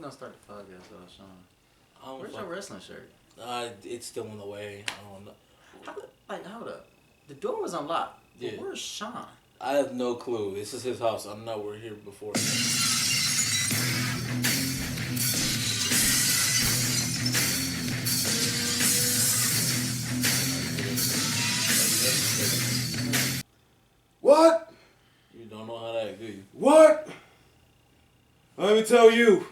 gonna start the podcast though, Sean? Where's your wrestling shirt? It's still in the way. I don't know. Hold up. The door was unlocked. But Yeah. where's Sean? I have no clue. This is his house. I'm not we're here before. What? You don't know how to act, do you? What? Let me tell you.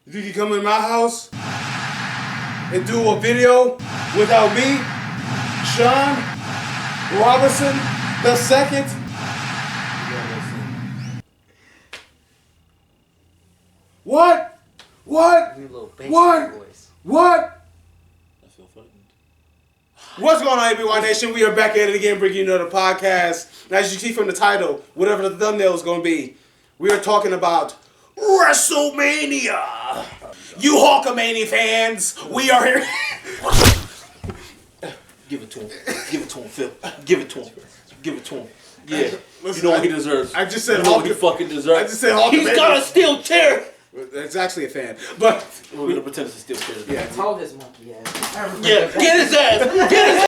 You think you come in my house and do a video without me, Sean Robinson the second? What? What? What? What? I feel frightened. What's going on, ABY Nation? We are back at it again, bringing you another podcast. And as you see from the title, whatever the thumbnail is going to be, we are talking about WrestleMania. You Hulkamania fans, we are here. Give it to him. Give it to him, Phil. Give it to him. Give it to him. Yeah. Listen, you know what he deserves. I just said you know what he fucking deserves. I just said Hulkamania. He's got a steel chair. It's actually a fan, but we're gonna pretend it's a steel chair. Yeah. Hold his monkey ass. Yeah. Get his ass. Get his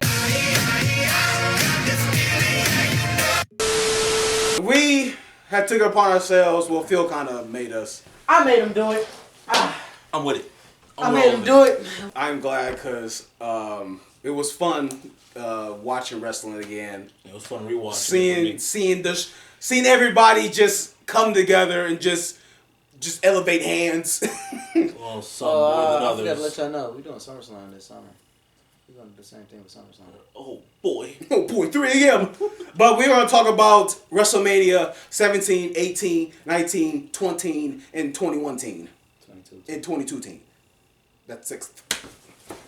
ass. We had took it upon ourselves. Well, Phil kind of made us. I made him do it. I'm with it. I made him do it. I'm glad because it was fun watching wrestling again. It was fun rewatching. Seeing everybody just come together and just elevate hands. Well, some more than others. I forgot to let y'all know, we're doing SummerSlam this summer. We're going to do the same thing with SummerSlam. Oh, boy. Oh, boy, 3 a.m. But we're going to talk about WrestleMania 17, 18, 19, 20, and 21 team. 22. And 22 team. That's 6th.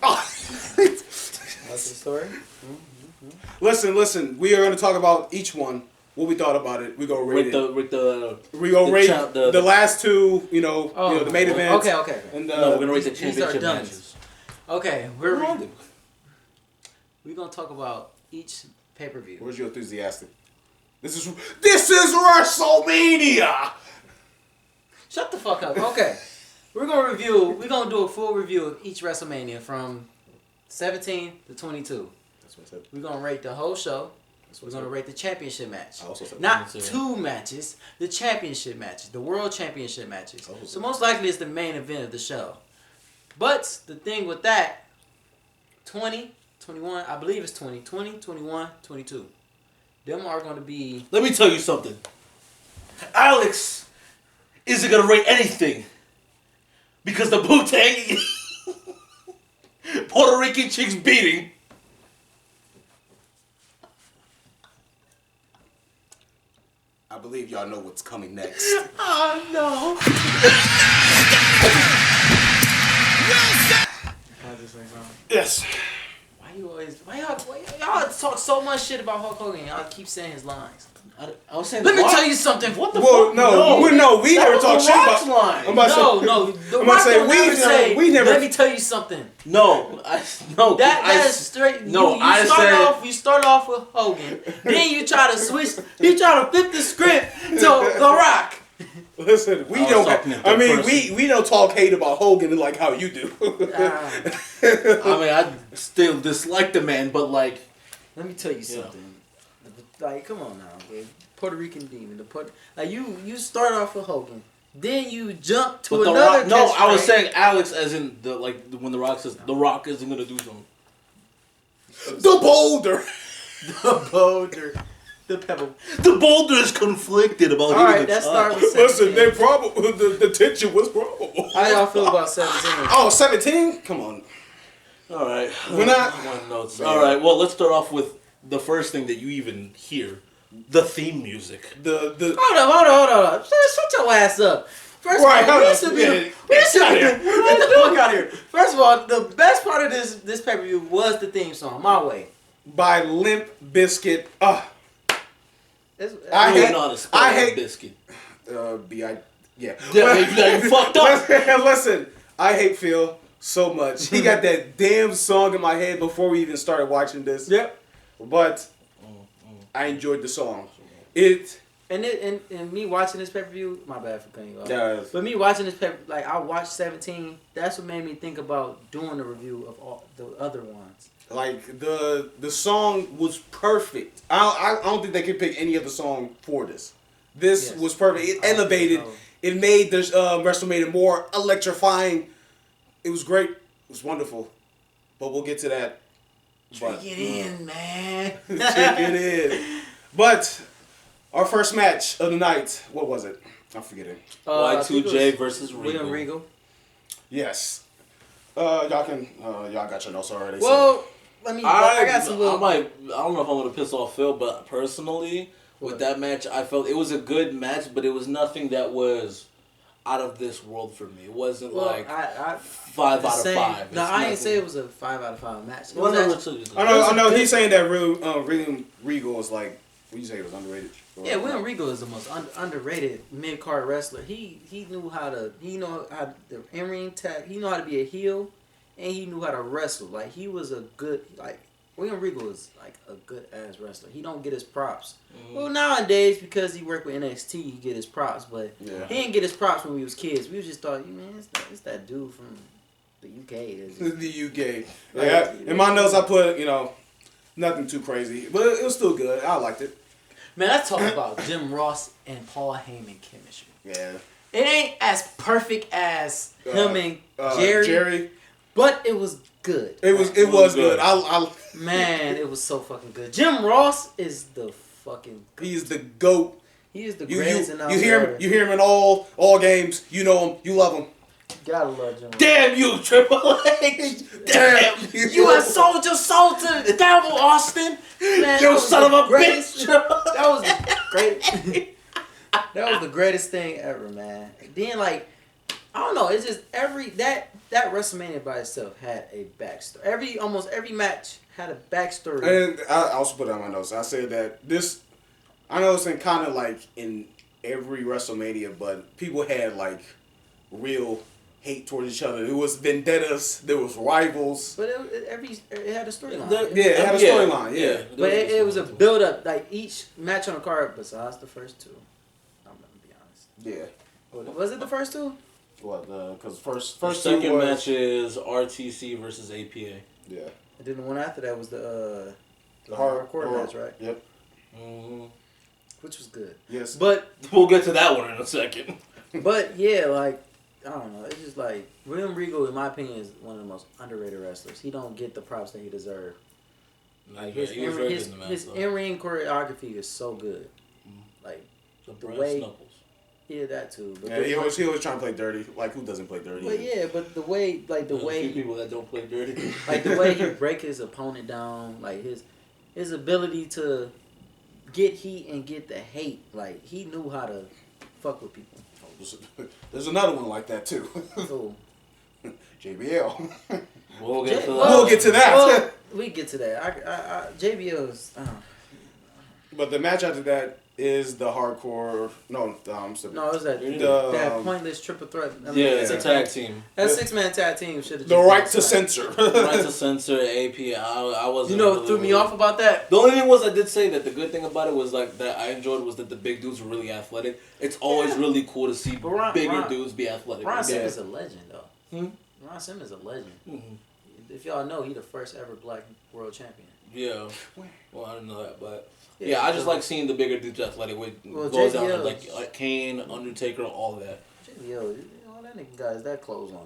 Oh. What's the story? Listen. We are going to talk about each one. What we thought about it. We go rate it. We go rate the last two. The main events. Okay. And no, we're gonna rate the championship matches. Okay, we're gonna talk about each pay-per-view. Where's your enthusiastic? This is WrestleMania. Shut the fuck up. Okay, we're gonna do a full review of each WrestleMania from 17 to 22. That's what I said. We're gonna rate the whole show. We're going to rate the championship match. Not two matches, the championship matches, the world championship matches. So most likely it's the main event of the show. But the thing with that, 20, 21, I believe it's 20, 21, 22. Them are going to be... Let me tell you something. Alex isn't going to rate anything. Because the Wu-Tang Puerto Rican chicks beating... I believe y'all know what's coming next. Oh, no. Yes. Why y'all talk so much shit about Hulk Hogan? Y'all keep saying his lines. I was saying. Let me tell you something. What the fuck? We that never talk shit about. Line. I'm about to say we never. Let me tell you something. That is straight. No, you start off with Hogan, then you try to switch. You try to flip the script to The Rock. Listen, we don't talk hate about Hogan like how you do. I still dislike the man, but like, let me tell you something. Like, come on now, babe. Puerto Rican Demon. You start off with Hogan, then you jump to another. I was saying Alex, as in when The Rock says The Rock isn't gonna do something. The boulder. The pebble. The boulder is conflicted about hitting Alright, let's start with 17. Listen, the tension was probable. How y'all feel about 17? Oh, 17? Come on. Alright. We're not. Alright, well, let's start off with the first thing that you even hear. The theme music. Hold up. Shut your ass up. First of all, get the fuck out of here. First of all, the best part of this pay-per-view was the theme song, My Way. By Limp Bizkit. I hate Biscuit. B.I. Yeah. You fucked up. Listen, I hate Phil so much. He got that damn song in my head before we even started watching this. Yep. But I enjoyed the song. It And me watching this pay-per-view, my bad for cutting you off. Yeah. But me watching this like I watched 17. That's what made me think about doing a review of all the other ones. Like the song was perfect. I don't think they could pick any other song for this. This was perfect. It elevated. It made the WrestleMania more electrifying. It was great. It was wonderful. But we'll get to that. Drink it in, man. Drink it in. But our first match of the night. What was it? I'm forgetting. Y2J versus William Regal. Yes. Y'all got your notes already. Well, I got some little. I don't know if I'm gonna piss off Phil, but personally, with that match, I felt it was a good match, but it was nothing that was out of this world for me. It wasn't like 5 out of 5. No, I didn't say it was a 5 out of 5 match. I know. He's saying that William Regal is like. What you say? It was underrated. Yeah, William Regal is the most underrated mid card wrestler. He knew how to. He know how the in ring tag. He knew how to be a heel, and he knew how to wrestle. Like he was a good William Regal is like a good ass wrestler. He don't get his props. Well, nowadays because he worked with NXT, he get his props. But he didn't get his props when we was kids. We just thought, man, it's that dude from the UK. The UK. Yeah. In my notes, I put nothing too crazy, but it was still good. I liked it. Man, let's talk about Jim Ross and Paul Heyman chemistry. Yeah. It ain't as perfect as him and Jerry, but it was good. It was good. Man, it was so fucking good. Jim Ross is the fucking GOAT. He's the GOAT. He is the greatest in our You hear him in all games. You know him. You love him. Gotta love Jim Ross. Damn you, Triple H! Damn you! You have sold your soul to the devil, Austin. Man, you son of a bitch! That was the greatest. That was the greatest thing ever, man. Then I don't know. It's just that WrestleMania by itself had a backstory. Almost every match had a backstory. And I also put it on my notes. I said that this. I know it's in kind of like in every WrestleMania, but people had real hate towards each other. It was vendettas. There was rivals. But it had a storyline. It had a storyline. Yeah. But it was a build up. Like each match on the card, besides the first two. I'm gonna be honest. Yeah. Was it the first two? What? Because first second match is RTC versus APA. Yeah. And then the one after that was the hardcore match, right? Yep. Mm-hmm. Which was good. Yes. But we'll get to that one in a second. But yeah, I don't know. It's just William Regal, in my opinion, is one of the most underrated wrestlers. He don't get the props that he deserves. His in-ring choreography is so good. The way. Knuckles. Yeah, that too. But he always trying to play dirty. Who doesn't play dirty? But yeah, but the way, people that don't play dirty. The way he break his opponent down, his ability to get heat and get the hate. He knew how to fuck with people. There's another one like that too. So, JBL. We'll get to that. We'll get to that. Well, we get to that. JBL is. But the match after that is the hardcore. No, it was that pointless triple threat. It's a tag team. That 6-man tag team should have. The right to censor. Right to censor AP. I wasn't. Threw me off about that. The only thing was I did say that the good thing about it was that I enjoyed was that the big dudes were really athletic. It's always really cool to see bigger dudes be athletic. Ron Simmons is a legend though. Ron Simmons is a legend. Mm-hmm. If y'all know, he the first ever black world champion. Yeah. Well, I didn't know that, but. Yeah, I just like seeing the bigger dudes athletic. Goes down like Kane, Undertaker, all that. JBL, that nigga got that clothesline.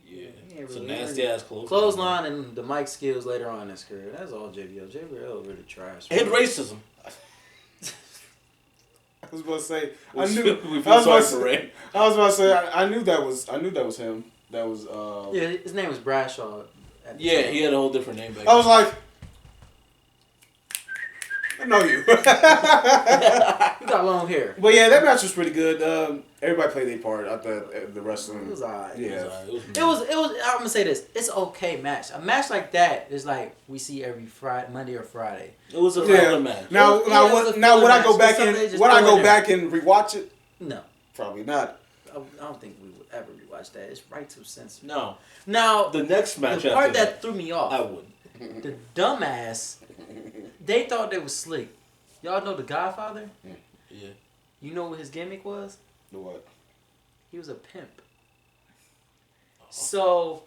Yeah, it's a nasty ass clothesline. Clothesline and the mic skills later on in his career. That's all JBL. JBL really trash. And racism. I was about to say. I was about to say. I knew that was him. That was. Yeah, his name was Bradshaw. Yeah, he had a whole different name back then. I was like. I know you. You got long hair. But yeah, that match was pretty good. Everybody played their part. I thought the wrestling. It was alright. Yeah. It was. I'm gonna say this. It's okay match. A match like that is we see every Friday, Monday or Friday. It was a filler match. Now would I go back and rewatch it? No. Probably not. I don't think we would ever rewatch that. It's right too sensitive. No. Now the next match. The part that threw me off. I wouldn't. The dumbass. They thought they was slick. Y'all know The Godfather? Yeah. You know what his gimmick was? The what? He was a pimp. So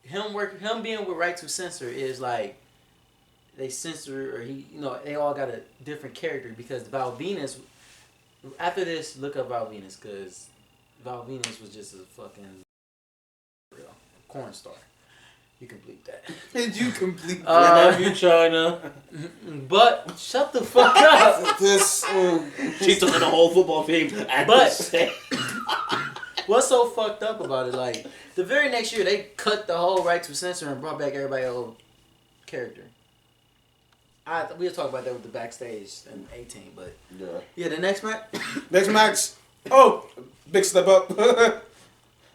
him being with Right to Censor is like they censor or they all got a different character because Val Venus. After this, look up Val Venus because Val Venus was just a fucking real corn star. You complete that. Did you complete that? I love you, China. But shut the fuck up. She took the whole football team. What's so fucked up about it? Like the very next year, they cut the whole Right to Censor and brought back everybody's old character. We'll talk about that with the backstage in 18, but yeah, the next match. Next match. Oh, big step up.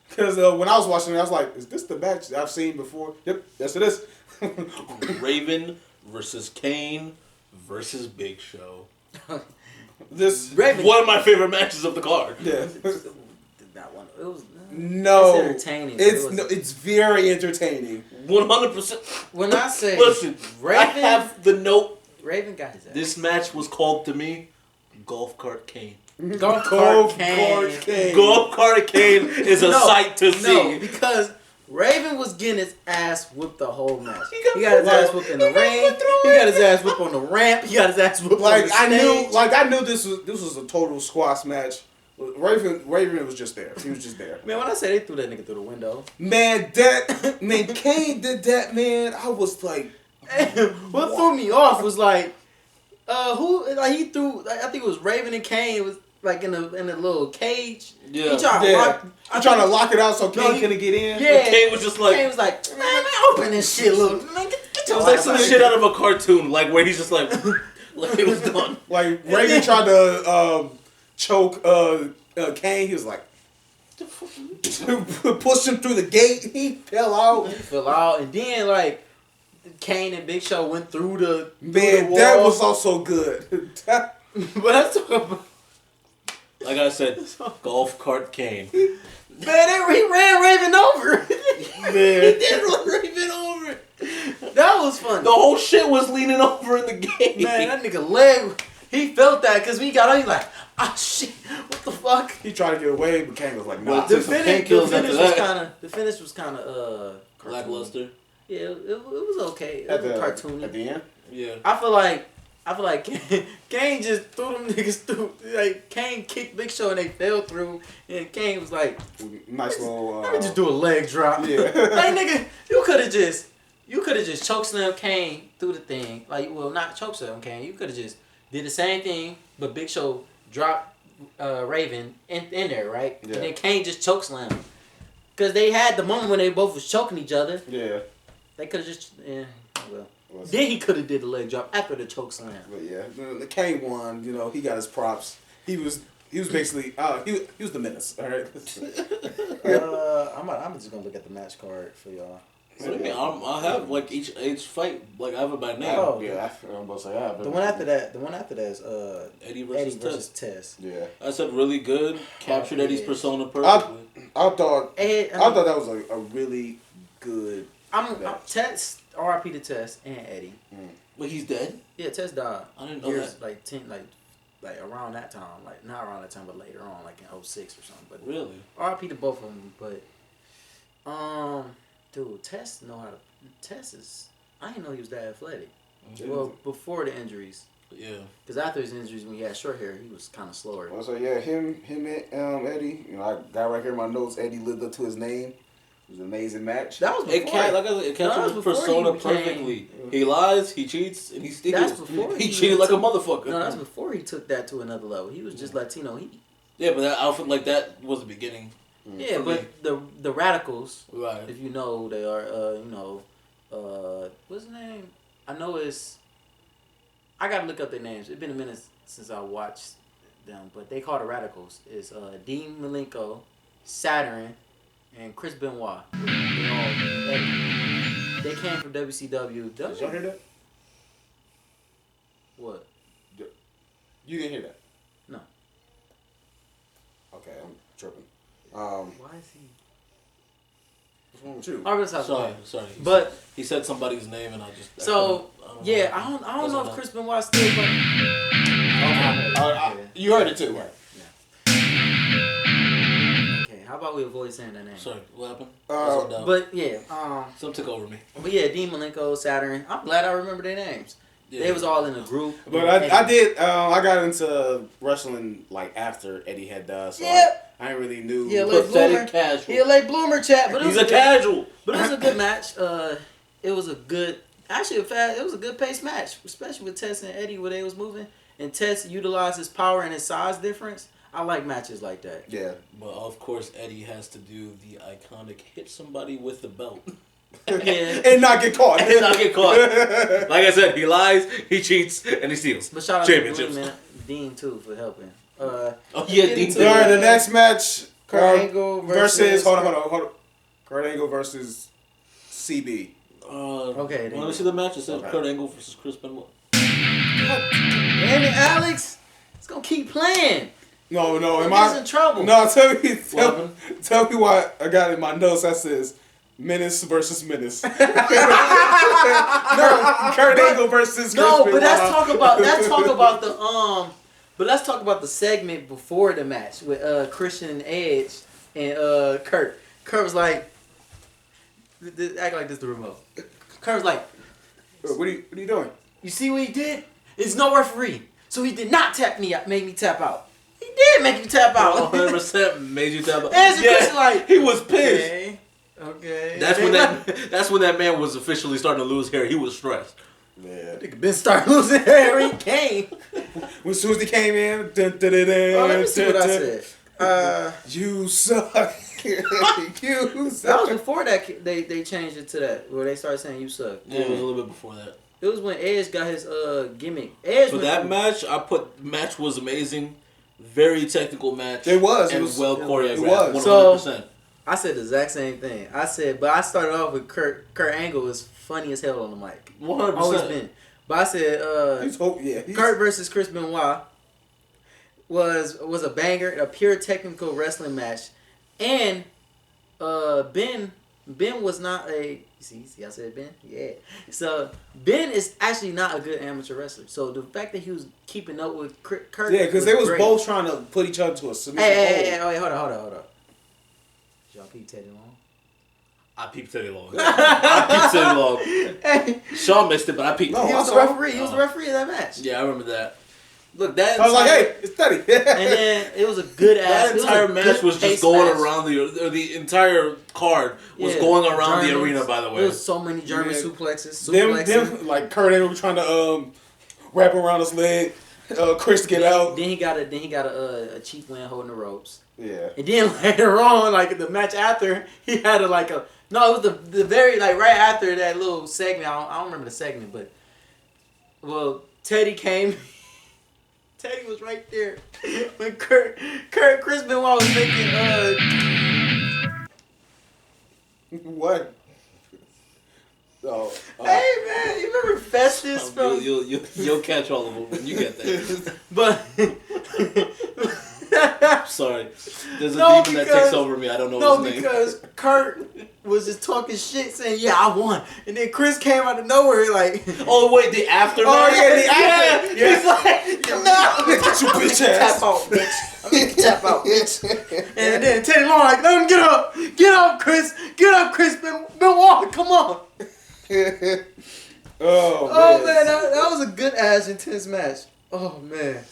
Because when I was watching it, I was like, "Is this the match I've seen before?" Yep, yes it is. Raven versus Kane versus Big Show. This Raven, one of my favorite matches of the card. Yeah. That one. It was no. It's entertaining. It's very entertaining. 100%. When I say listen, Raven, I have the note. Raven got his ass. This match was called to me Golf Cart Kane. Golf Cart Kane. Golf Cart Kane is a sight to see. No, because Raven was getting his ass whipped the whole match. He got his ass whipped in the ring. He got his ass whipped on the ramp. He got his ass whipped on the stage. I knew this was a total squash match. Raven was just there. He was just there. Man, when I say they threw that nigga through the window. Man, Kane did that, man. I was like, what threw me off was like, he threw. I think it was Raven and Kane. It was like in a little cage. Yeah. He tried to lock it out so Kane couldn't get in. Yeah. Kane was just like, man, open this shit, little man. It was like some shit out of a cartoon, like where he's just like it was done. Like Raven tried to choke Kane. He was like, pushed him through the gate. He fell out. And then like Kane and Big Show went through the wall. That was also good. But that's like I said, Golf Cart Kane. Man, he ran Raven over. Man. He did run Raven over. That was fun. The whole shit was leaning over in the game. Man, that nigga leg, he felt that because we got on. He's like, ah, shit, what the fuck? He tried to get away, but Kane was like, nah. The finish was kind of lackluster. Yeah, it was okay. It was cartoony. At the end? Yeah. I feel like Kane just threw them niggas through. Like Kane kicked Big Show and they fell through, and Kane was like, nice little. Let me just do a leg drop. Yeah. Like nigga, you could have just chokeslammed Kane through the thing. Like, well, not chokeslammed Kane. You could have just did the same thing, but Big Show dropped Raven in there, right? Yeah. And then Kane just chokeslammed. Cause they had the moment when they both was choking each other. Yeah. They could have just then he could have did the leg drop after the choke slam. But yeah, the Kane won. You know, he got his props. He was basically he was the menace. All right. I'm just gonna look at the match card for y'all. What do you mean? I have like each fight, like I have it by name. Oh yeah, I'm about to say I have it. The one after that is Eddie versus Test. Yeah. I said really good. Captured Eddie's persona perfectly. I thought that was a really good. I'm Test. R.I.P. to Test and Eddie. But he's dead? Yeah, Test died. I didn't know that. Like around that time, like not around that time, but later on, like in 06 or something. But really, R.I.P. to both of them. But dude, Test is. I didn't know he was that athletic. Mm-hmm. Well, before the injuries. Yeah. Because after his injuries, when he had short hair, he was kind of slower. Well, so yeah, him and Eddie. You know, I got right here in my notes. Eddie lived up to his name. It was an amazing match. That was before. It captured his persona perfectly. He lies, he cheats, and he steals. That's before he cheated like a motherfucker. No, that's before he took that to another level. He was just Latino. Yeah, but that outfit like that was the beginning. Yeah, but the Radicals, right? If you know who they are, what's his name? I know it's. I gotta look up their names. It's been a minute since I watched them, but they call the Radicals. It's Dean Malenko, Saturn, and Chris Benoit. They came from WCW. Did y'all hear that? What? You didn't hear that? No. Okay, I'm tripping. Why is he? What's wrong with you? Sorry. But he said somebody's name and I don't know if Chris Benoit still. You heard it too, right? Okay, how about we avoid saying that name? Sorry, what happened? But yeah, something took over me. But yeah, Dean Malenko, Saturn. I'm glad I remember their names. Yeah. They was all in a group. But I got into wrestling like after Eddie had died, so I ain't really knew. Yeah, like Bloomer. Casual. Yeah, like Bloomer chat. But he's a casual. But it was a good match. It was a good, it was a good paced match, especially with Tess and Eddie where they was moving, and Tess utilized his power and his size difference. I like matches like that. Yeah. But of course, Eddie has to do the iconic hit somebody with the belt. Yeah. And not get caught. Like I said, he lies, he cheats, and he steals. But shout out to Dean too for helping. Dean too. Alright, the next match, Kurt Angle versus hold on. Kurt Angle versus CB. Okay. Let me see the match. It says Kurt Angle versus Chris Benoit. Damn it, Alex! It's gonna keep playing. No. Am I in trouble? No, tell me why I got in my notes that says Menace versus Menace. No, Kurt Angle versus Chris Benoit. But let's talk about the segment before the match with Christian and Edge and Kurt. Kurt was like, act like this the remote. Kurt was like, what are you doing? You see what he did? It's no referee, so he did not make me tap out. He did make you tap out. 100% made you tap out. And Christian like, he was pissed. Okay. That's when that man was officially starting to lose hair. He was stressed. Yeah. Nigga been starting losing hair when he came. As soon as he came in, let me see what I said. You suck. You suck. That was before that they changed it to that where they started saying you suck. Yeah, it was a little bit before that. It was when Edge got his gimmick. For that match, match was amazing. Very technical match. It was. And it was well choreographed. It was. 100%. So, I said the exact same thing. I started off with Kurt Angle is funny as hell on the mic. 100%. Always been. But I said Kurt versus Chris Benoit was a banger, a pure technical wrestling match. And Ben was not a see I said Ben? Yeah. So Ben is actually not a good amateur wrestler. So the fact that he was keeping up with Kurt because they was both trying to put each other to a submission. Hey, hold on. Y'all peep Teddy Long? I peeped Teddy Long. Hey. Sean missed it, but I peeped. No, he was the referee. He was the referee of that match. Yeah, I remember that. Look, that I was like, hey, it's Teddy. And then it was a good ass. That entire match was just going around the entire card was going around the arena. By the way, there was so many German suplexes. Them like Kurt Angle trying to wrap around his leg. Chris get out. Then he got a cheap win holding the ropes. Yeah. And then later on, like the match after, he had it was the very right after that little segment. I don't remember the segment, but Teddy came. Teddy was right there when Chris Benoit was making What? Oh, hey man, you remember Festus from? You'll catch all of them when you get there. But sorry, there's a demon that takes over me. I don't know his name. No, because Kurt was just talking shit, saying, "Yeah, I won," and then Chris came out of nowhere like, "Oh wait, the aftermath." Oh yeah, the after. Yeah. He's like, "No, get your bitch ass tap out, bitch. I'm gonna tap out, bitch." And then Teddy Long like, "Let him get up, Chris, Benoit, come on." Oh man, that was a good ass intense match. Oh man.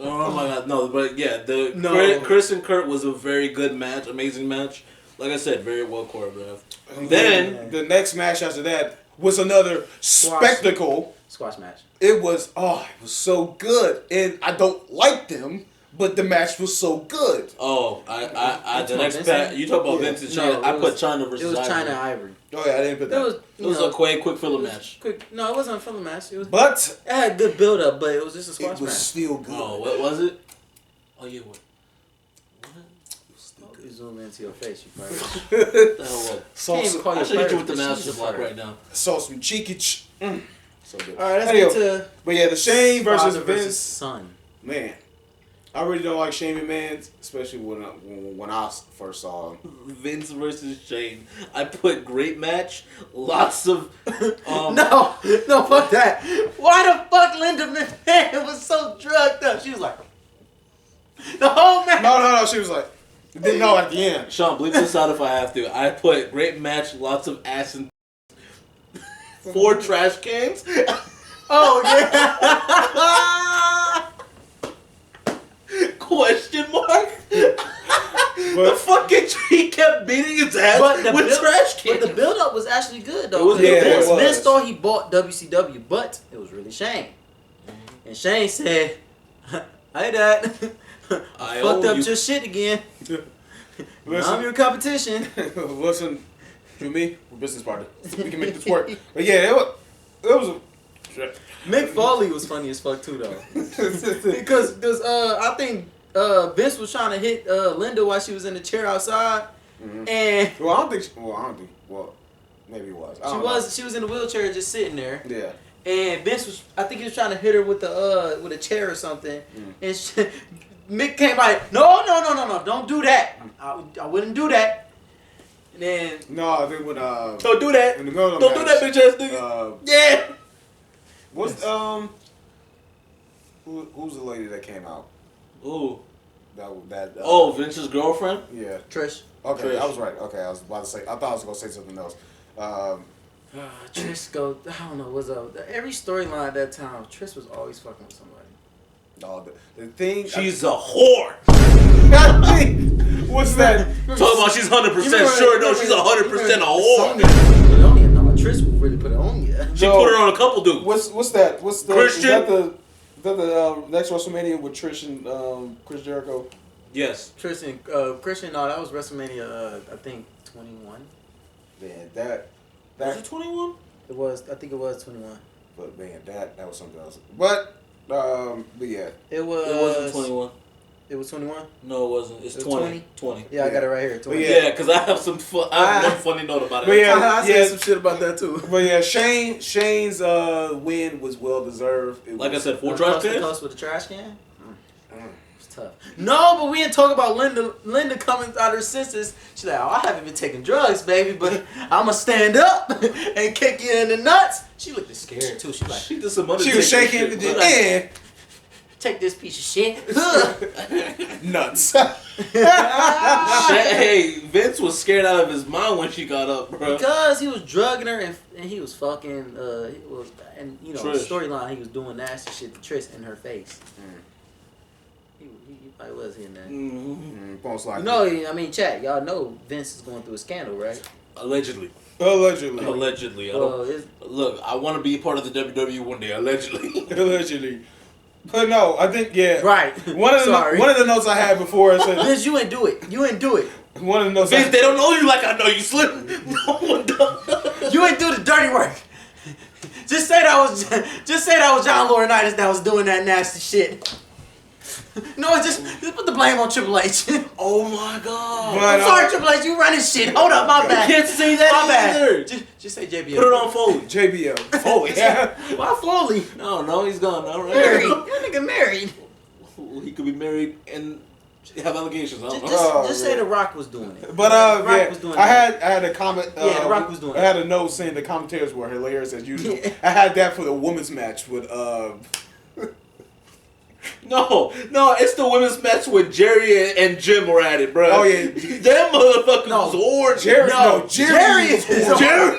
Oh my god, no, but yeah, Chris and Kurt was a very good match, amazing match. Like I said, very well choreographed. Then the next match after that was another spectacle. Squash match. It was so good, and I don't like them, but the match was so good. Oh, the next match you talk about Vince and China. I put China versus Ivory. It was China Ivory. Oh yeah, I didn't put that. It was a quick filler match. No, it wasn't a filler match. It had good build up, but it was just a squash match. It was still good. Oh, what was it? Oh yeah, what? You zoom into your face, you probably. What the hell was? I should hit you with the master block right now. Saw some cheekage. So good. All right, let's get to. But yeah, the Shane versus Vince. Son. Man, I really don't like Shane McMahon, especially when I first saw him. Vince versus Shane. I put great match. Lots of. No, fuck that. Why the fuck Linda McMahon was so drugged up? She was like. The whole match. No. She was like, didn't know at the end. Sean, bleep this out if I have to. I put great match, lots of ass and 4 trash cans. Oh yeah. Question mark. The fucking tree kept beating his ass with trash cans. But the build up was actually good though. It was good. Vince thought he bought WCW, but it was really Shane. And Shane said, "Hey, Dad, I fucked up your shit again. Listen, I'm your competition." Listen, you me, we're business partners. We can make this work. But yeah, it was a. Mick Foley was funny as fuck too though, because I think Vince was trying to hit Linda while she was in the chair outside, and I don't think. Maybe it was. She was in the wheelchair just sitting there. Yeah. And Vince I think he was trying to hit her with a chair or something, and Mick came like, no, don't do that. I wouldn't do that. And then I think when don't do that. In the middle of don't do that, bitch ass nigga. Yeah. What's who's the lady that came out? Ooh. That Vince's girlfriend? Yeah. Trish. Okay, Trish. I was right. Okay, I was about to say. I thought I was gonna say something else. Trish I don't know. Was every storyline at that time? Trish was always fucking with somebody. No, the thing. She's a whole What's that? Talking about she's 100% sure. No, she's 100% a whore. No, Trish really put it on you. She put it on a couple dudes. What's that? What's the Christian? Is that the next WrestleMania with Trish and Chris Jericho? Yes. Trish and Christian. No, that was WrestleMania. I think 21. Man, that Was it 21? It was. I think it was 21. But man, that was something else. But yeah. It was. It wasn't 21. It was 21? No, it wasn't. It's 20. 20. Yeah, I got it right here. 20. Yeah, because I have some I have one funny note about it. But yeah, I said some shit about that too. But yeah, Shane's win was well deserved. Like I said, 4 trash cans? With the trash can? It's tough. No, but we didn't talk about Linda. Linda coming out of her senses. She's like, I haven't been taking drugs, baby, but I'm going to stand up and kick you in the nuts. She looked scared too. She like, she did some other She was shaking. Take this piece of shit. Nuts. Hey, Vince was scared out of his mind when she got up, bro. Because he was drugging her and he was fucking, the storyline, he was doing nasty shit to Trish in her face. He probably was hitting that. I mean, chat, y'all know Vince is going through a scandal, right? Allegedly. Look, I want to be part of the WWE one day. Allegedly. But no, I think Right. One of the notes I had before it said, Vince, you ain't do it. One of the notes. Vince, they don't know you like I know you, Slim. No one does. You ain't do the dirty work. Just say that was John Laurinaitis that was doing that nasty shit. No, just put the blame on Triple H. Oh my God. I'm sorry, Triple H, you running shit. Hold up, my bad. You can't say that either. Just say JBL. Put it on Foley. JBL. Foley. Why Foley? No, he's gone now, right? Married. That nigga married. He could be married and have allegations. I don't know. Just say The Rock was doing it. But Rock was doing I had a comment. The Rock was doing it. I had a note saying the commentators were hilarious as usual. I had that for the women's match with No, it's the women's match with Jerry and Jim were at it, bro. Oh yeah, them motherfuckers was orange. Jerry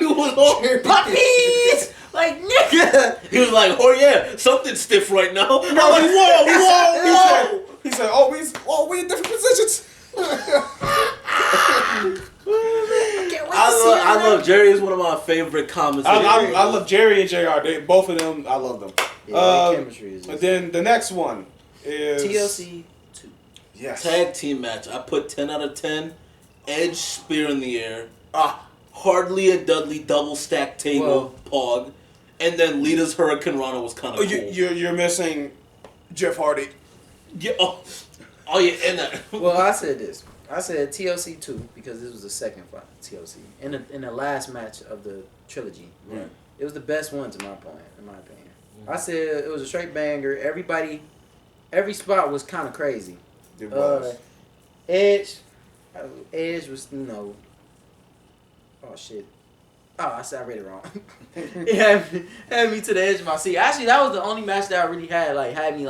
was orange. Puppies, like nigga. He was like, oh yeah, something stiff right now. No, I'm like, whoa. He said, we in different positions. I love Jerry. Is one of my favorite commentators. I love Jerry and JR. Both of them, I love them. Yeah, chemistry is. But then the next one is TLC 2. Yes. Tag team match. I put 10 out of 10. Edge spear in the air. Hardly a Dudley double stack table pog, and then Lita's Hurricane Rana was kind of cool. You're missing Jeff Hardy. Yeah. Oh yeah, and that. Well, I said this. I said TLC 2 because this was the second fight, TLC. In the last match of the trilogy. Right. It was the best one in my opinion. I said it was a straight banger. Every spot was kind of crazy. It was. Edge was, oh shit. Oh, I said I read it wrong. It had me to the edge of my seat. Actually, that was the only match that I really had me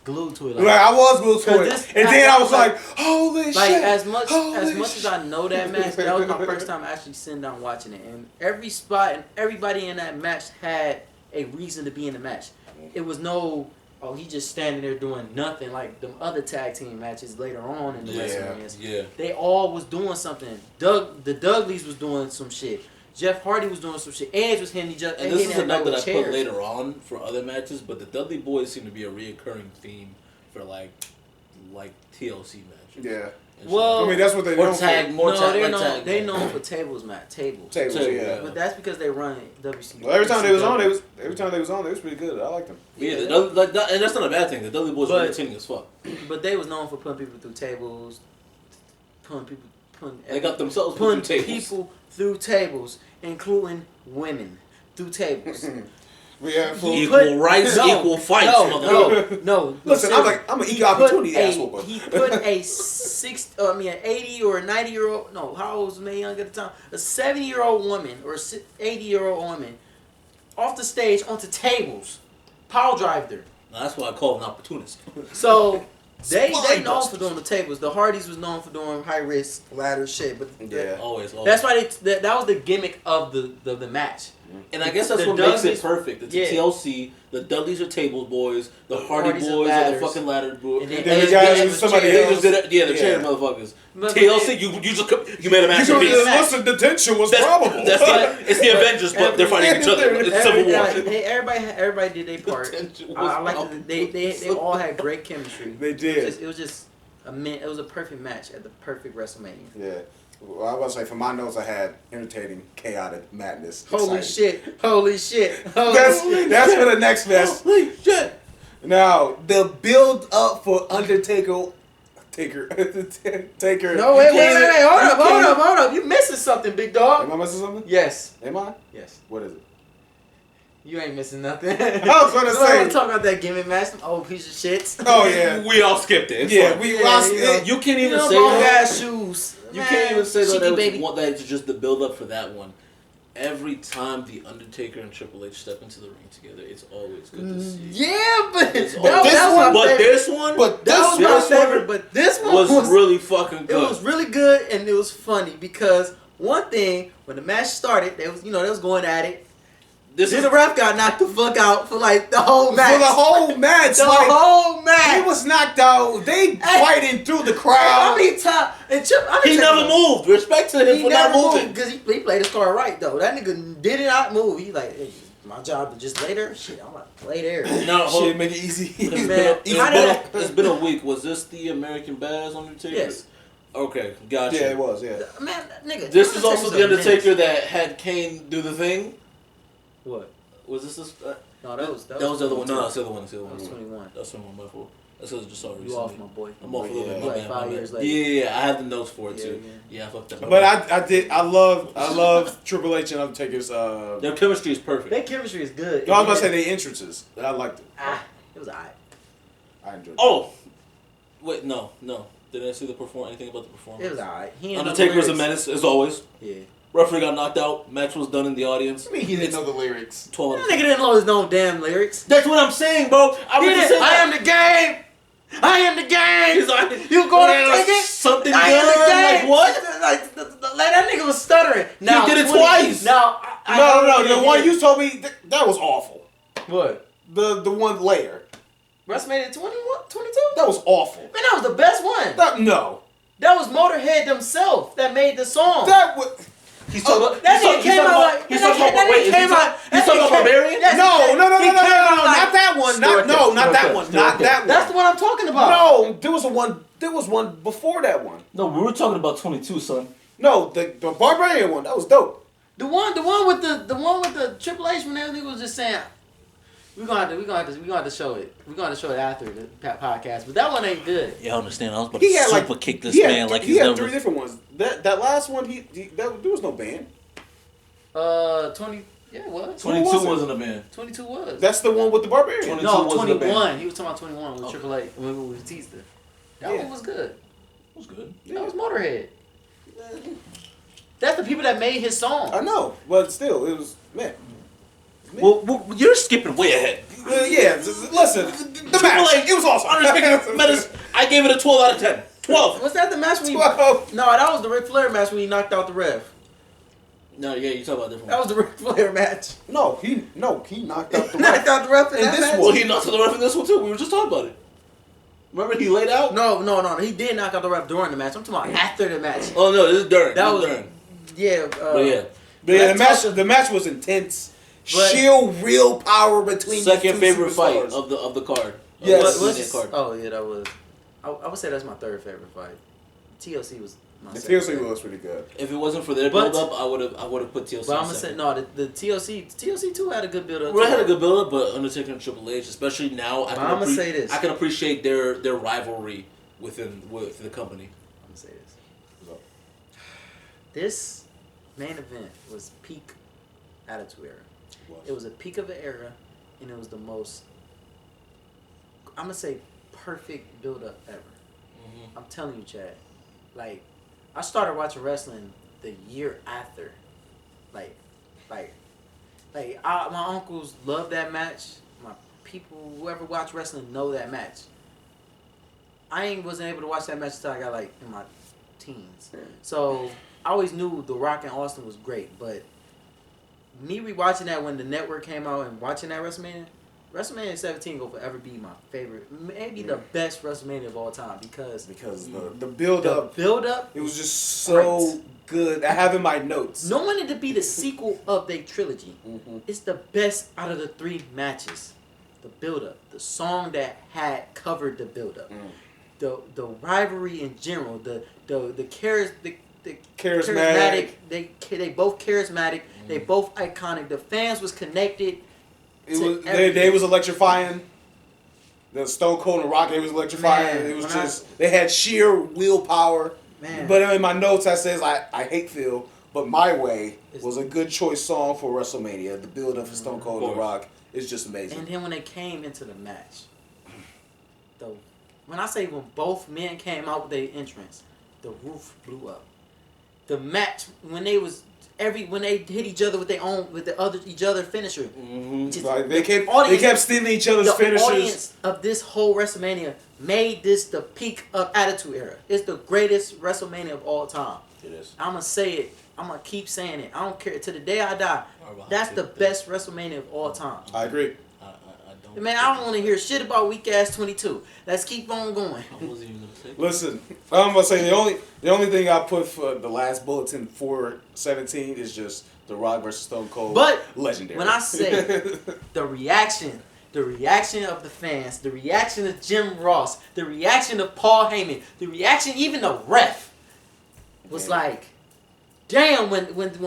glued to it. Like I was glued to it, and then I was like, holy shit! Like as much as I know that match, that was my first time actually sitting down watching it, and every spot and everybody in that match had a reason to be in the match. It was no, oh, he just standing there doing nothing like them other tag team matches later on in the WrestleMania's. Yeah. They all was doing something. The Dudleys was doing some shit. Jeff Hardy was doing some shit. Edge was hitting each other. And this is a note that I put later on for other matches, but the Dudley Boys seem to be a reoccurring theme for like TLC matches. Yeah. Well, I mean that's what they know. They're known for tables, Matt. Tables, yeah. But that's because they run WC. Well, every time they was on, they was pretty good. I liked them. Yeah, and that's not a bad thing. The Dudley Boys were entertaining as fuck. But they was known for putting people through tables, they got themselves putting people through tables, including women through tables. Equal rights, equal fights. No. Listen, I'm an equal opportunity asshole. He put an 80 or a 90-year-old. No, how old was Mae Young at the time? A 70-year-old woman or 80-year-old woman off the stage onto tables, power drived her. Now, that's why I call it an opportunist. So they known for doing the tables. The Hardys was known for doing high risk ladder shit, but always. That's why that was the gimmick of the match. And I guess that's what makes it perfect. It's a TLC. The Dudleys are tables boys. The Hardy Boys are the fucking ladder boys. And then the guys somebody else. They're chair motherfuckers. TLC, you made a masterpiece. Listen, the tension was probable. It's the Avengers, but they're fighting each other. It's Civil War. Everybody did their part. I like they all had great chemistry. They did. It was just it was a perfect match at the perfect WrestleMania. Yeah. Well, I was gonna say for my notes I had entertaining, chaotic madness. Holy shit! That's for the next match. Holy shit! Now the build up for Undertaker. Taker. No, wait, hold up! You missing something, big dog? Am I missing something? Yes. Am I? Yes. What is it? You ain't missing nothing. I was gonna say. Want to talk about that gimmick match? Some old piece of shit. Oh yeah. We all skipped it. You can't even say long ass shoes. You can't even say that's just the build up for that one. Every time the Undertaker and Triple H step into the ring together, it's always good to see. Yeah, but this one was really fucking good. It was really good and it was funny because one thing when the match started, they was going at it. The ref got knocked the fuck out for like the whole match. For the whole match. Whole match. He was knocked out. They fighting through the crowd. How many times? He never moved. Respect to him for not moving. Because he played his card right though. That nigga did not move. He like, hey, my job to just lay there? Shit, I'm like, lay there. No, shit, make it easy. It's been a week. Was this the American Badass Undertaker? Yes. Okay, gotcha. Yeah, it was, yeah. Man, nigga. This is also the Undertaker that had Kane do the thing? What? Was this? No, that was the other one. No, that's the other one. That was 21. That's 21. My fault. That's because I just saw it recently. You off, my boy. I'm off a little bit. Like 5 years later. Yeah, I have the notes for it too. Yeah, I fucked up. But I love Triple H and Undertaker's. Their chemistry is perfect. Their chemistry is good. No, I was about to say their entrances. I liked it. It was alright. I enjoyed it. Oh, wait, no. Did I see anything about the performance? It was alright. Undertaker was a menace as always. Yeah. Referee got knocked out. Match was done in the audience. I mean, he didn't know the lyrics. 12 That nigga didn't know his own damn lyrics. That's what I'm saying, bro. I am the game. I am the game. He's like, you going to take it? Something I am the game. Like what? Like that nigga was stuttering. Now, he did it twice. Now, no. The one you told me that was awful. What? The one later. WrestleMania 21, 22? That was awful. Man, that was the best one. That was Motorhead themselves that made the song. That was. He's talking about. That nigga came out. He's talking about Barbarian? No, not that one. Not that one. Not that one. That's the one I'm talking about. No, there was one before that one. No, we were talking about 22, son. No, the Barbarian one. That was dope. The one with the Triple H when that nigga was just saying, we're gonna have to show it. We're gonna show it after the podcast. But that one ain't good. Yeah, I understand. I was about to super kick this man like he had 3 different ones. That last one, there was no band. 20. Yeah, it was. 22 wasn't a band. 22 was. That's the one with the Barbarian. 21. He was talking about 21 with Triple H with Batista. That one was good. It was good. That was Motorhead. That's the people that made his song. I know, but still, it was man. Well, you're skipping way ahead. Yeah, listen, the match, it was awesome. I gave it a 12 out of 10. 12. Was that the match when 12. No, that was the Ric Flair match when he knocked out the ref. No, yeah, you talk about different. That was the Ric Flair match. No, he knocked out the ref. Knocked out the ref in that this match? Well, he knocked out the ref in this one too. We were just talking about it. Remember he laid out? No. He did knock out the ref during the match. I'm talking about after the match. Oh no, this is during. That was during. Yeah. But yeah, the match was intense. Sheer real power between second these two favorite superstars. fight of the card. Yes. Card. Oh yeah, that was. I would say that's my third favorite fight. TLC was. The TLC was pretty good. If it wasn't for their build up, I would have put TLC. But I'm gonna say no. The TLC too had a good build up. Well, it had a good build up, but Undertaker and Triple H, especially now, I'm gonna say this. I can appreciate their rivalry with the company. I'm gonna say this. This main event was peak Attitude Era. It was a peak of the era, and it was the most. I'm gonna say perfect build up ever. Mm-hmm. I'm telling you, Chad. Like. I started watching wrestling the year after. My uncles love that match. My people, whoever watch wrestling, know that match. I wasn't able to watch that match until I got like in my teens. So I always knew The Rock and Austin was great, but me rewatching that when the network came out and watching that WrestleMania 17 will forever be my favorite, maybe the best WrestleMania of all time because the build up, it was just so good. I have in my notes. No one to be the sequel of their trilogy. Mm-hmm. It's the best out of the three matches. The build up, the song that had covered the build up, the rivalry in general, the charismatic. They both charismatic. They both iconic. The fans was connected. They was electrifying. The Stone Cold and Rock, they was electrifying. It was they had sheer willpower. Man. But in my notes, I says I hate Phil, but My Way was a good choice song for WrestleMania. The build up for Stone Cold and Rock is just amazing. And then when they came into the match, when both men came out with their entrance, the roof blew up. The match when they hit each other with each other finisher. Mm-hmm. Like they kept stealing each other's finishers. The audience of this whole WrestleMania made this the peak of Attitude Era. It's the greatest WrestleMania of all time. It is. I'm gonna say it. I'm gonna keep saying it. I don't care to the day I die. That's the best WrestleMania of all time. I agree. Man, I don't want to hear shit about weak ass 22. Let's keep on going. I wasn't even gonna say that. Listen, I'm gonna say the only thing I put for the last bulletin for 17 is just The Rock versus Stone Cold. But legendary. When I say the reaction of the fans, the reaction of Jim Ross, the reaction of Paul Heyman, the reaction even the ref was like, damn, when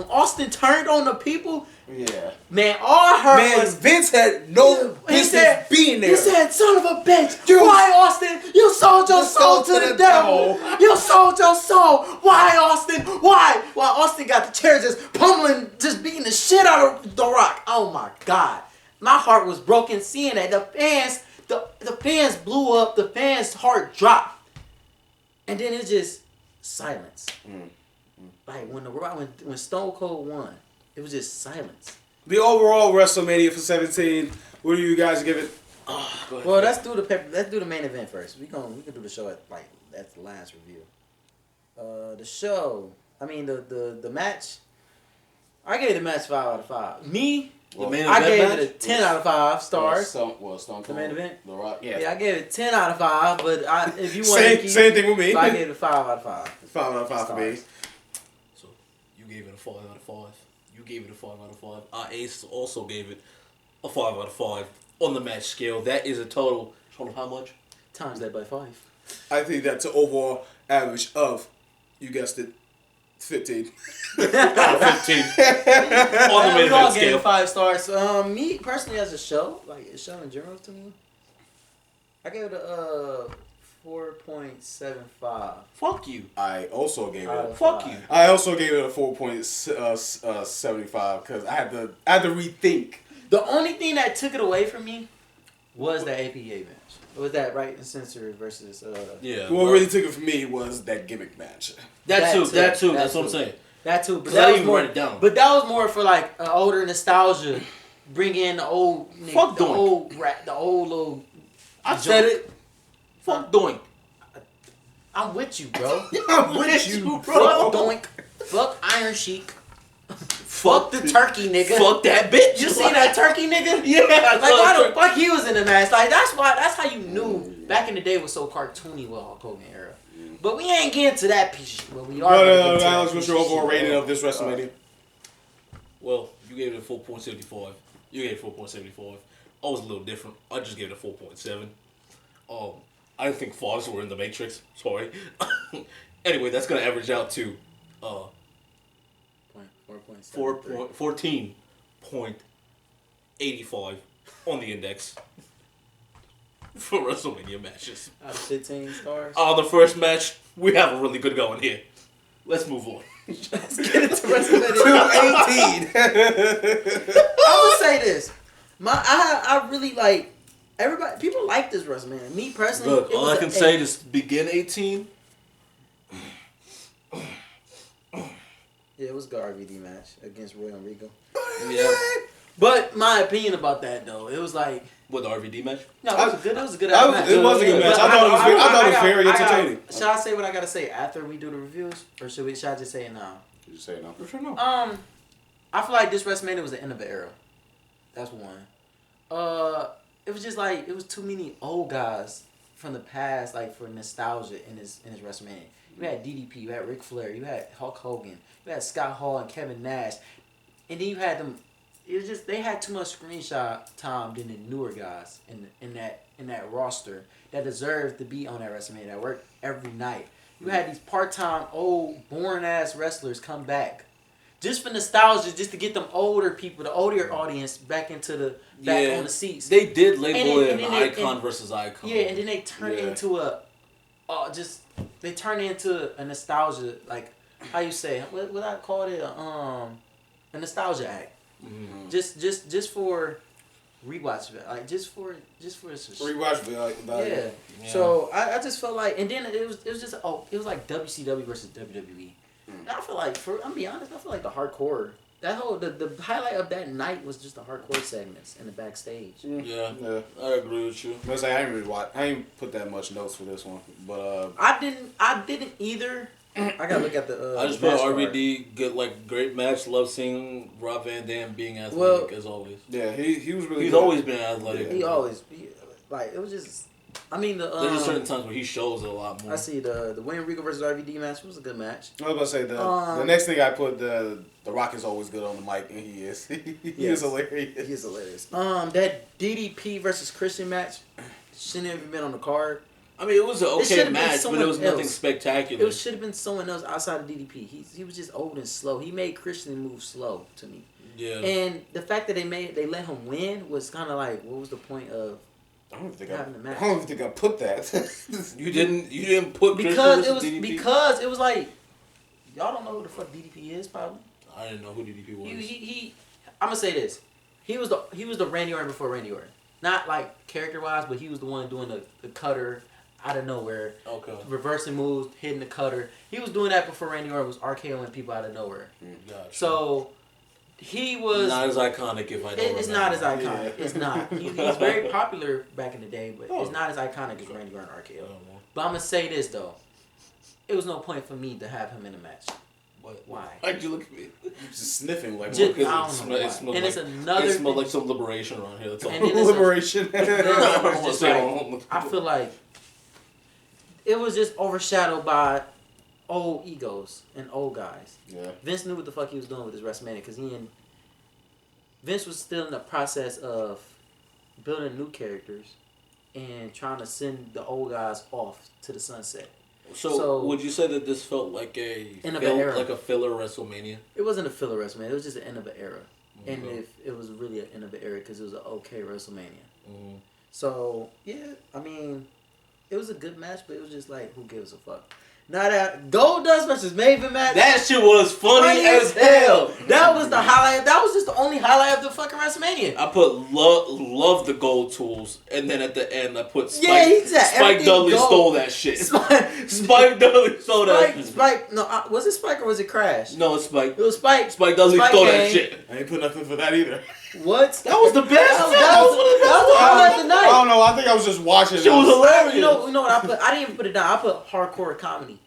Austin turned on the people. Yeah. Man, all I heard was Vince had no business being there. He said, son of a bitch, why Austin? You sold your soul to the devil. You sold your soul. Why Austin? Why? While Austin got the chair just pummeling, just beating the shit out of The Rock. Oh my God. My heart was broken seeing that. The fans blew up. The fans' heart dropped. And then it's just silence. Like when Stone Cold won. It was just silence. The overall WrestleMania for 17. What do you guys give it? Well, let's do the main event first. We can do the show at the last review. The show. I mean the match. I gave the match 5 out of 5. Me. I gave it a 10 out of 5 stars. Stone Cold. The main event. The Rock. Yeah, I gave it 10 out of 5. But if you want to same thing with me. So I gave it 5 out of 5. 5 out of 5 for me. So you gave it a 5 out of 5. You gave it a 5 out of 5. Ace also gave it a 5 out of 5 on the match scale. That is a total of how much? Times that by 5. I think that's an overall average of, you guessed it, 15. Out of 15. On the main we all event gave scale. it 5 stars. Me personally as a show, like a show in general to me, I gave it a 4.75. Fuck you. I also gave it. Fuck you. I also gave it a 4.75 because I had to rethink. The only thing that took it away from me was the APA match. Was that right and censored versus Yeah. What really took it from me was that gimmick match. That too. That's what I'm saying. That too. But that was more write it down. But that was more for like older nostalgia bring in the old nigga, Fuck the Doink. old rat, the old little. I said it. Fuck Doink. I'm with you, bro. I'm with you, bro. Fuck Doink. Fuck Iron Sheik. Fuck the turkey nigga. Fuck that bitch. You see that turkey nigga? Yeah. Like why the fuck he was in the match? Like that's how you knew back in the day was so cartoony with Hulk Hogan era. But we ain't getting to that piece of shit. But we are. Alex, what's your overall rating of this WrestleMania? Well, you gave it a 4.75. You gave it 4.75. I was a little different. I just gave it a 4.7. I didn't think Fox were in the Matrix. Sorry. Anyway, that's gonna average out to 14.85 on the index for WrestleMania matches. Out of 15 stars. The first match, we have a really good going here. Let's move on. Let's get into WrestleMania. 218. I would say this. I really like everybody. People like this WrestleMania. Me personally, Look, all I can say is begin 18. Yeah, it was a good RVD match against Royal and Regal. Yeah. But my opinion about that though, it was like What, the RVD match? no, it was a good match. It was a good match. I thought it was very entertaining. Should I say what I gotta say after we do the reviews, or should I just say it now? Did you say it now? For sure, no. I feel like this WrestleMania was the end of an era. That's one. It was just like it was too many old guys from the past, like for nostalgia in his WrestleMania. You had DDP, you had Ric Flair, you had Hulk Hogan, you had Scott Hall and Kevin Nash, and then you had them. It was just they had too much screenshot time than the newer guys in that roster that deserved to be on that WrestleMania that worked every night. You had these part-time old boring ass wrestlers come back. Just for nostalgia, just to get them older people, the older audience back on the seats. They did label it an icon versus icon. Yeah, and then they turn it into they turn it into a nostalgia, like how you say what I call it a nostalgia act. Mm-hmm. Just for rewatch, like just for Rewatch value. Yeah. So I just felt like, and then it was just it was like WCW versus WWE. And I feel like, I'm be honest, I feel like the hardcore, that whole the highlight of that night was just the hardcore segments in the backstage. Yeah, I agree with you. I ain't really watch. I ain't put that much notes for this one, but I didn't either. I gotta look at the. I just put RVD good, like great match. Love seeing Rob Van Dam being athletic as always. Yeah, he was really. He's good. always been athletic. He like it was just. I mean there's just certain times where he shows it a lot more. I see the William Regal versus RVD match was a good match. I was about to say the next thing I put the Rock is always good on the mic, and he is. He is hilarious. He is hilarious. That DDP versus Christian match shouldn't have been on the card. I mean, it was an okay match, but it was nothing spectacular. It should have been someone else outside of DDP. He was just old and slow. He made Christian move slow to me. Yeah. And the fact that they let him win was kind of like, what was the point of having the match? I don't think I put that. You didn't put because Christian versus DDP? Because it was like, y'all don't know who the fuck DDP is probably. I didn't know who DDP was. I'm gonna say this. He was the Randy Orton before Randy Orton. Not like character wise, but he was the one doing the cutter out of nowhere. Okay. Reversing moves, hitting the cutter. He was doing that before Randy Orton was RKOing people out of nowhere. Gotcha. So he was not as iconic if I don't It's not as iconic. Yeah. It's not. He's very popular back in the day, but it's not as iconic as Randy Orton RKO. But I'm gonna say this though. It was no point for me to have him in a match. What? Why? Why'd you look at me? Just sniffing like. I don't know. And it's another. It smelled like some liberation around here. That's all. Liberation. I feel like it was just overshadowed by old egos and old guys. Yeah. Vince knew what the fuck he was doing with his WrestleMania because Vince was still in the process of building new characters and trying to send the old guys off to the sunset. So would you say that this felt like a filler WrestleMania? It wasn't a filler WrestleMania. It was just the end of an era. Okay. And if it was really an end of an era because it was an okay WrestleMania. Mm-hmm. So yeah, I mean, it was a good match, but it was just like, who gives a fuck? Now that Goldust versus Maven match, that shit was funny as hell. That was the highlight. That was just the only highlight of the fucking WrestleMania. I put love the gold tools, and then at the end I put Spike. Yeah, exactly. Spike Dudley stole that shit. Spike Dudley stole that shit. Spike, no, was it Spike or was it Crash? No, it's Spike. It was Spike. Spike Dudley stole that shit. I ain't put nothing for that either. What? That was the best. That was the highlight of the night. I don't know. I think I was just watching. It was hilarious. You know what I put? I didn't even put it down. I put hardcore comedy.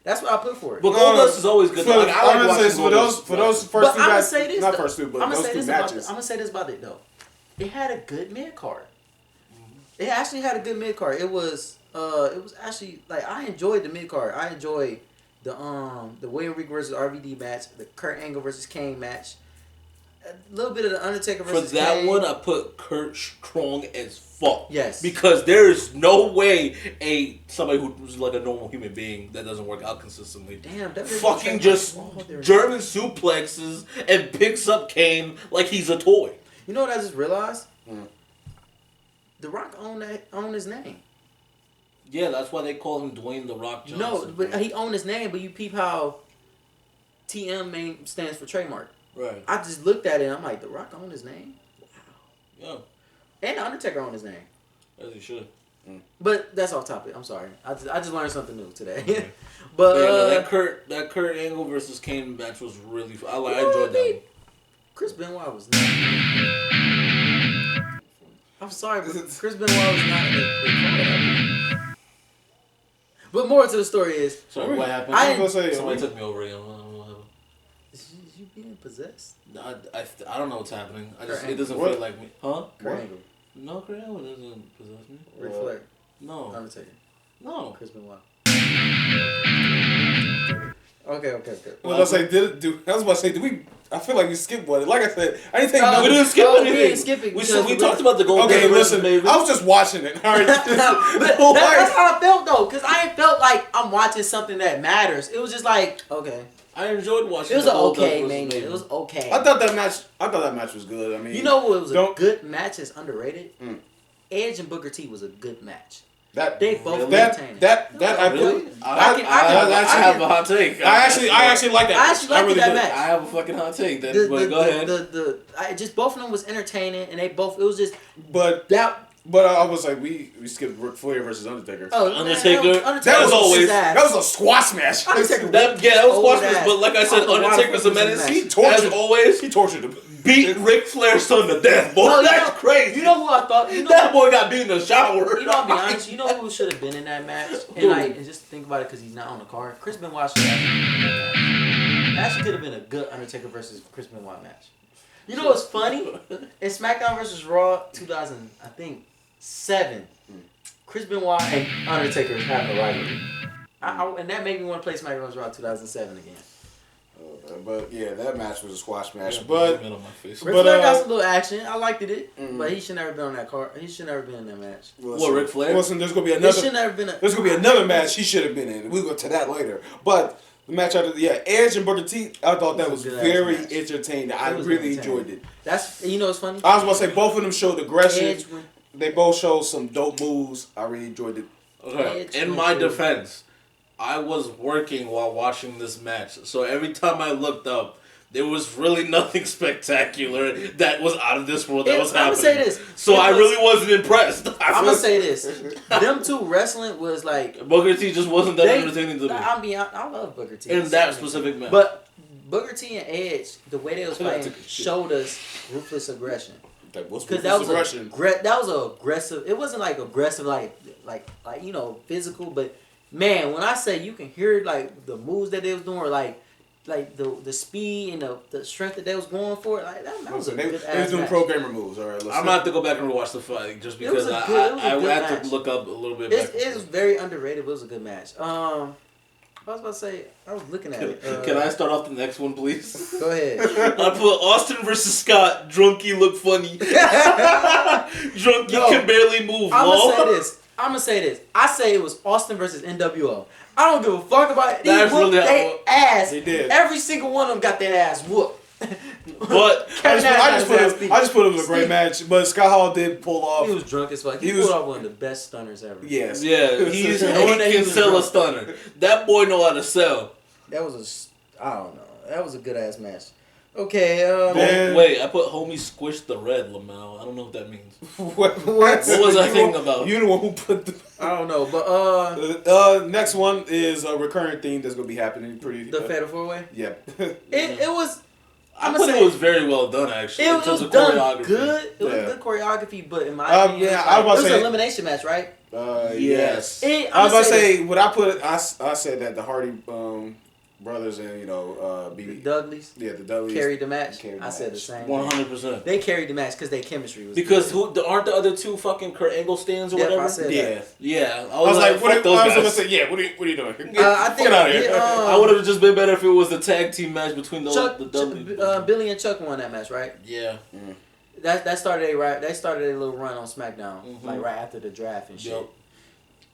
That's what I put for it. But Goldust is always good. For those first two matches. Say this, not first two, but those two matches. I'm gonna say this about it though. It had a good mid card. It actually had a good mid card. It was actually like I enjoyed the mid card. I enjoyed the William Regal versus RVD match, the Kurt Angle versus Kane match, a little bit of the Undertaker versus For that Kane. one, I put Kurt strong as fuck. Yes. Because there is no way somebody who's like a normal human being that doesn't work out consistently. Damn, that fucking just German suplexes and picks up Kane like he's a toy. You know what I just realized? The Rock owned his name. Yeah, that's why they call him Dwayne The Rock Johnson. No, but he owned his name, but you peep how TM stands for trademark. Right. I just looked at it and I'm like, The Rock owned his name? Wow. Yeah. And The Undertaker owned his name. As he should. But that's off topic. I'm sorry. I just learned something new today. Okay. But that Kurt Angle versus Kane match was really fun. I enjoyed that one. Chris Benoit was not. I'm sorry, but Chris Benoit was not in the card. But more to the story is. Sorry, what happened? Somebody took me over again. Is you being possessed? No, I don't know what's happening. It doesn't feel like me. Huh? Kurt Angle. No, Kurt Angle doesn't possess me. Ric Flair. No. Undertaker. No. Chris Benoit. Okay. Well, I was about to say, did we? I feel like we skipped one. Like I said, I didn't think we didn't skip anything. We didn't skip it. We talked about the gold. Okay, listen. I was just watching it. All right. But that's how I felt though, because I ain't felt like I'm watching something that matters. It was just like, okay. I enjoyed watching. It was okay, man. It was okay. I thought that match was good. I mean, you know what was a good match is underrated? Edge and Booker T was a good match. They both entertaining. I have a hot take. I actually like that. I actually liked that match. I have a fucking hot take. Go ahead. Just both of them was entertaining, and they both. It was just. But I was like, we skipped Ric Flair versus Undertaker. Oh, Undertaker. That was always that was a squash match. That was squash match. But like I said, Undertaker's a menace. He tortured him. Beat Ric Flair's son to death, boy. No, that's crazy. You know who I thought? That boy got beat in the shower. You know, I'll be honest. You know who should have been in that match? And just think about it because he's not on the card. Chris Benoit should have been in that match. That actually could have been a good Undertaker versus Chris Benoit match. You know what's funny? In SmackDown versus Raw 2007, Chris Benoit and Undertaker having a rivalry. And that made me want to play SmackDown versus Raw 2007 again. But yeah, that match was a squash match. Ric Flair got some little action. I liked it, but he should never been on that card. He should never been in that match. Ric Flair? Listen, there's gonna be another match he should have been in. We'll go to that later. But the match after Edge and Booker T, I thought that was very entertaining. I really enjoyed it. What's funny? I was gonna say both of them showed aggression. They both showed some dope moves. I really enjoyed it. Okay. In my defense, I was working while watching this match, so every time I looked up, there was really nothing spectacular that was out of this world that was happening. I'm gonna say this. So I really wasn't impressed. I'm gonna say this. Them two wrestling was like Booker T just wasn't that entertaining to me. I love Booker T. In that specific match. But Booker T and Edge, the way they was fighting, showed us ruthless aggression. Because that was aggressive. It wasn't like aggressive, like physical. But man, when I say you can hear like the moves that they was doing, or like the speed and the strength that they was going for, like that was a good ass match. They was doing programmer moves. All right, I'm gonna have to go back and rewatch the fight just because I had to look up a little bit. It was very underrated, but it was a good match. I was about to say, I was looking at it. Can I start off the next one, please? Go ahead. I put Austin versus Scott. Drunky look funny. Drunky can barely move. I'm gonna say this. I say it was Austin versus NWO. I don't give a fuck about it. They whooped their ass. They did. Every single one of them got their ass whooped. But I just put it was a great match. But Scott Hall did pull off. He was drunk as fuck. He pulled off one of the best stunners ever. Yes. Yeah, he can sell a stunner. That boy know how to sell. I don't know. That was a good ass match. Okay. Wait, I put homie squished the red, Lamau. I don't know what that means. What was I thinking about? You the one who put the... I don't know, but next one is a recurring theme that's gonna be happening pretty. The Fatal 4-Way. Yeah. It was. I thought it was very well done, actually. It was done good. It was good choreography, but in my opinion, it was an elimination match, right? Yes. I was about to say what I put. I said that the Hardy brothers and the Dudleys. Yeah, the Dudleys carried the match. I said the same. 100%. They carried the match because their chemistry was because good. aren't the other two fucking Kurt Angle stands or whatever? I said that. Yeah. I was like, what are you doing? I think get out of here. I would have just been better if it was the tag team match between the Dudleys. Billy and Chuck won that match, right? Yeah. Mm. That started a little run on SmackDown, like right after the draft and shit. Yep.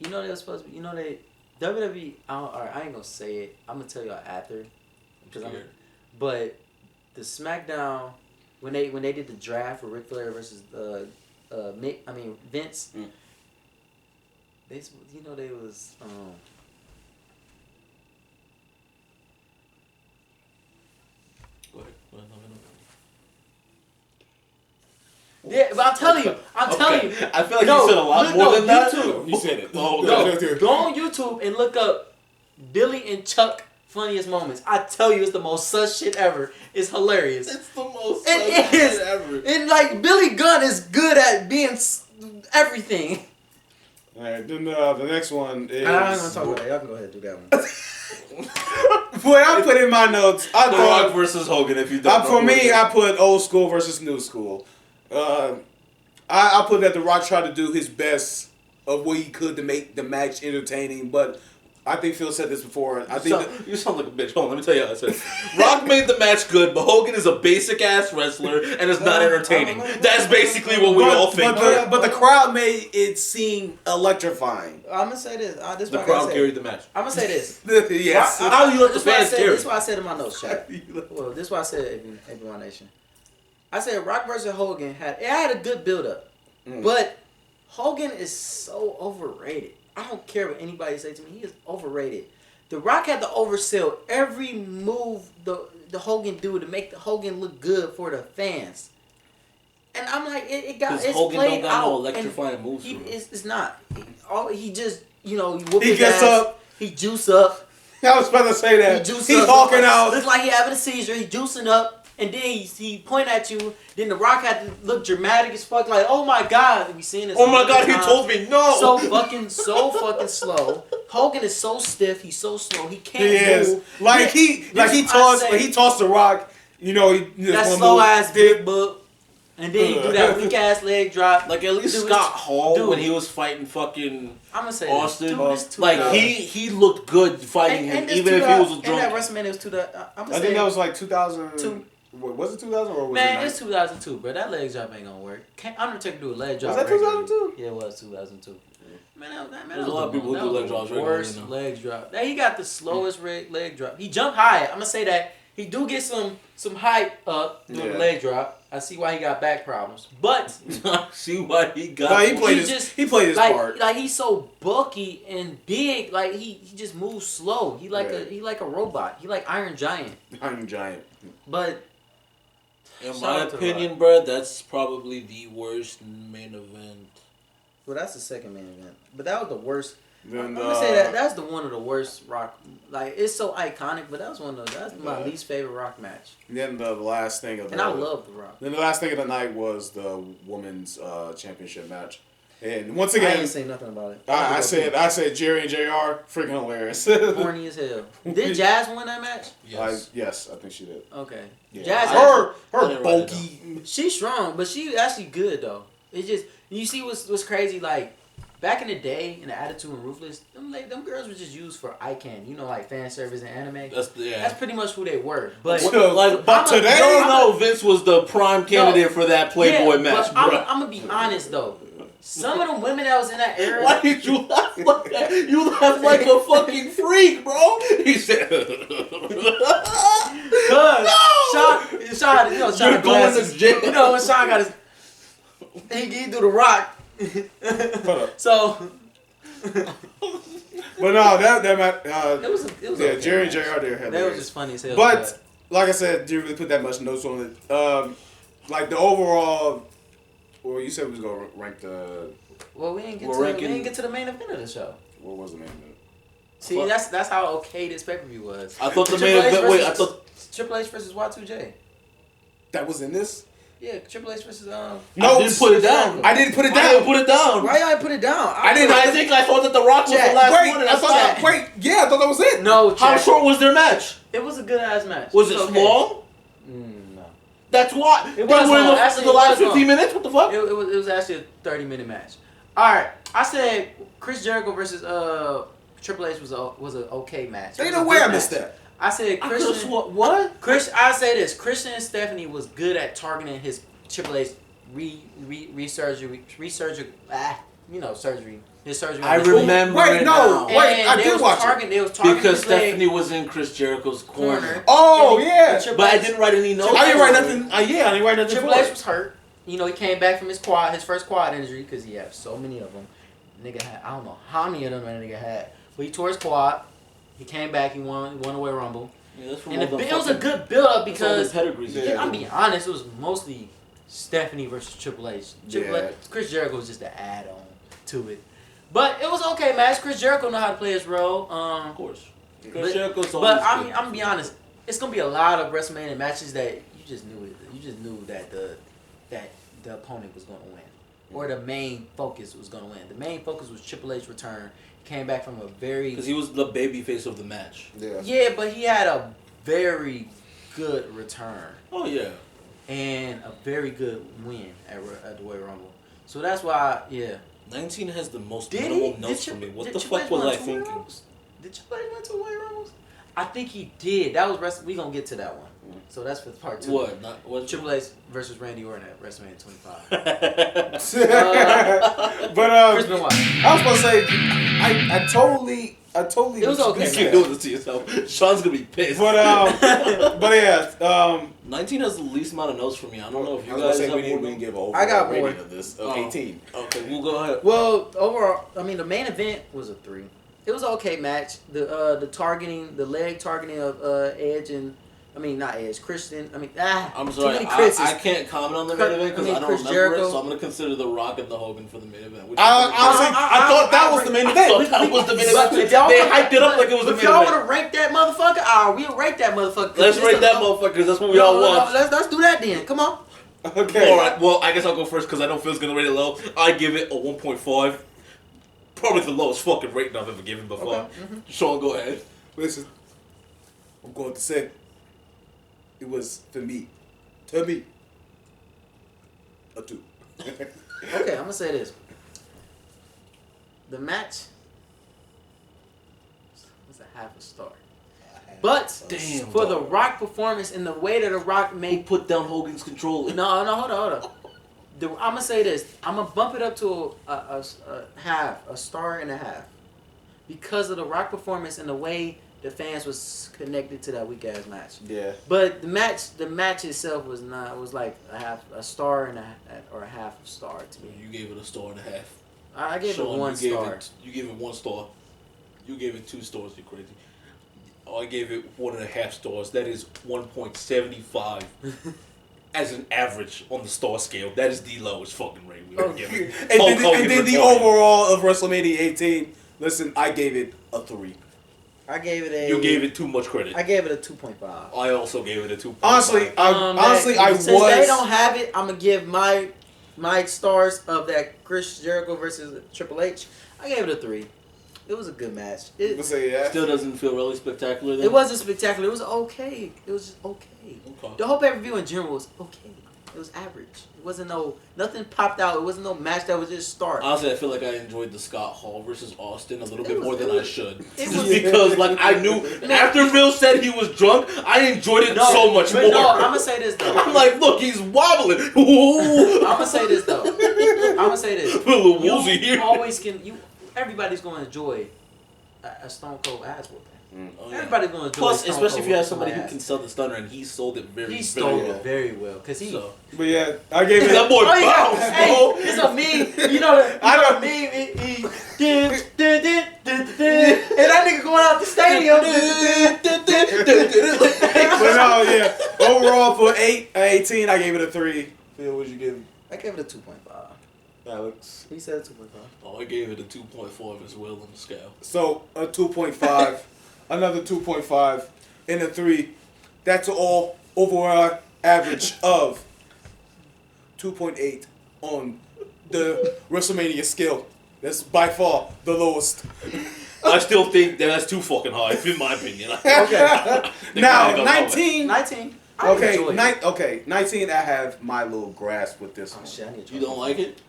You know they were supposed to be. You know they WWE. Alright, I ain't gonna say it. I'm gonna tell y'all after, but the SmackDown when they did the draft for Ric Flair versus Vince. Mm. They was Go ahead. Yeah, but I'm telling you. I feel like you said a lot more than that. You said it. Go on YouTube and look up Billy and Chuck funniest moments. I tell you, it's the most sus shit ever. It's hilarious. It's the most sus shit ever. And like Billy Gunn is good at being everything. All right, then the next one is. I'm gonna talk about that. Y'all can go ahead and do that one. Boy, I put in my notes. The Rock versus Hogan. If you don't know. For me, I put old school versus new school. I put that The Rock tried to do his best of what he could to make the match entertaining, but I think Phil said this before. You sound like a bitch. Hold on, let me tell you how I said it. Rock made the match good, but Hogan is a basic ass wrestler and is not entertaining. That's basically what we all think. But the crowd made it seem electrifying. I'm gonna say this. The crowd carried the match. I'm gonna say this. Yes. How you let the fans carry? This is what I said in my notes, chat. Well, this is what I said, ABY Nation. I said Rock versus Hogan had a good build up, but Hogan is so overrated. I don't care what anybody say to me. He is overrated. The Rock had to oversell every move the Hogan do to make the Hogan look good for the fans. And I'm like, it's Hogan played don't got out. no electrifying moves. It's not. He just he whoop he his gets ass, up. He juice up. I was about to say that. He's talking out. Looks like he having a seizure. He juicing up. And then he point at you. Then The Rock had to look dramatic as fuck, like, oh my god, we seen this. Oh my god, he told me no. So fucking slow. Hogan is so stiff. He's so slow. He can't move. He tossed The Rock. That slow ass big book. And then he do that weak ass leg drop. Like at least Scott Hall when he was fighting fucking I'm gonna say Austin. Like he looked good fighting him, even if he was drunk. And that WrestleMania was I think that was like 2002. Was it 2000 or was it? It's 2002, bro. That leg drop ain't gonna work. Undertaker do a leg drop. Was that 2002? Yeah, it was 2002. Man, there's a lot of people who do leg drops. Worst leg drop. He got the slowest leg drop. He jumped high. I'm gonna say that he do get some hype up doing the leg drop. I see why he got back problems, but see why he got. No, he played his part. Like he's so bulky and big. Like he just moves slow. He like a robot. He like Iron Giant. But in my opinion, bro, that's probably the worst main event. Well, that's the second main event, but that was the worst. I'm gonna say that's the one of the worst Rock. Like it's so iconic, but that's my least favorite Rock match. And then the last thing of I love the Rock. Then the last thing of the night was the women's championship match. And once again, I didn't say nothing about it. I said Jerry and JR, freaking hilarious. Horny as hell. Did Jazz win that match? Yes, I think she did. Okay. Yeah. Jazz, her bulky. She's strong, but she actually good though. It's just you see what's crazy. Like back in the day, in the Attitude and Ruthless, them girls were just used for eye candy. Like fan service and anime. That's pretty much who they were. But today, no, Vince was the prime candidate for that Playboy match, bro. I'm gonna be honest though. Some of them women that was in that era. Why did you laugh like that? You laugh like a fucking freak, bro. He said, Sean, Sean glasses. When Sean got his, he do the Rock. So. But no, that it was Jerry and JR there. That was just funny as hell. But like I said, didn't really put that much notes on it. Like the overall, well, you said we was gonna rank the. Well, we didn't get to the main event of the show. What was the main event? See, that's how okay this pay-per-view was. I thought the main event. Wait, I thought Triple H versus Y2J. That was in this. Yeah, Triple H versus No, I didn't put it down. I didn't put it down. I didn't put it down. Why y'all didn't put it down? I thought that The Rock was the last one. And I thought that was it. No, how short was their match? It was a good ass match. Was it long? No. That's why. It was long. Actually, the last 15 minutes. What the fuck? It was actually a 30-minute match. All right, I said Chris Jericho versus Triple H was an okay match. Ain't no way I missed that. I said Christian. What? I say this: Christian and Stephanie was good at targeting his Triple H surgery. His surgery. I remember. I did watch it. They was targeting because Stephanie was in Chris Jericho's corner. Oh yeah, but I didn't write any notes. I didn't write nothing. I didn't write nothing. Triple H was hurt. He came back from his first quad injury because he had so many of them. Nigga had, I don't know how many of them that nigga had, but he tore his quad. He came back. He won away Rumble. Yeah, and it was a good build up because I'm being honest, it was mostly Stephanie versus Triple H. Chris Jericho was just an add on to it, but it was okay match. Chris Jericho know how to play his role. Of course, but I'm gonna be honest. It's gonna be a lot of WrestleMania matches that you just knew it. You just knew that the opponent was gonna win, or the main focus was gonna win. The main focus was Triple H return. He came back from a because he was the baby face of the match. Yeah, but he had a very good return. Oh yeah, and a very good win at the Royal Rumble. So that's why 19 has the most minimal notes for me. What the fuck was I thinking? Did Triple H win 2 Royal Rumbles? I think he did. That was we gonna get to that one. So that's for part 2. What? Triple H versus Randy Orton at WrestleMania 25. But Chris Benoit. I was gonna say, I totally. It was okay. You keep doing this to yourself. Sean's gonna be pissed. But yeah. 19 has the least amount of notes for me. I don't know if you guys. guys say have we didn't give an overall I got rating more of this of 18. Okay, we'll go ahead. Well, overall, I mean the main event was a 3. It was an okay match. The leg targeting of Edge and. I mean, not Edge, Christian. I mean, I'm sorry, too many Chris's. I can't comment on the main event because I don't remember Jericho. it, so I'm going to consider The Rock and the Hogan for the main event. I thought that was the main event. That was the main event. They hyped it up like it was the main event. If y'all want to rank that motherfucker, we'll rank that motherfucker. Let's rank that motherfucker because that's what we all want. Let's do that then. Come on. Okay. All right, well, I guess I'll go first because I know Phil's going to rate it low. I give it a 1.5. Probably the lowest fucking rating I've ever given before. Okay. Sean, go ahead. Listen, I'm going to say it was for me, to me, a 2. Okay, I'm gonna say this. The match was a half a star. But for the Rock performance and the way that the Rock made put down Hogan's control. No, hold on. I'm gonna say this. I'm gonna bump it up to a star and a half, because of the Rock performance and the way the fans was connected to that weak ass match. Yeah. But the match itself was not. It was like a star and a half star to me. You gave it a star and a half. I gave it 1 star. You gave it 1 star. You gave it 2 stars. You're crazy. I gave it 1.5 stars. That is 1.75 as an average on the star scale. That is the lowest fucking rating we ever given. And then the overall of WrestleMania 18. Listen, I gave it a 3. I gave it You gave it too much credit. I gave it a 2.5. I also gave it a 2.5. Honestly, since they don't have it, I'm gonna give my stars of that Chris Jericho versus Triple H. I gave it a 3. It was a good match. Still doesn't feel really spectacular. Then? It wasn't spectacular. It was okay. It was just okay. The whole pay-per-view in general was okay. It was average. It wasn't nothing popped out. It wasn't no match that was just start. Honestly, I feel like I enjoyed the Scott Hall versus Austin a little bit more than I should. Just because, I knew after Phil said he was drunk, I enjoyed it so much more. No, I'm gonna say this though. I'm like, look, he's wobbling. I'm gonna say this though. Put a little woozy here. Everybody's gonna enjoy a Stone Cold ass whooping. Oh, yeah. Everybody's gonna enjoy. Plus, especially if you have somebody who can sell the stunner, and he sold it very. He stole it very well because he. So. But yeah, I gave it. That boy bounced, Hey, bro. it's a meme. You know the meme. And that nigga going out the stadium. But no, yeah. Overall for 18, I gave it a 3. Phil, what'd you give it? I gave it a 2.5. Alex. He said a 2.5. Oh, I gave it a 2.5 as well on the scale. So a 2.5, another 2.5, and a 3. That's all overall average of 2.8 on the WrestleMania scale. That's by far the lowest. I still think that's too fucking high, in my opinion. Okay. Now 19. 19. Okay, 19. I have my little grasp with this one. Shit, I need to You don't like it?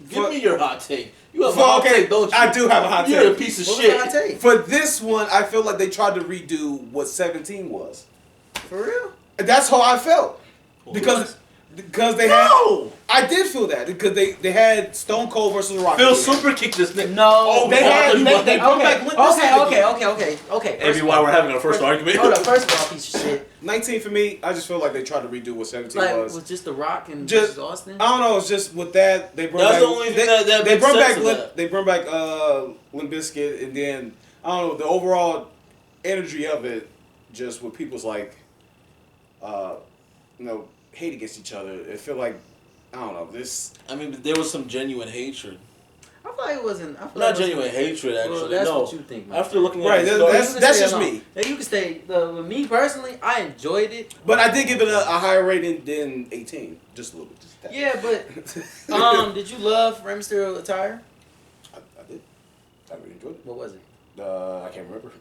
Give For- me your hot take. You have a hot take, don't you? I do have a hot take. You're a piece of What was shit. the hot take? For this one, I feel like they tried to redo what 17 was. For real? That's how I felt. Because they had. I did feel that because they had Stone Cold versus Rock. Phil super kicked this nigga. No. They had. They brought back. Okay. Maybe why we're having our first argument. Hold up. First of all, piece of shit. 19 for me. I just feel like they tried to redo what 17 Like, was. was just The Rock and Just versus Austin? I don't know. It's just with that they brought That's back. the only thing that they makes brought sense back. of that. They brought back Limp Bizkit, and then I don't know the overall energy of it. Just with people's like, hate against each other. It feel like I don't know this. I mean, there was some genuine hatred. I feel like it wasn't. Not genuine hatred, actually. Well, that's no. what you think, man. After looking Right, at the that's- story, that's just me. Yeah, you can stay. With me personally, I enjoyed it. But I did give it a higher rating than 18, just a little bit. Just that. Yeah, but did you love Rey Mysterio attire? I did. I really enjoyed it. What was it? I can't remember.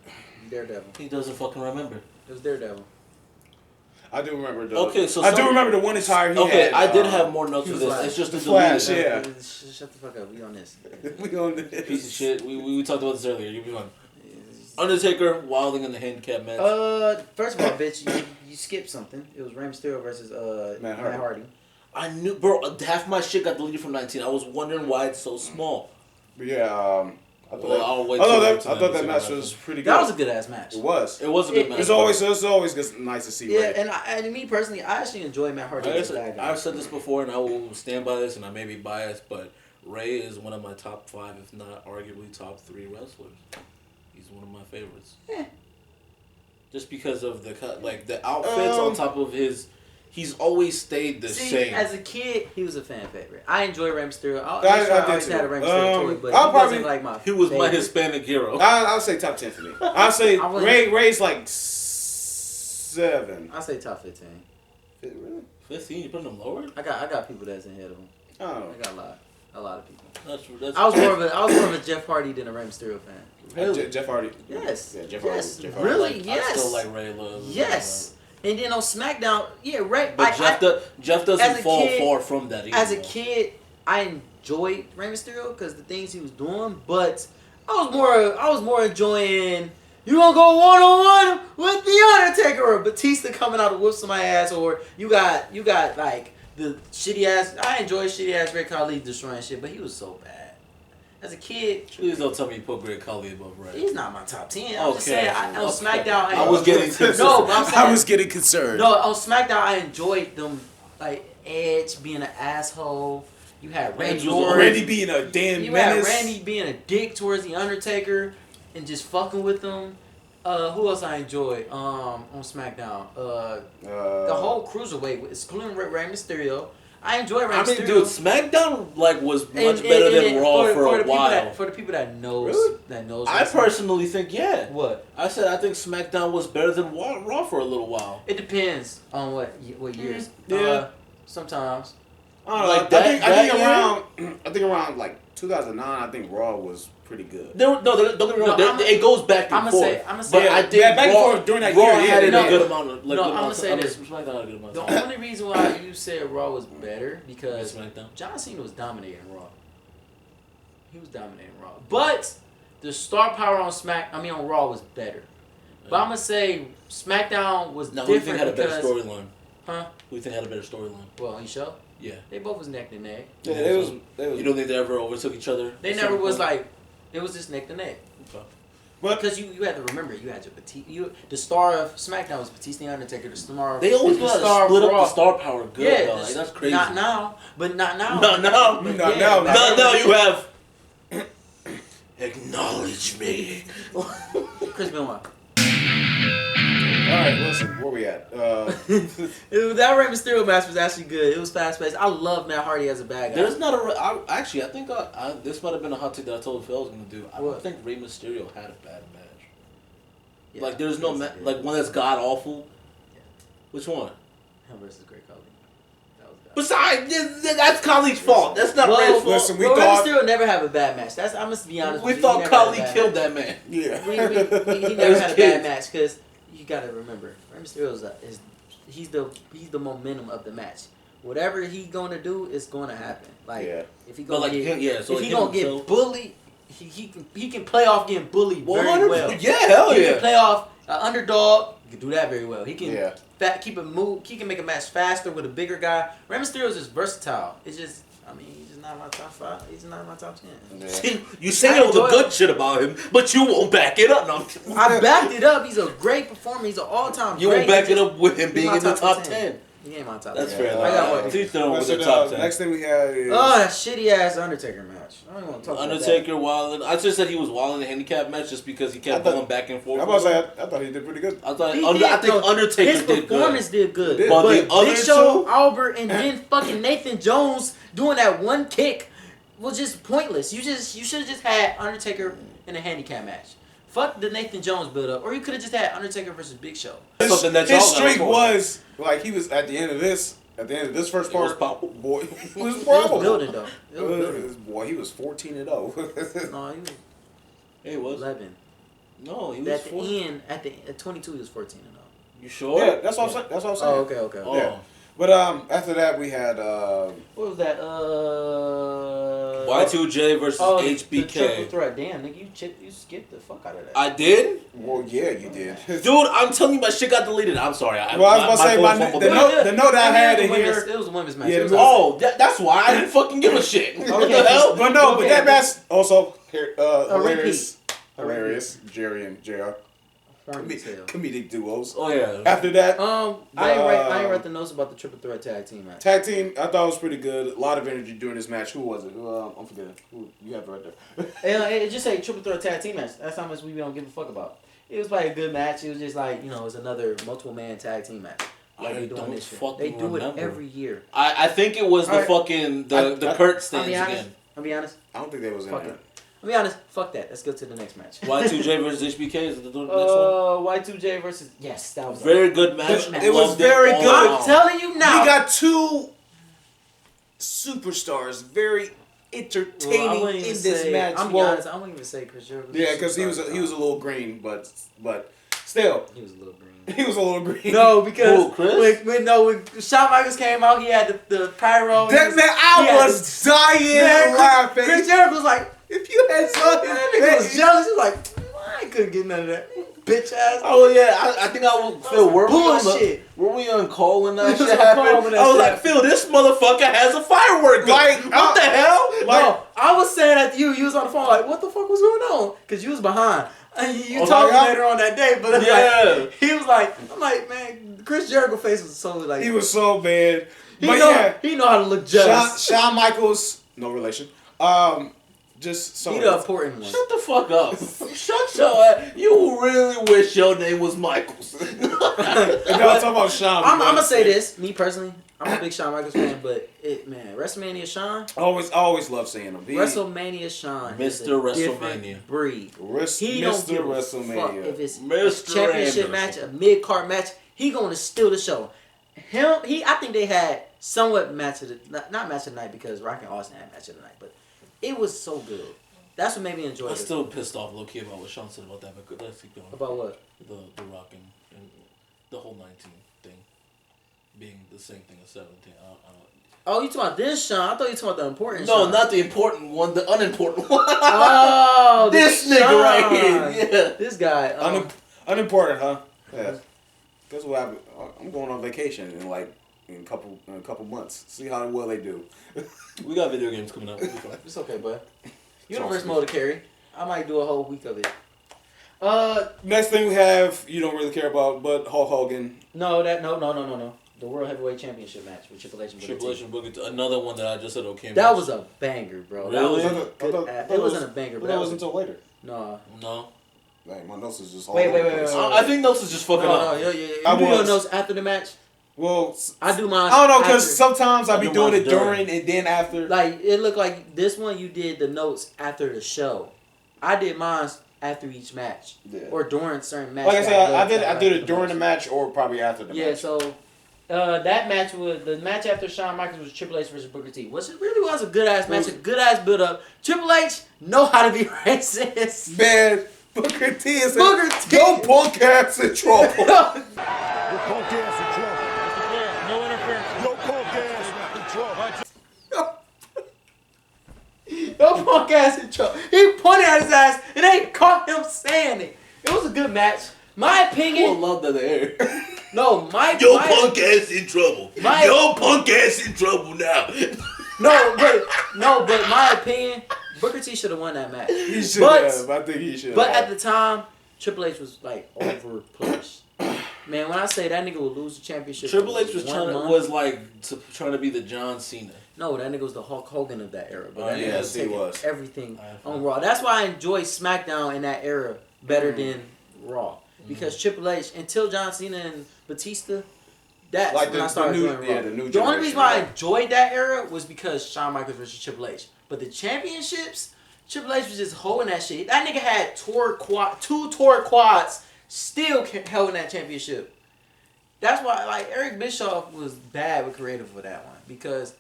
Daredevil. he doesn't fucking remember. It was Daredevil. I do remember the. Okay, so I do remember the one attire he Okay, had. I did have more notes he for was this. like- It's just a The Flash, deleted yeah. Shut the fuck up. We on this. we on this. piece of shit. We talked about this earlier. You be fine. Undertaker wilding in the handicap match. First of all, bitch, you skipped something. It was Rey Mysterio versus Matt Matt Hardy. Hardy. I knew, bro. Half my shit got deleted from 19. I was wondering why it's so small. But yeah, I thought Well, I'll wait I till thought next that, I time thought to that see match what was happens. pretty good. That was a good ass match. It was. It was a good match. It's always just nice to see. Yeah, Ray. and me personally, I actually enjoy Matt Hardy as a bad guy. I've said this before, and I will stand by this, and I may be biased, but Ray is one of my top 5, if not arguably top 3 wrestlers. He's one of my favorites. Yeah. Just because of the outfits on top of his, he's always stayed the same. As a kid, he was a fan favorite. I enjoy Rey Mysterio. I did always too. had a Rey Mysterio toy, but I'll he probably- wasn't like my He was my favorite. Hispanic hero. I'll say top 10 for me. I'll say I wouldn't- Ray's like 7. I say top 15. Really? 15, you putting him lower? I got people that's ahead of him. Oh. I got a lot of people. That's I was more of a Jeff Hardy than a Rey Mysterio fan. Really? Jeff Hardy. Yes. Yeah, Jeff Yes. Hardy. Jeff Hardy. Really? Yes. I still like Ray Love. Yes. And then on SmackDown, yeah, Ray. But Jeff as doesn't a fall kid- far from that either. As a kid, I enjoyed Rey Mysterio because the things he was doing, but I was more enjoying. You gonna go 1-on-1 with the Undertaker or Batista coming out to whoop somebody's ass, or you got like the shitty ass. I enjoyed shitty ass Great Khali destroying shit, but he was so bad. As a kid, Please don't tell me you put Great Khali above Ray. he's not my top 10. I'm just Okay. saying, on SmackDown, I was getting concerned. no, but I'm saying, I was getting concerned. no, on SmackDown, I enjoyed them, like Edge being an asshole. You had Randy Orton. Randy being a damn You menace. had Randy being a dick towards the Undertaker and just fucking with them. Who else I enjoyed on SmackDown? The whole cruiserweight, excluding Rey Mysterio. I enjoy Rey Mysterio. Dude, SmackDown was much better than Raw for a while. For the people that knows, Really? that knows. I wrestling. personally think What? I said I think SmackDown was better than Raw for a little while. It depends on what years. Yeah. Sometimes. I don't know. Like I think around like 2009. I think Raw was pretty good. Don't get me wrong. No, it goes back and forth. I'm gonna But say. I think Yeah, back and Raw, forth during that Raw year, had yeah, it no. a good amount of. No, good I'm amount gonna of- say this. SmackDown had a good amount The of time. only reason why you said Raw was better because SmackDown. John Cena was dominating Raw. He was dominating Raw, but the star power on Raw was better. But I'm gonna say SmackDown was Now, who do you think different had a better because, storyline? huh? Who do you think had a better storyline? Well, on your show, Yeah. they both was neck to neck. Yeah, they was. You don't think they ever overtook each other? They at never some was point? like, it was just neck to neck. Okay. But because you had to remember, you had your the star of SmackDown was Batista and Undertaker. The star. They always got to split up the star power good. Yeah, though. Like, that's crazy. Not now, but not now. Not now. But Not yeah, now. Not now. You have acknowledge me. Chris Benoit. all right, listen, where we at? That Rey Mysterio match was actually good. It was fast paced. I love Matt Hardy as a bad guy. There's not a. I think this might have been a hot take that I told Phil I was gonna do. I don't think Rey Mysterio had a bad match. Yeah, like there's no like one that's god awful. Yeah. Which one? Him versus Great Khali. Besides, that's Khali's fault. That's not Rey's fault. Listen, we Rey thought Mysterio never have a bad match. I must be honest. We thought Khali killed that man. Yeah. He never had a bad match because you gotta remember, Rey Mysterio he's the momentum of the match. Whatever he gonna do is gonna happen. Like if he gonna get bullied, he can play off getting bullied very well. Yeah, hell he yeah. can play off an underdog. He can do that very well. He can keep it move. He can make a match faster with a bigger guy. Rey Mysterio is just versatile. It's just. I mean, he's just not my top 5. He's not my top 10. Yeah. See, you say all the good shit about him, but you won't back it up. No, I backed it up. He's a great performer. He's an all-time. You great. won't back it up with him being in the top 10. He ain't my top 10. That's fair. I got one. He's throwing with the top 10. Next thing we had is that shitty ass Undertaker match. I don't even want to talk Undertaker about wilding. I just said he was wilding the handicap match just because he kept going back and forth. I thought he did pretty good. I think Undertaker his did good. performance did good. But Big the other Show, two? Albert, and then fucking Nathan Jones doing that one kick was just pointless. You should have just had Undertaker in a handicap match. Fuck the Nathan Jones build up, or you could have just had Undertaker versus Big Show. His streak was like he was at the end of this first part. It was powerful. Boy, it was It powerful. was building though. It was building. Boy, he was 14-0. No, he was. He was 11. No, he was At the end, at 22, he was 14-0. You sure? Yeah, that's what I'm saying. That's what I'm saying. Oh, okay. Oh. Yeah. But after that we had What was that? Y2J versus HBK. The triple threat. Damn, nigga, you skipped the fuck out of that. I did? well, yeah, you did. Dude, I'm telling you, my shit got deleted. I'm sorry. Well, I was about to say, the note I had in here. It was a women's match. Yeah, that's why I didn't fucking give a shit. What the hell? But no, Okay. but that match also A hilarious. repeat. Hilarious. Jerry and JR. Comedic duos. Oh, yeah. After that, I ain't read the notes about the triple threat tag team match. tag team, I thought it was pretty good. A lot of energy during this match. Who was it? I'm forgetting. Who you have it right there? It just say triple threat tag team match. That's how much we don't give a fuck about. It was probably a good match. It was just like, it was another multiple man tag team match. Like I they doing don't this shit. fucking They do remember. it every year. I think it was the Alright. fucking the Kurt stands I'll be honest. I don't think they was in Fuck there. it. I'll be honest. Fuck that. Let's go to the next match. Y2J versus HBK is the next one. Y2J versus that was Very good match. It was very good. I'm telling you now. We got two superstars, very entertaining in this match. I'm be honest. I wouldn't even say Chris Jericho. Yeah, because he was a little green, but still He was a little green. he was a little green. No, because Who, Chris? when Shawn Michaels came out, he had the pyro. That man, I was dying laughing. Chris Jericho was like, If you had something, that nigga was jealous. He was like, I couldn't get none of that. Bitch ass. Oh yeah, I think I would feel bullshit. Were we on call when that We was shit on call happened? when that I was shit like, happened. Phil, this motherfucker has a firework gun. Like, what the hell? No, I was saying that to you. You was on the phone like, what the fuck was going on? Because you was behind. And you told me later on that day, but he was like, I'm like, man, Chris Jericho face was so like. He was so bad. He But know how to look jealous. Shawn Michaels, no relation. Just so He the important one. Shut the fuck up. Shut your ass. You really wish your name was Michaels. And I'm talking about Shawn. I'm gonna say this, me personally. I'm a big Shawn Michaels fan, but WrestleMania Shawn. I always love seeing him. WrestleMania Shawn. Mr. WrestleMania. Different breed. He don't Mr. give a fuck WrestleMania. if it's Mr. a championship match, a mid card match. He gonna steal the show. I think they had somewhat match of the not match of the night because Rock and Austin had match of the night, but it was so good. That's what made me enjoy it. I'm still pissed off low key about what Sean said about that, but good. Let's keep going. About what? The Rock and the whole 19 thing being the same thing as 17. Oh, you talking about this Sean? I thought you talking about the important No, Sean. not the important one, the unimportant one. Oh, this nigga Sean. right here. Yeah. This guy. Unimportant, huh? Yeah. Guess what happened? I'm going on vacation in a couple months. See how well they do. We got video games coming up. It's okay, bud. Universe mode to carry. I might do a whole week of it. Next thing we have, you don't really care about, but Hulk Hogan. No. The World Heavyweight Championship match with Triple H and Booker T. Triple H and Booker T. Another one that I just said okay. That was a banger, bro. Really? It wasn't a banger, but that wasn't until later. No. Like, my notes is just wait. I think notes is just fucking up. Yeah. You do your notes after the match? Well, I do mine. I don't know, because sometimes I be doing it during and then after. Like, it looked like this one you did the notes after the show. I did mine after each match. Yeah. Or during certain matches. Like I said, I did it during the match or probably after the match. Yeah, so that match was the match after Shawn Michaels was Triple H versus Booker T. Which it really was a good ass match, a good ass build up. Triple H know how to be racist. Man, Booker T is your punk ass in trouble. Your punk ass in trouble. No interference. Your punk ass in trouble. Your punk ass in trouble. He pointed at his ass and they caught him saying it. It was a good match. My opinion. People love that air. No, Your punk ass in trouble. Your punk ass in trouble now. but my opinion, Booker T should have won that match. He should have. I think he should have. But at the time, Triple H was like over pushed. Man, when I say that nigga will lose the championship, Triple H was trying to be the John Cena. No, that nigga was the Hulk Hogan of that era. But that nigga yes, he was. Everything on Raw. That's why I enjoy SmackDown in that era better than Raw. Because Triple H, until John Cena and Batista, that's like when I started enjoying Raw. The only reason why I enjoyed that era was because Shawn Michaels versus Triple H. But the championships, Triple H was just holding that shit. That nigga had two tore quads, still holding that championship. That's why, like, Eric Bischoff was bad with creative for that one. Because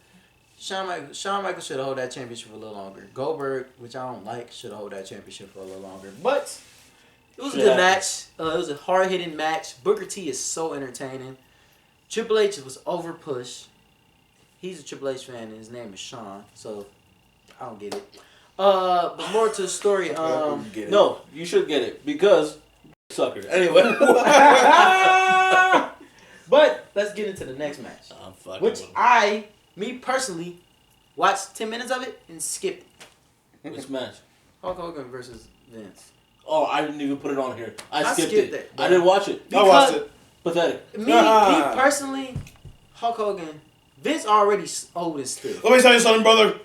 Shawn Michaels should have held that championship for a little longer. Goldberg, which I don't like, should have held that championship for a little longer. But it was a good match. It was a hard-hitting match. Booker T is so entertaining. Triple H was over-pushed. He's a Triple H fan, and his name is Sean, so I don't get it. But more to the story. No, you should get it, because sucker. Anyway. But let's get into the next match. Which me personally, watched 10 minutes of it and skipped it. Which match? Hulk Hogan versus Vince. Oh, I didn't even put it on here. I skipped it. I didn't watch it. I watched it. Pathetic. Me personally, Hulk Hogan, Vince already old and stiff. Let me tell you something, brother.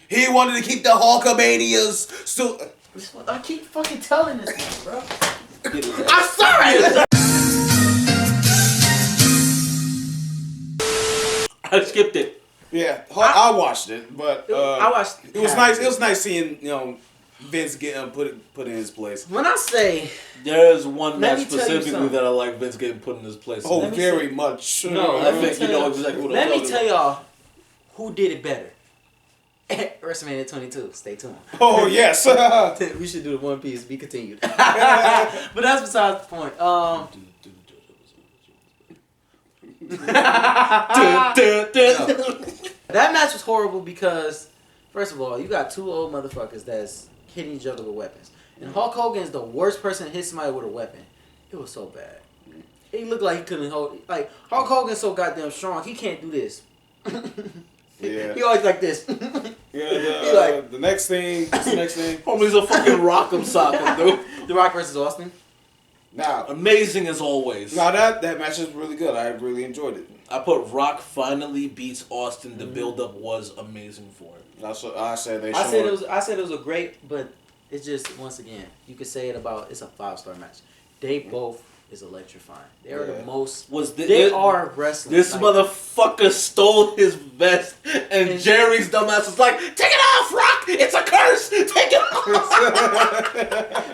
He wanted to keep the Hulkamanias still. I keep fucking telling this, bro. I'm sorry. I skipped it. Yeah, I watched it, but I watched. It was nice. It was nice seeing Vince getting put in his place. When I say there's one match specifically that I like Vince getting put in his place. Oh, very much. No, I think you know exactly what I'm talking about. Let me tell y'all who did it better. WrestleMania 22. Stay tuned. Oh yes. We should do the One Piece. Be continued. But that's besides the point. That match was horrible because, first of all, you got two old motherfuckers that's hitting each other with weapons. And Hulk Hogan is the worst person to hit somebody with a weapon. It was so bad. He looked like he couldn't hold. Like, Hulk Hogan's so goddamn strong, he can't do this. Yeah. He always like this. Yeah, the next thing. Homie's a fucking rock'em sock'em, dude. The Rock versus Austin. Now, amazing as always. Now that match is really good. I really enjoyed it. I put Rock finally beats Austin. The build-up was amazing for it. That's what I said. I said it was a great, but it's just, once again, you could say it about, it's a 5-star match. They both is electrifying. They are the most. They are wrestling. This motherfucker stole his vest, and Jerry's dumbass was like, "Take it off, Rock! It's a curse! Take it off!"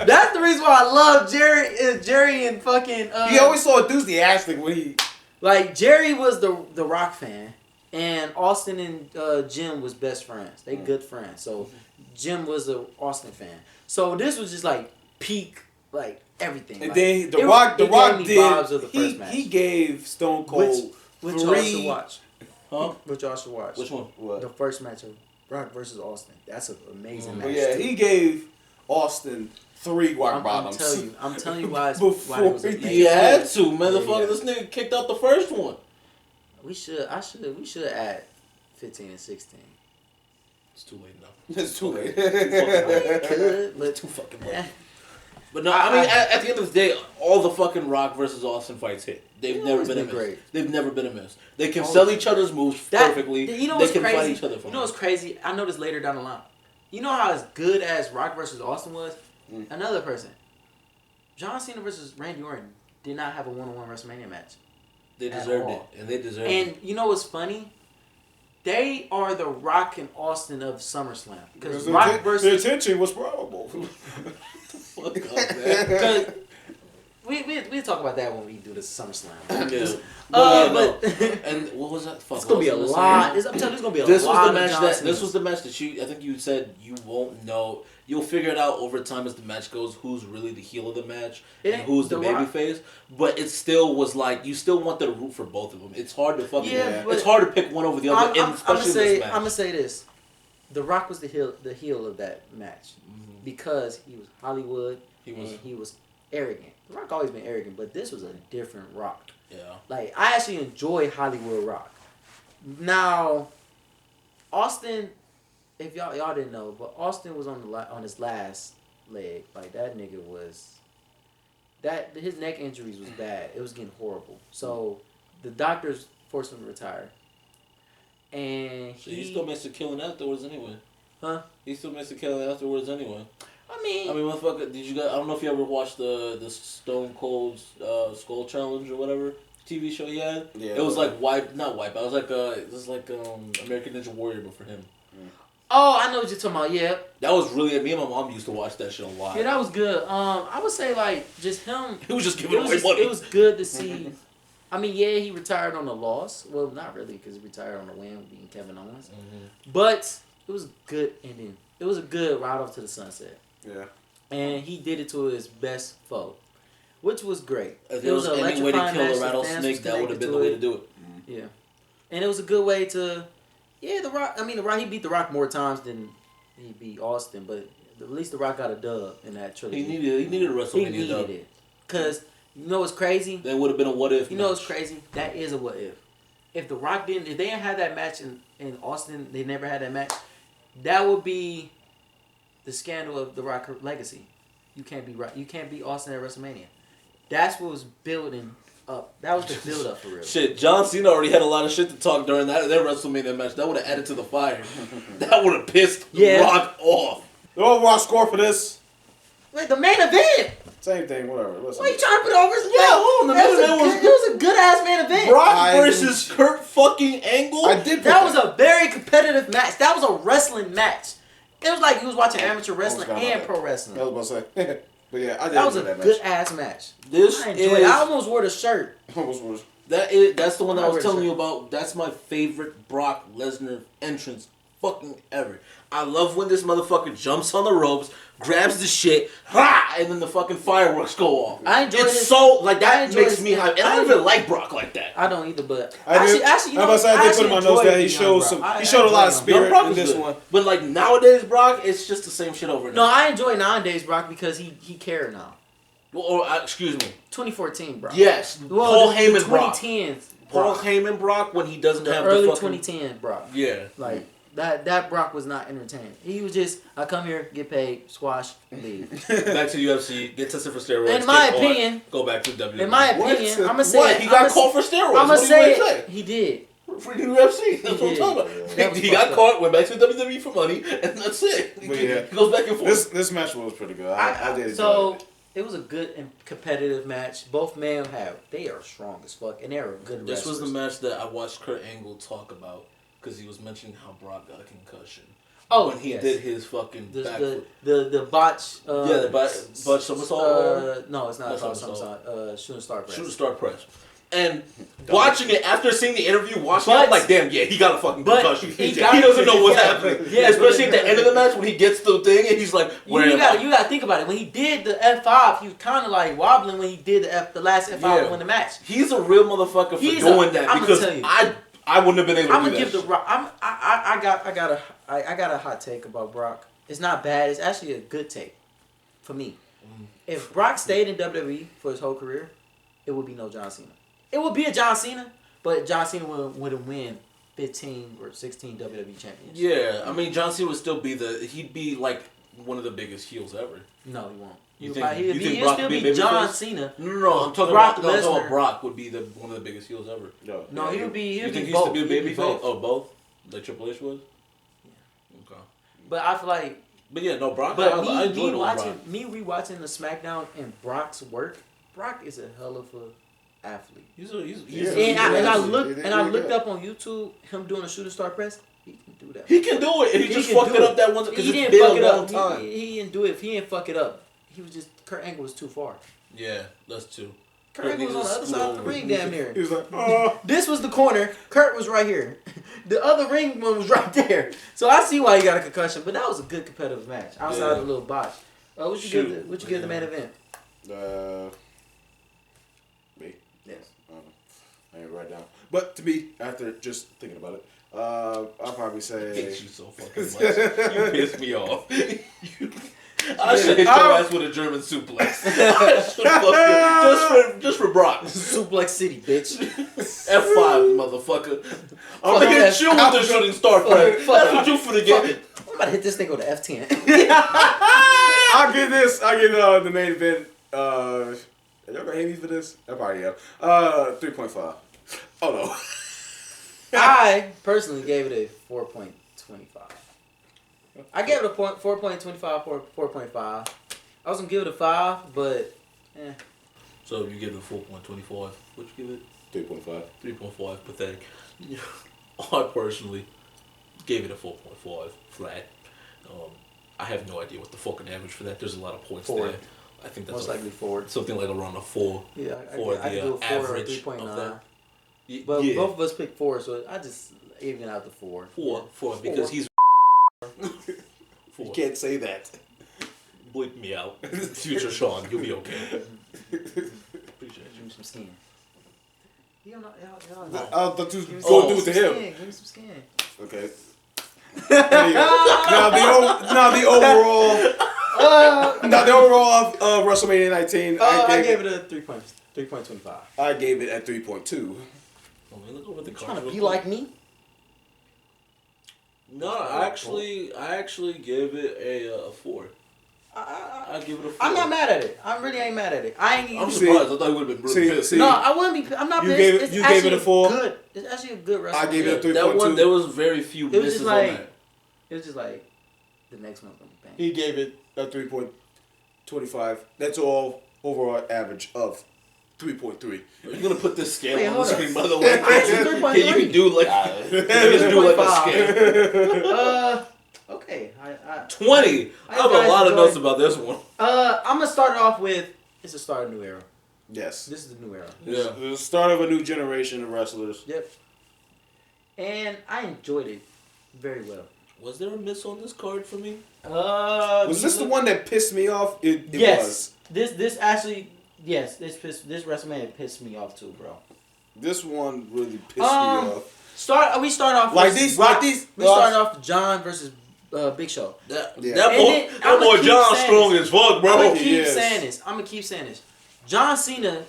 That's the reason why I love Jerry. Jerry and fucking. He always so enthusiastic when he. Like, Jerry was the Rock fan, and Austin and Jim was best friends. They good friends. So Jim was the Austin fan. So this was just like peak, like. Everything. And then The Rock did. He gave Stone Cold which y'all should watch. Huh? Which y'all should watch. Which one? What? The first match of Rock versus Austin. That's an amazing match. Yeah, he gave Austin 3 rock bottoms. I'm telling you why. He had to, motherfucker. Yeah. This nigga kicked out the first one. We should add 15 and 16. It's too late now. It's too late. Could, but too fucking late. But no, I mean, at the end of the day, all the fucking Rock versus Austin fights hit. They've never been a miss. Great. They've never been a miss. They can sell each other's moves perfectly. You know they what's can crazy? fight each other for You know what's crazy? I know this later down the line. You know how as good as Rock versus Austin was? Another person. John Cena versus Randy Orton did not have a one-on-one WrestleMania match. They deserved it. And they deserved it. And you know what's funny? They are the Rock and Austin of SummerSlam. Because Rock versus... The attention was probable. Fuck up, man. We'll talk about that when we do the SummerSlam. Yeah. But and what was that? Fuck, it's gonna be a lot. I'm telling you, it's gonna be a lot. This was the match that I think you said you won't know. You'll figure it out over time as the match goes. Who's really the heel of the match and who's the baby face? But it still was like you still wanted to root for both of them. It's hard to fucking. Yeah, it's hard to pick one over the other. I'm gonna say this: The Rock was the heel of that match because he was Hollywood and he was arrogant. The Rock always been arrogant, but this was a different Rock. Yeah. Like, I actually enjoy Hollywood Rock. Now, Austin, if y'all didn't know, but Austin was on his last leg. Like, that nigga was... his neck injuries was bad. It was getting horrible. So, the doctors forced him to retire. And he still missed a killing afterwards anyway. Huh? He still missed a killing afterwards anyway. I mean, motherfucker, did you guys? I don't know if you ever watched the Stone Cold's Skull Challenge or whatever TV show he had. Yeah, it was like not Wipe. I was like it was like American Ninja Warrior, but for him. Oh, I know what you're talking about. Yeah, that was really. Me and my mom used to watch that shit a lot. Yeah, that was good. I would say like just him. He was just giving away money. It was good to see. I mean, yeah, he retired on a loss. Well, not really, because he retired on a win, beating Kevin Owens. But it was a good ending. It was a good ride off to the sunset. Yeah. And he did it to his best foe, which was great. If there was any way to kill a rattlesnake, that would have been the way to do it. Yeah. And it was a good way to... Yeah, The Rock... I mean, The Rock, he beat The Rock more times than he beat Austin, but at least The Rock got a dub in that trilogy. He needed a WrestleMania dub. He needed it. Because, you know what's crazy? That would have been a what-if You know what's crazy? That is a what-if. If The Rock didn't... If they didn't have that match in Austin, they never had that match, that would be... the scandal of The Rock legacy. You can't be Austin at WrestleMania. That's what was building up. That was the build up for real. Shit, John Cena already had a lot of shit to talk during their WrestleMania match. That would have added to the fire. That would have pissed The Rock off. The overall score for this? Wait, the main event. Same thing, whatever. Listen. What are you trying to put over? The main event was a good ass main event. Brock versus Kurt fucking Angle. That was a very competitive match. That was a wrestling match. It was like you was watching amateur wrestling and pro wrestling. I was about to say. But yeah, I did that was a good ass match. I almost wore the shirt. That's the one that I was telling you about. That's my favorite Brock Lesnar entrance fucking ever. I love when this motherfucker jumps on the ropes, grabs the shit, and then the fucking fireworks go off. I enjoy it. So like that makes me hype. And I don't even like Brock like that. I don't either, but actually, you know, I did put in my notes that he showed a lot of spirit in this one. But like nowadays, Brock, it's just the same shit over and over. No, I enjoy nowadays Brock because he cared now. Or excuse me, 2014 Brock. Yes, Paul Heyman Brock. 2010 Paul Heyman Brock when he doesn't have early the fucking 2010 Brock. Yeah, like. That Brock was not entertaining. He was just, I come here, get paid, squash, leave. Back to UFC, get tested for steroids. In my opinion, go back to WWE. In my opinion, I'm gonna say he got caught for steroids. I'm gonna say he did. For the UFC, that's what I'm talking about. He got caught, went back to WWE for money, and that's it. But yeah, he goes back and forth. This match was pretty good. I did. So it was a good and competitive match. Both men they are strong as fuck, and they are good wrestlers. This was the match that I watched Kurt Angle talk about. Because he was mentioning how Brock got a concussion. Oh, when he did his fucking the botch. The botch somersault. No, it's not a somersault. Shooting star press. Shooting star press. And watching it after seeing the interview, I'm like, damn, yeah, he got a fucking concussion. He doesn't know what's happening. Yeah, especially at the end of the match when he gets the thing and he's like, you gotta think about it. When he did the F5, he was kind of like wobbling when he did the last F5 to win the match. He's a real motherfucker for doing that because I wouldn't have been able to do that. I'm gonna give The Rock. I got a hot take about Brock. It's not bad. It's actually a good take for me. If Brock stayed in WWE for his whole career, it would be no John Cena. It would be a John Cena, but John Cena wouldn't win 15 or 16 WWE championships. Yeah, I mean John Cena would still be he'd be like one of the biggest heels ever. No, he won't. He'll still be John Cena. No, I'm talking about Brock would be one of the biggest heels ever. No, he'll be. You think he both. used to be a babyface? Oh, both. Like Triple H was. Yeah. Okay. But I feel like. But yeah, no Brock. But I enjoyed Brock. Me rewatching the SmackDown and Brock's work. Brock is a hell of a athlete. I looked up on YouTube him doing a shooting star press. He can do that. He can do it. He just fucked it up that one time. He didn't fuck it up. He didn't do it. He didn't fuck it up. He was just Kurt Angle was too far. Yeah, that's true. Kurt Angle was on the other side of the ring, damn near. He was like, oh. This was the corner. Kurt was right here. The other ring one was right there. So I see why he got a concussion. But that was a good competitive match outside of the little botch. What you give the main event? Me. Yes. I ain't write down. But to me, after just thinking about it, I'll probably say. I hate you so fucking much. You piss me off. I should hit your ass with a German suplex. just for Brock. Suplex City, bitch. F5, motherfucker. I'm gonna hit you with the shooting star press. That's what you finna get. I'm about to hit this thing with the F10. I'll give the main event. Y'all gonna hate me for this? I probably am. 3.5. Oh no. I personally gave it a 4.25. I gave it a 4.25, 4.5. I was gonna give it a 5, but So you give it a 4.25. What'd you give it? 3.5. 3.5. Pathetic. I personally gave it a 4.5 flat. I have no idea what the fucking average for that. There's a lot of points there. I think that's most likely 4. Something like around a 4. Yeah, I do a 4 average or 3.9. of that. But both of us picked 4, so I just even out the 4. 4 because he's. 4. You can't say that. Bleep me out. Future Sean, you'll be okay. Appreciate you. Give me some skin. I thought you was going to do it to him. Give me some skin. Okay. There you go. Now the overall of WrestleMania 19. I gave it a 3.25. I gave it at 3.2. You trying to be like me? No, I actually gave it a 4. I give it a 4. I'm not mad at it. I really ain't mad at it. I'm surprised. I thought you would have been really pissed. No, I wouldn't be. I'm not pissed. You gave it a 4. Good. It's actually a good wrestling. I gave it a 3.2. That one, there was very few misses on that. It was just like the next one gonna bang. He gave it a 3.25. That's all overall average of 3.3. You're gonna put this scale on the screen, by the way. You can do like a scale. Okay. 20. I have a lot of notes about this one. I'm gonna start off with it's the start of a new era. Yes. This is the new era. Yeah. The start of a new generation of wrestlers. Yep. And I enjoyed it very well. Was there a miss on this card for me? Was this the one that pissed me off? It yes. Was. This actually, yes. This WrestleMania pissed me off too, bro. This one really pissed me off. We start off like with these. We started off John versus Big Show. That boy John strong as fuck, bro. I'm gonna keep saying this. John Cena,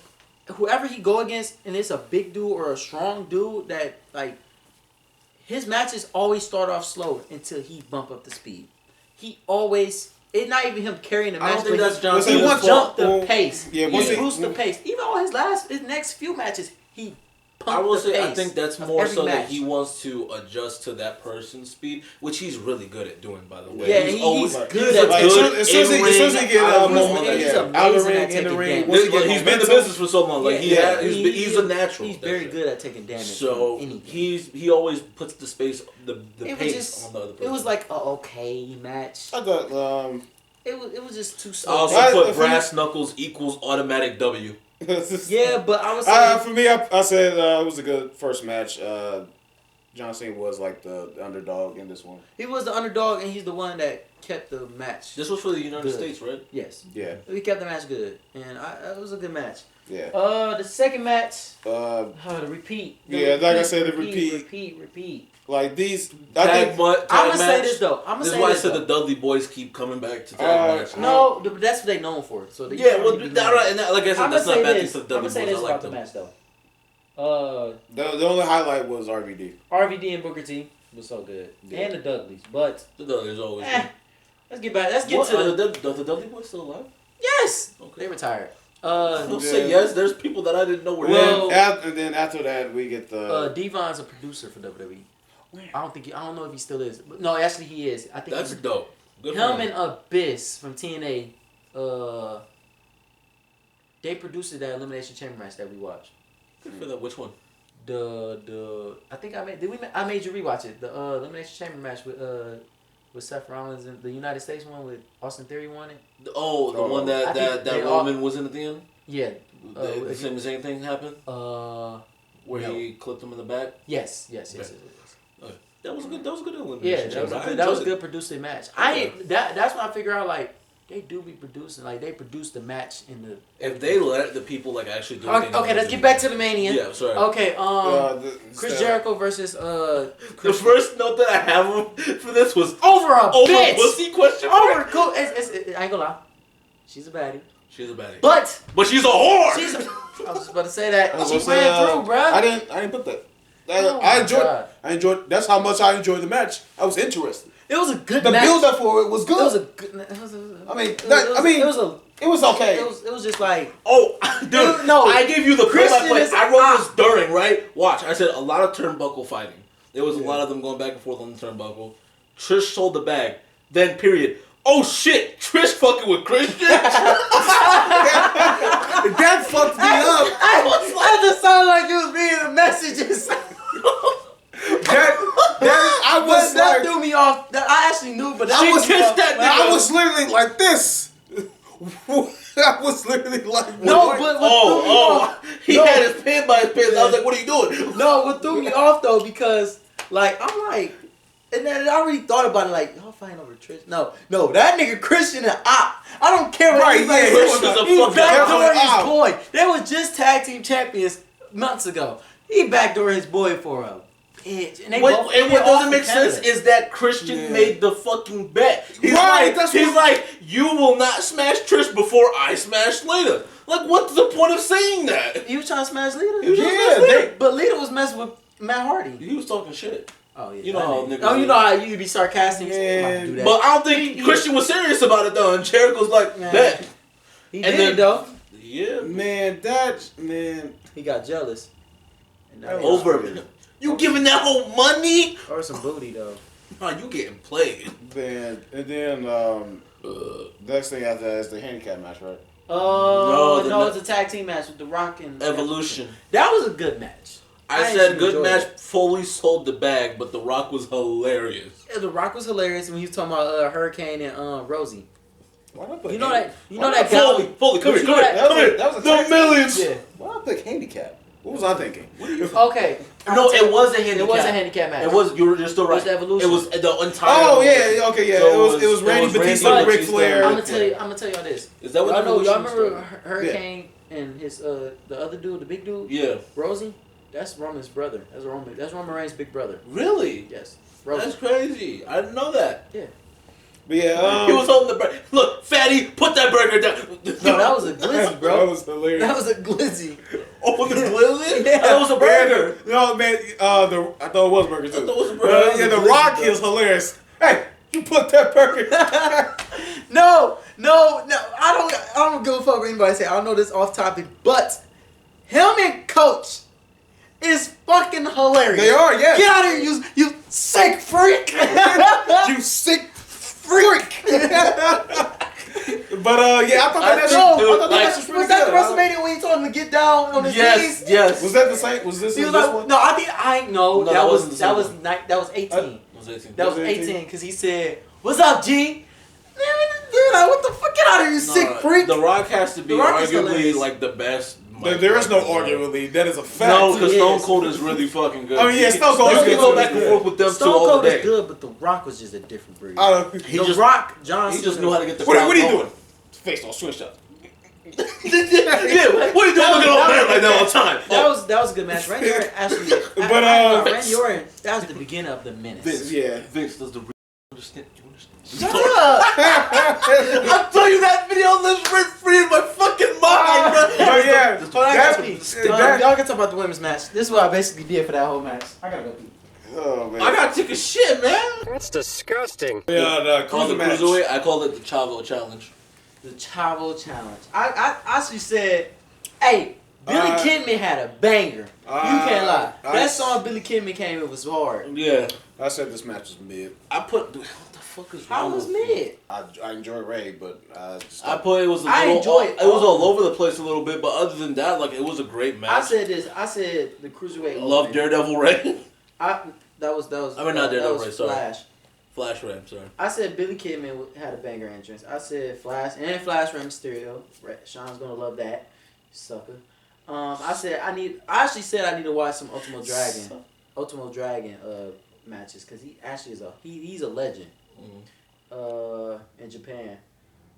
whoever he go against, and it's a big dude or a strong dude that like. His matches always start off slow until he bump up the speed. He always, it's not even him carrying the match. I don't think that's John He Cena's jumped the pace. Yeah, he boosts the pace. Even on his next few matches, he pumped the pace. I think that's more so match. that he wants to adjust to that person's speed, which he's really good at doing, by the way. Yeah, he's good at it. As soon as he get out of the ring, in the ring, he's been in the business for so long. Like he's a natural. He's very good at taking damage. So he always puts the pace on the other person. It was like an okay match. I thought it was just too slow. I also put brass knuckles equals automatic W. Yeah, but I was saying... for me, I said it was a good first match. John Cena was like the underdog in this one. He was the underdog, and he's the one that kept the match. This was for the United States, right? Yes. Yeah. He kept the match good, and it was a good match. Yeah. The second match. The repeat. I said, the repeat. Like these, I'm gonna say this though. This is why I said the Dudley Boys keep coming back to tag match. No, that's what they known for. So like I said, that's not bad thing for the Dudley Boys. I'm gonna say this about the match though. The only highlight was RVD. RVD and Booker T was so good, and the Dudleys, but the Dudleys always good. Let's get to the Dudley Boys still alive. Yes, they retired. Don't say yes. There's people that I didn't know were there. And then after that, we get the. Devon's a producer for WWE. I don't know if he still is. But no, actually he is. I think that's dope. Good him and Abyss from TNA. They produced that Elimination Chamber match that we watched. Good for that. Which one? I think I made you rewatch it. The Elimination Chamber match with Seth Rollins and the United States one with Austin Theory won it. The one that Roman was in at the end. Yeah. The same thing happened. Where he clipped him in the back. Yes. Okay. That was a good elimination. Yeah, that was a good producing match. That's when I figure out like they do be producing, like they produce the match in the. If they let the people like actually do. Okay, let's get back to the Mania. Yeah, sorry. Okay, Chris Jericho versus The first note that I have for this was over bitch. Pussy question. Over cool. I ain't gonna lie, she's a baddie. She's a baddie. But she's a whore. I was just about to say that she ran through, bro. I didn't put that. I enjoyed. That's how much I enjoyed the match. I was interested. It was a good match. The build up for it was good. It was a good. It was okay. It was just like dude. No, I gave you the play-by-play. I wrote this during Watch. I said a lot of turnbuckle fighting. There was a lot of them going back and forth on the turnbuckle. Trish sold the bag. Then period. Oh shit! Trish fucking with Christian. That fucked me up. I just sounded like you was reading the messages. That threw me off. I actually knew, but I was literally like this. I was literally like, he had his pen by his pants. I was like, what are you doing? No, what threw me off though, because like I'm like, and then I already thought about it, like y'all fighting over Trish. No, that nigga Christian and I don't care what he backdoored his boy. They was just tag team champions months ago. He backdoored his boy for a bitch. And what doesn't make sense is that Christian made the fucking bet. He's like, you will not smash Trish before I smash Lita. Like, what's the point of saying that? He was trying to smash Lita? But Lita was messing with Matt Hardy. He was talking shit. Oh, yeah. You know how niggas you know how you be sarcastic? Yeah. But I don't think Christian was serious about it, though. And Jericho's like, bet. He did, though. Yeah. Man, he got jealous. Over. You giving that whole money? Or some booty, though. Oh, you getting played. And then next thing after that is the handicap match, right? No, it's a tag team match with The Rock and Evolution. That was a good match. I said good match. Fully sold the bag, but The Rock was hilarious. Yeah, The Rock was hilarious when he was talking about Hurricane and Rosie. You know that guy. Foley, come here. That was the millions. Yeah. Why I pick handicap? What was I thinking? Okay. No, it was a handicap. It was a handicap match. It was. You're still right. It was Evolution. It was the entire. Oh yeah. Okay. Yeah. So it was Randy Batista, Ric Flair. I'm gonna tell y'all this. Is that what y'all remember Hurricane and his the other dude, the big dude? Yeah. Rosie. That's Roman's brother. That's Roman Reigns' big brother. Really? Yes. Rosie. That's crazy. I didn't know that. Yeah. But yeah, he was holding the burger. Look, fatty, put that burger down. No, that was a glizzy, bro. That was hilarious. That was a glizzy. Oh, the glizzy? Yeah. That was a burger. No, man. I thought it was burger too. I thought it was a burger. Yeah, The Rock is hilarious. Hey, you put that burger. No. I don't give a fuck what anybody say. I don't know this off topic, but him and Coach is fucking hilarious. They are, yeah. Get out of here, you sick freak. You sick freak. But yeah, I thought that match was pretty was that good. WrestleMania when he told him to get down on his knees? Yes. Was that the same? Was this? He was like, one? no, I know that was 18. That was 18. That was 18 because he said, "What's up, G?" Dude, like, what the fuck? Get out of here, you sick freak. The Rock has to be arguably like the best. There is no arguably. That is a fact. No, because Stone Cold is really fucking good. I mean, yeah, Stone Cold is good. Go back and forth with them Stone Cold is good, but The Rock was just a different breed. Rock, John. He just knew how to get the. What are you doing? Face on switch up. Yeah, what are you doing looking over there like that all the time? That was a good match. Randy Orton actually. Randy Orton. That was the beginning of the menace. Vince does the understand. Shut up! I'm telling you, that video lives rent free in my fucking mind, bro. Y'all can talk about the women's match. This is what I basically did for that whole match. I gotta go pee. Oh man. I gotta take a shit, man. That's disgusting. Yeah, the cruiser match. Cruiserweight. I call it the Chavo Challenge. The Chavo Challenge. I actually said, hey, Billy Kidman had a banger. You can't lie. That song Billy Kidman came in was hard. Yeah. I said this match was mid. What the fuck is wrong was with mid? I enjoy Ray, but I put it was a little. I enjoy it. It was all over the place a little bit, but other than that, like it was a great match. I said this. I said the Cruiserweight. Love Daredevil Ray. That was. I mean, not Daredevil Ray. Sorry. Flash Ray. I'm sorry. I said Billy Kidman had a banger entrance. I said Flash and Flash Ray Mysterio. Sean's gonna love that, sucker. I actually said I need to watch some Ultimo Dragon matches because he actually is he's a legend. In Japan.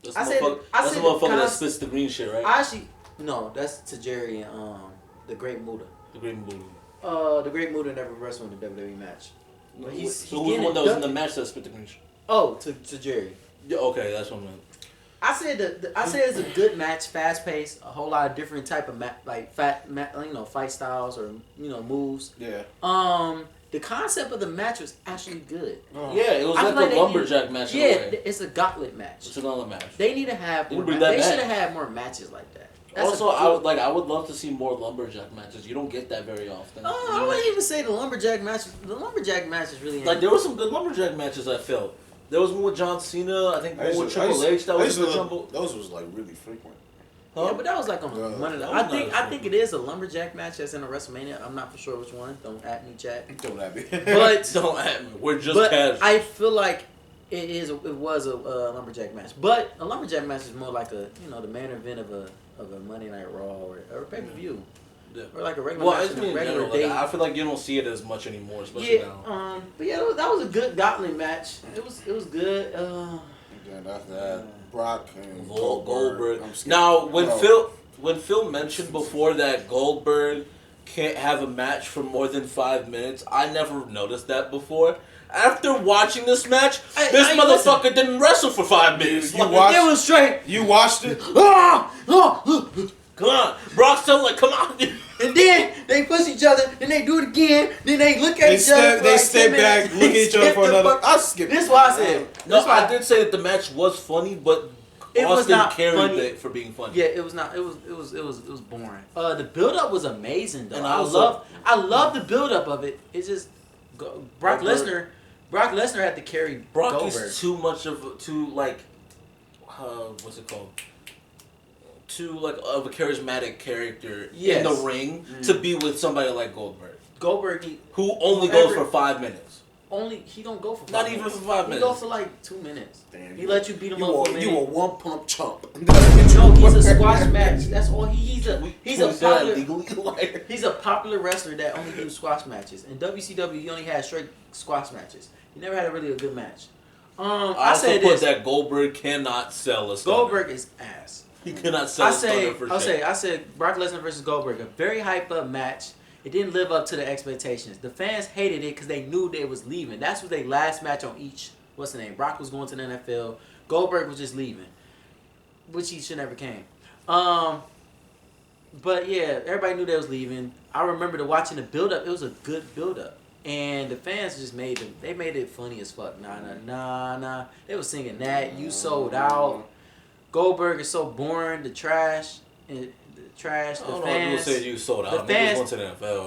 That's the motherfucker that spits the green shit, right? No, that's Tajiri and the Great Muta. The Great Muta. The Great Muta never wrestled in a WWE match. But he's who was the one that was in the match that spit the green shit? Oh, Tajiri. Yeah, okay, that's what I meant. I said it's a good match, fast paced, a whole lot of different type of fight styles or moves. Yeah. The concept of the match was actually good. Yeah, it was like a lumberjack match. Yeah, it's a gauntlet match. It's a gauntlet match. They need to have more. They should have had more matches like that. Also, I would love to see more lumberjack matches. You don't get that very often. I wouldn't even say the lumberjack matches. The lumberjack matches really like there were some good lumberjack matches. I felt there was one with John Cena. I think one with Triple H. That was the jumble. Those was like really frequent. Huh? Yeah, but that was like on Monday. I think it is a lumberjack match that's in a WrestleMania. I'm not for sure which one. Don't at me, chat. Don't at me. But don't at me. We're just casual. I feel like it was a lumberjack match, but a lumberjack match is more like the main event of a Monday Night Raw or a pay per view. Yeah. Or like a regular match. Regular day. I feel like you don't see it as much anymore, especially now. But yeah, that was a good gauntlet match. It was good. After that, Brock and Goldberg. Now, when Phil mentioned before that Goldberg can't have a match for more than 5 minutes, I never noticed that before. After watching this match, this motherfucker didn't wrestle for 5 minutes. You watched it was straight. You watched it? Come on. Brock's still like, come on. And then they push each other, then they do it again, then they look at each other. They step back, look at each other for another. I skipped. This is why I said. I did say that the match was funny, but it was not carried it for being funny. Yeah, it was not. It was boring. The build up was amazing though. And I love the build up of it. It's just Brock Lesnar had to carry Brock Goldberg. Is too much of what's it called? Too of a charismatic character in the ring to be with somebody like Goldberg. Who only goes for 5 minutes. He don't go for 5 minutes. Not even for 5 minutes. He goes for like 2 minutes. Damn, he let you beat him up for a minute. You a one pump chump. No, he's a squash match. That's all. He's a popular wrestler that only do squash matches. In WCW, he only had straight squash matches. He never had a good match. I said this. That Goldberg cannot sell a stunner. Goldberg is ass. He cannot sell a stunner for shit. I said Brock Lesnar versus Goldberg, a very hype up match. It didn't live up to the expectations. The fans hated it because they knew they was leaving. That's was their last match on each. What's the name? Brock was going to the NFL. Goldberg was just leaving, which he should never came. But yeah, everybody knew they was leaving. I remember watching the build up. It was a good build up. And the fans just made it funny as fuck. Nah. They was singing that. You sold out. Goldberg is so boring. The trash. The fans. People said you sold out. The fans went to the NFL.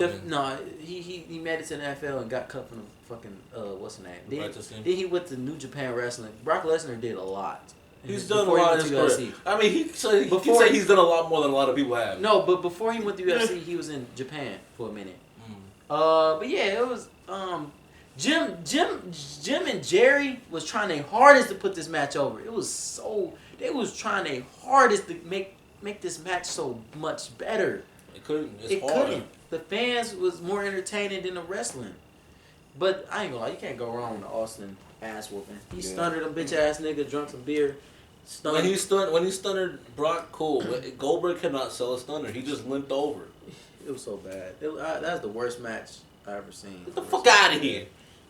He made it to the NFL and got cut from the fucking what's the name? Then he went to New Japan Wrestling. Brock Lesnar did a lot. He's done a lot in his career. I mean, he can say he's done a lot more than a lot of people have. No, but before he went to UFC, he was in Japan for a minute. But yeah, it was Jim and Jerry was trying their hardest to put this match over. They was trying their hardest to make this match so much better. It couldn't. It couldn't. The fans was more entertaining than the wrestling. But I ain't gonna lie, you can't go wrong with Austin ass whooping. He stunned them bitch ass nigga, drunk some beer. When he stunned Brock, cool. Goldberg cannot sell a stunner. He just limped over. It was so bad. That was the worst match I ever seen. Get the fuck out of here.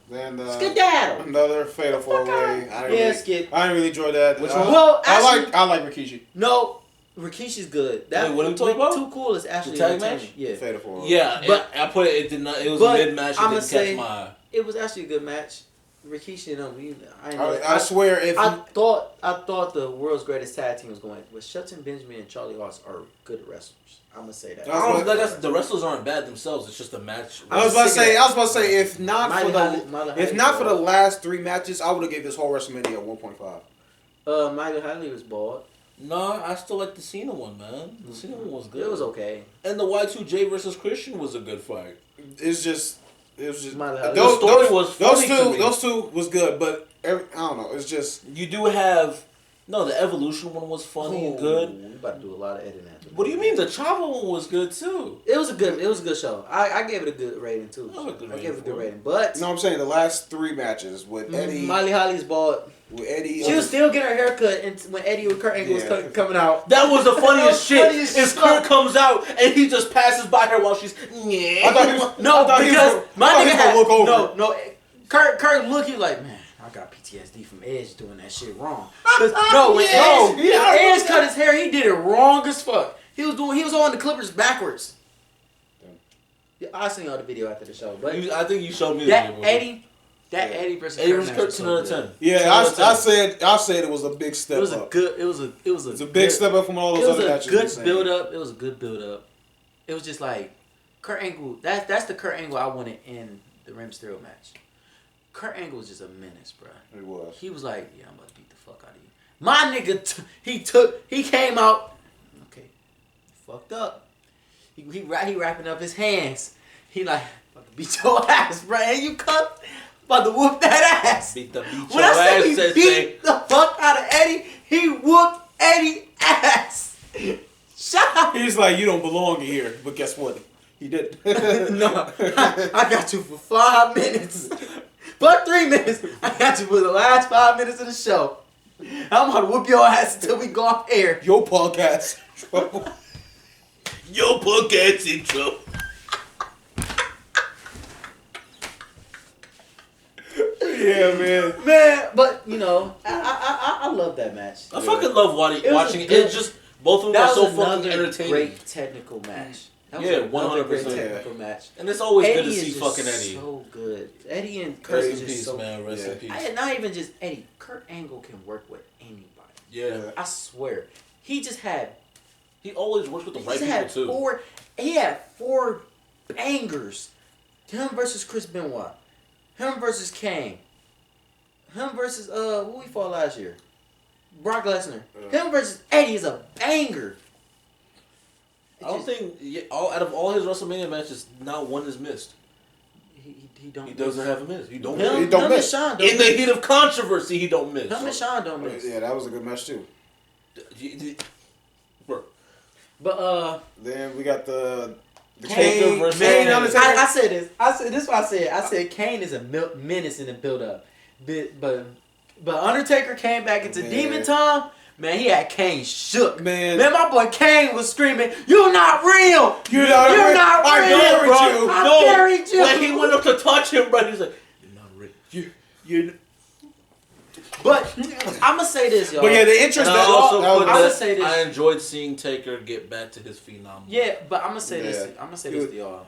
Then Skedaddle. Another fatal 4-way. I didn't really enjoy that. Which one? Well, actually, I like Rikishi. No, Rikishi's good. Wait, what are we talking about? Too Cool is actually the tag match. Yeah, fatal 4-way. Yeah, but I put it. It did not. It was a mid match. It didn't catch my eye. It was actually a good match. Rikishi and I swear, if I thought the world's greatest tag team was going, but Shelton Benjamin and Charlie Haas are good wrestlers. I'm gonna say that. The wrestlers aren't bad themselves. It's just a match. I was about to say, if not for the last 3 matches, I would have gave this whole WrestleMania a 1.5. Michael Hadley was bald. No, I still like the Cena one, man. The Cena one was good. It was okay. And the Y2J versus Christian was a good fight. It was just those two was good, but I don't know. It's just you do have the Evolution one was funny and good. We about to do a lot of editing. What do you mean? The Chavo one was good too. It was a good show. I gave it a good rating too. I gave it a good rating, but no, I'm saying the last 3 matches with Eddie. Miley Holly's bald. With Eddie, she was still getting her haircut, and when Eddie with Kurt Angle was coming out, that was the funniest shit. Is Kurt comes out and he just passes by her while she's Kurt look, he like, man, I got PTSD from Edge doing that shit wrong. When Edge cut his hair, he did it wrong as fuck. He was on the Clippers backwards. Yeah, I'll send y'all the video after the show, but I think you showed me that Eddie. Eddie versus Kurt 10 out of 10. Yeah, I said it was a big step up. It was a big step up from all those other matches. It was a good build up. It was just like Kurt Angle. That's the Kurt Angle I wanted in the Rey Mysterio match. Kurt Angle was just a menace, bro. He was. He was like, yeah, I'm about to beat the fuck out of you. My nigga, he came out. Okay, fucked up. He wrapping up his hands. He like, about to beat your ass, bro. And you cut. About to whoop that ass. When I say he beat the fuck out of Eddie, he whooped Eddie's ass. He's like, you don't belong here. But guess what? He did. No, I got you for 5 minutes. But 3 minutes. I got you for the last 5 minutes of the show. I'm about to whoop your ass until we go off air. Your podcast in trouble. Your podcast in trouble. Yeah, man. But I love that match. I fucking love watching it. It's just both of them are so fucking entertaining. Great technical match. That was 100% great technical match. And it's always Eddie good to see fucking Eddie. So good. Eddie and Kurt is just so man. Rest in peace. Not even just Eddie. Kurt Angle can work with anybody. Yeah. I swear. He always works with the right people too. He had 4 bangers. Him versus Chris Benoit. Him versus Kane. Him versus who we fought last year? Brock Lesnar. Him versus Eddie is a banger. I don't think out of all his WrestleMania matches, not one is missed. He doesn't have a miss. He don't miss. In the heat of controversy, he don't miss. Him and Sean don't miss. Yeah, that was a good match too. But then we got the Kane versus Kane. I said this. This is what I said. I said Kane is a menace in the build up. But Undertaker came back into Demon Time. Man, he had Kane shook. Man, my boy Kane was screaming, "You're not real! You're not real! I buried you!" When he went up to touch him, bro, he's like, "You're not real. You're." But I'm gonna say this, y'all. But yeah, the interest. I'm gonna say this. I enjoyed seeing Taker get back to his phenom. Yeah, but I'm gonna say this. I'm gonna say this to y'all.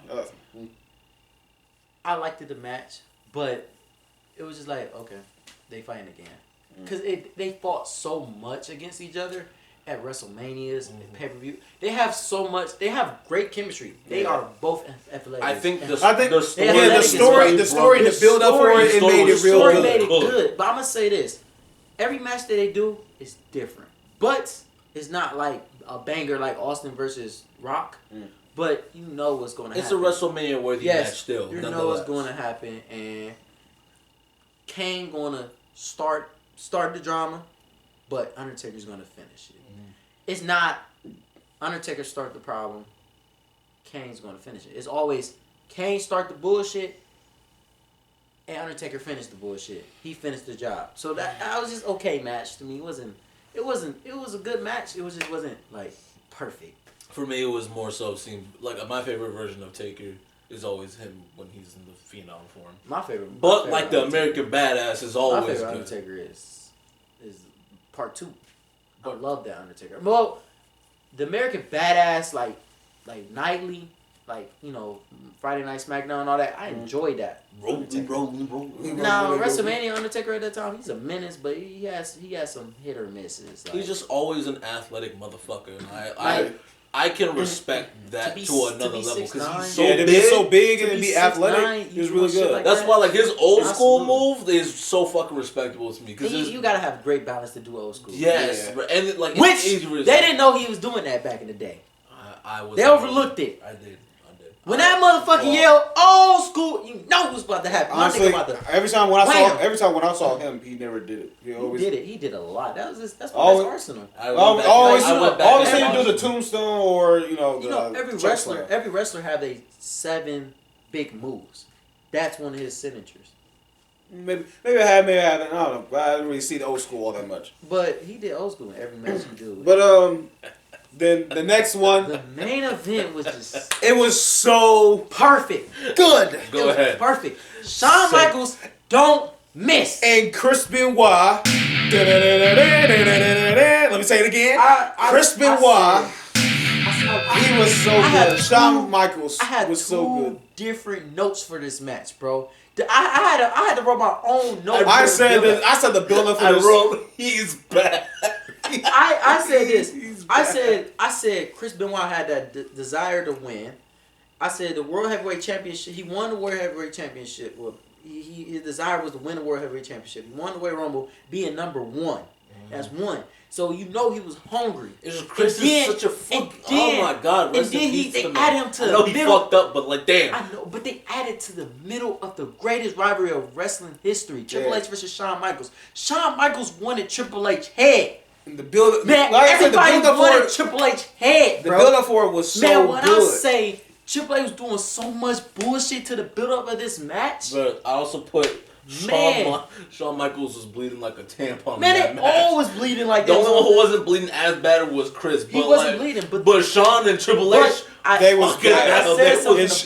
I liked the match, but it was just like, okay, they fighting again. Because they fought so much against each other at WrestleMania's and pay-per-view. They have so much. They have great chemistry. They are both athletic. I think the story and the build up for it made it real good. Made it good. But I'm gonna say this: every match that they do is different, but it's not like a banger like Austin versus Rock. But you know what's going to happen. It's a WrestleMania worthy match still. You know what's going to happen, and Kane going to start the drama, but Undertaker's gonna finish it. It's not Undertaker start the problem, Kane's gonna finish it. It's always Kane start the bullshit, and Undertaker finish the bullshit. He finished the job. So that was just okay match to me. It was a good match. It just wasn't like perfect. For me, it was more so seemed like my favorite version of Taker is always him when he's in the phenom form. My favorite, like the American Badass is always my favorite good. Undertaker is part 2. I love that Undertaker. Well, the American Badass like nightly like, you know, Friday Night SmackDown and all that. I enjoyed that. Rolling. Now, WrestleMania, Undertaker at that time, he's a menace, but he has some hit or misses. Like, he's just always an athletic motherfucker. And I can respect that to another level because he's so big and to be athletic. He was really good. Like that's why, like, his old school move is so fucking respectable to me. Because you gotta have great balance to do old school. Yes, and like which they didn't know he was doing that back in the day. They overlooked it. I did. When that motherfucker yelled old school, you know what's about to happen. Honestly, every time when I saw him, he never did it. He did a lot. That's part of his arsenal. Always see him do the tombstone or every wrestler have 7 big moves. That's one of his signatures. Maybe I haven't. I don't know. I didn't really see the old school all that much. But he did old school in every match he do. But then the next one, the main event was just it was so perfect. Good. Go ahead. Perfect. Shawn Michaels don't miss. And Chris Benoit. Let me say it again. Chris Benoit. He was so good. Shawn Michaels was so good. Different notes for this match, bro. I had to write my own notes. I said the build-up for this. I wrote, he's bad. I said this. I said Chris Benoit had that desire to win. I said the World Heavyweight Championship. He won the World Heavyweight Championship. Well, his desire was to win the World Heavyweight Championship. He won the Royal Rumble, being number 1. That's 1. So you know he was hungry. It's just Chris is such a fuck. Oh my God! And then they added him to the middle. I know he fucked up, but like damn. I know, but they added to the middle of the greatest rivalry of wrestling history: Triple H versus Shawn Michaels. Shawn Michaels wanted Triple H head. And the build, man, everybody wanted Triple H head, bro. The build up for it was so good. Man, when I say Triple H was doing so much bullshit to the build up of this match. But I also put Shawn Michaels was bleeding like a tampon. Man, they always bleeding like that. The only one who wasn't bleeding as bad was Chris. He wasn't bleeding, but Shawn and Triple H, they was good.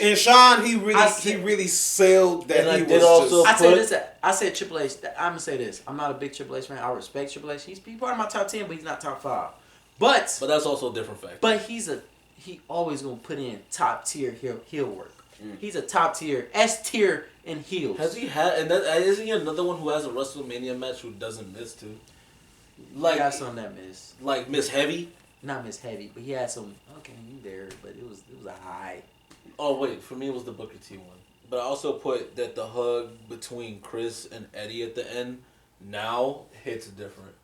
And Shawn, he really sailed that. And he was I said Triple H. I'm gonna say this. I'm not a big Triple H fan. I respect Triple H. He's part of my top 10, but he's not top 5. But that's also a different fact. But he always gonna put in top tier heel work. He's a top tier, S tier in heels. Has he had? And isn't he another one who has a WrestleMania match who doesn't miss too? Like he got some that miss. Like Miss Heavy. Not Miss Heavy, but he had some. Okay, you there, but it was a high. Oh wait, for me it was the Booker T one. But I also put that the hug between Chris and Eddie at the end now hits different.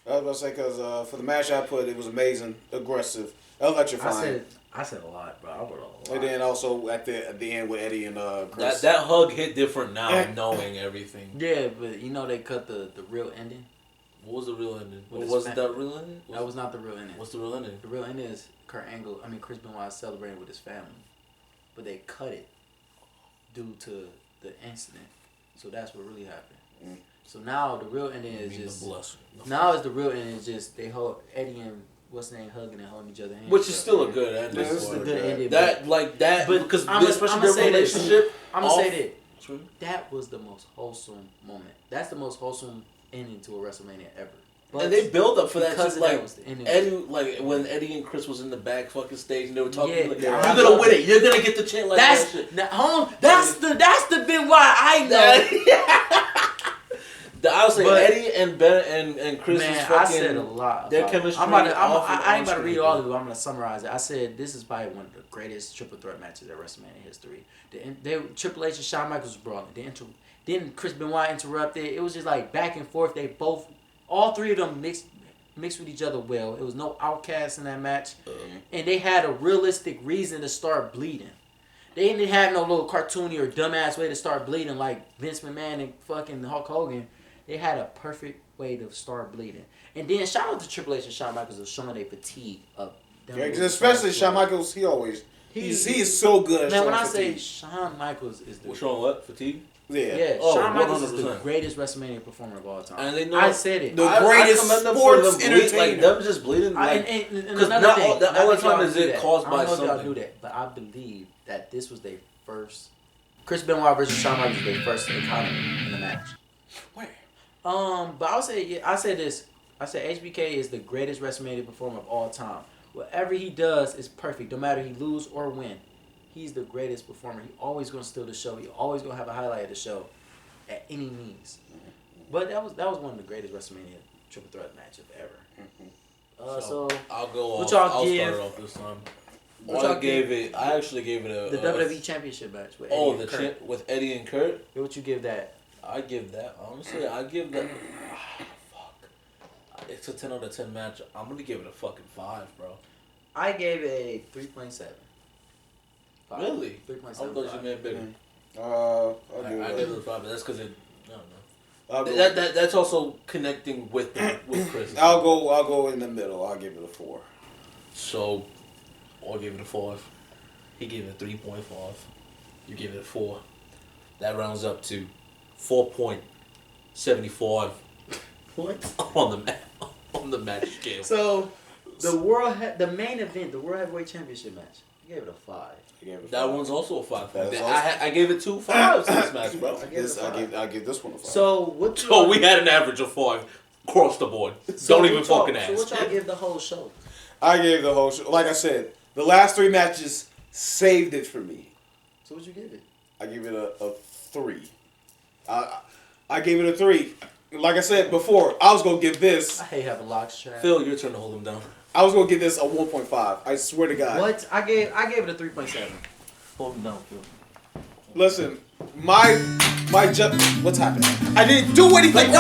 I was about to say because for the match I put, it was amazing, aggressive, electrifying. I said a lot, bro. I wrote a lot. And then also at the end with Eddie and Chris. That hug hit different now, knowing everything. Yeah, but you know they cut the real ending. What was the real ending? Wasn't that real ending? That was not the real ending. What's the real ending? The real ending is Chris Benoit celebrating with his family, but they cut it due to the incident. So that's what really happened. So now the real ending is just the real ending is just they hold Eddie and what's his name hugging and holding each other hands. Which is still a good ending. This is a good ending. But because especially their relationship. I'm gonna say that. That was the most wholesome moment. That's the most wholesome ending to a WrestleMania ever. But and they build up for that because like was the ending. Eddie, like when Eddie and Chris was in the back fucking stage and they were talking you're gonna win it. You're gonna get the chant like that shit. That's the bit why I know. I would say Eddie and Ben and Chris is fucking. I said a lot. Their chemistry. I ain't about to read all of it. I'm gonna summarize it. I said this is probably one of the greatest triple threat matches in WrestleMania history. Triple H and Shawn Michaels was brawling. Then Chris Benoit interrupted. It was just like back and forth. All three of them mixed with each other well. It was no outcasts in that match, and they had a realistic reason to start bleeding. They didn't have no little cartoony or dumbass way to start bleeding like Vince McMahon and fucking Hulk Hogan. They had a perfect way to start bleeding. And then shout out to Triple H and Shawn Michaels of showing their fatigue of them. Yeah, especially Shawn Michaels, he's so good. Man, when I say Shawn Michaels is the showing what? Fatigue? Yeah. Shawn Michaels is the greatest WrestleMania performer of all time. And they know I said it. The greatest sports entertainer. Like them just bleeding. Because not all the time is it caused by something. I don't know if y'all knew that, but I believe that this was their first. Chris Benoit versus Shawn Michaels was their first encounter in the match. Where? But I say this. I say HBK is the greatest WrestleMania performer of all time. Whatever he does is perfect, no matter he lose or win. He's the greatest performer. He always gonna steal the show. He always gonna have a highlight of the show, at any means. But that was one of the greatest WrestleMania triple threat matches ever. So I'll go. What y'all I'll give? start it off this time. I actually gave it the WWE Championship match with Eddie Oh, and the Kurt. with Eddie and Kurt. What you give that? I give that honestly. I give that. Fuck. It's a 10 out of 10 match. I'm gonna give it a fucking 5, bro. I gave it a 3.7. Really? 3.7. I thought you meant bigger. I give it a 5, but that's because it. I don't know. I'll That's also connecting with Chris. I'll go in the middle. I'll give it a 4. So, I gave it a 5. He gave it a 3.5. You gave it a 4. That rounds up to 4.75 What? on the match scale. So the main event, the World Heavyweight Championship match, you gave it a 5. That one's also a 5. That is I gave it 2 5s in this match, bro. I give this one a 5. So we had an average of 5 across the board. Don't even fucking ask. So what y'all give the whole show? I gave the whole show. Like I said, the last 3 matches saved it for me. So what you give it? I give it a 3. I gave it a 3. Like I said before, I was gonna give this. I hate having locks trapped. Phil, your turn to hold him down. I was gonna give this a 1.5. I swear to God. What? I gave it a 3.7. Hold him down, Phil. Listen, what's happening? I didn't do anything.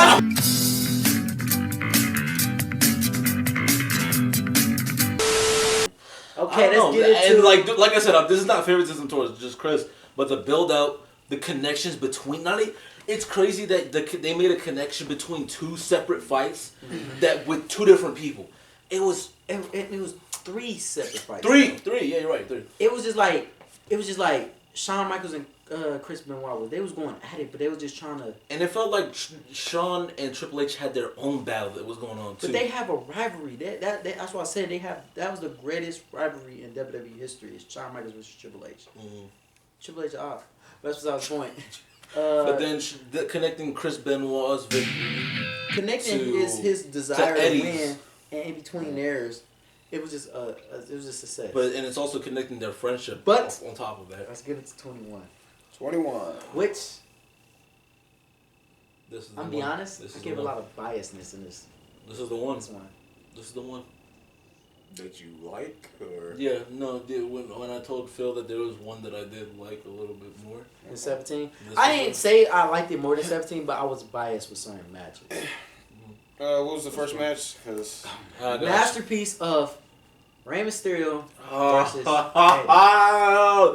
Okay, let's get into and like I said, this is not favoritism towards just Chris, but the build out, the connections between it's crazy that they made a connection between 2 separate fights that with 2 different people. It was 3 separate fights. 3, yeah, you're right, 3. It was just like Shawn Michaels and Chris Benoit. They was going at it, but they was just trying to. And it felt like Shawn and Triple H had their own battle that was going on too. But they have a rivalry. That's why I said that was the greatest rivalry in WWE history. Is Shawn Michaels versus Triple H. Mm-hmm. Triple H off. That's what I was going. But then connecting Chris Benoit's victory, connecting his desire to win, and in between theirs, it was just a success. But and it's also connecting their friendship. But on top of that, let's get it to 21. 21. Which this is I'm be honest, I give a lot of biasness in this. This is the one. This is the one. That you like, or yeah, no. When I told Phil that there was one that I did like a little bit more than 17, I didn't say I liked it more than 17, but I was biased with certain matches. What was the first match? Masterpiece of Rey Mysterio versus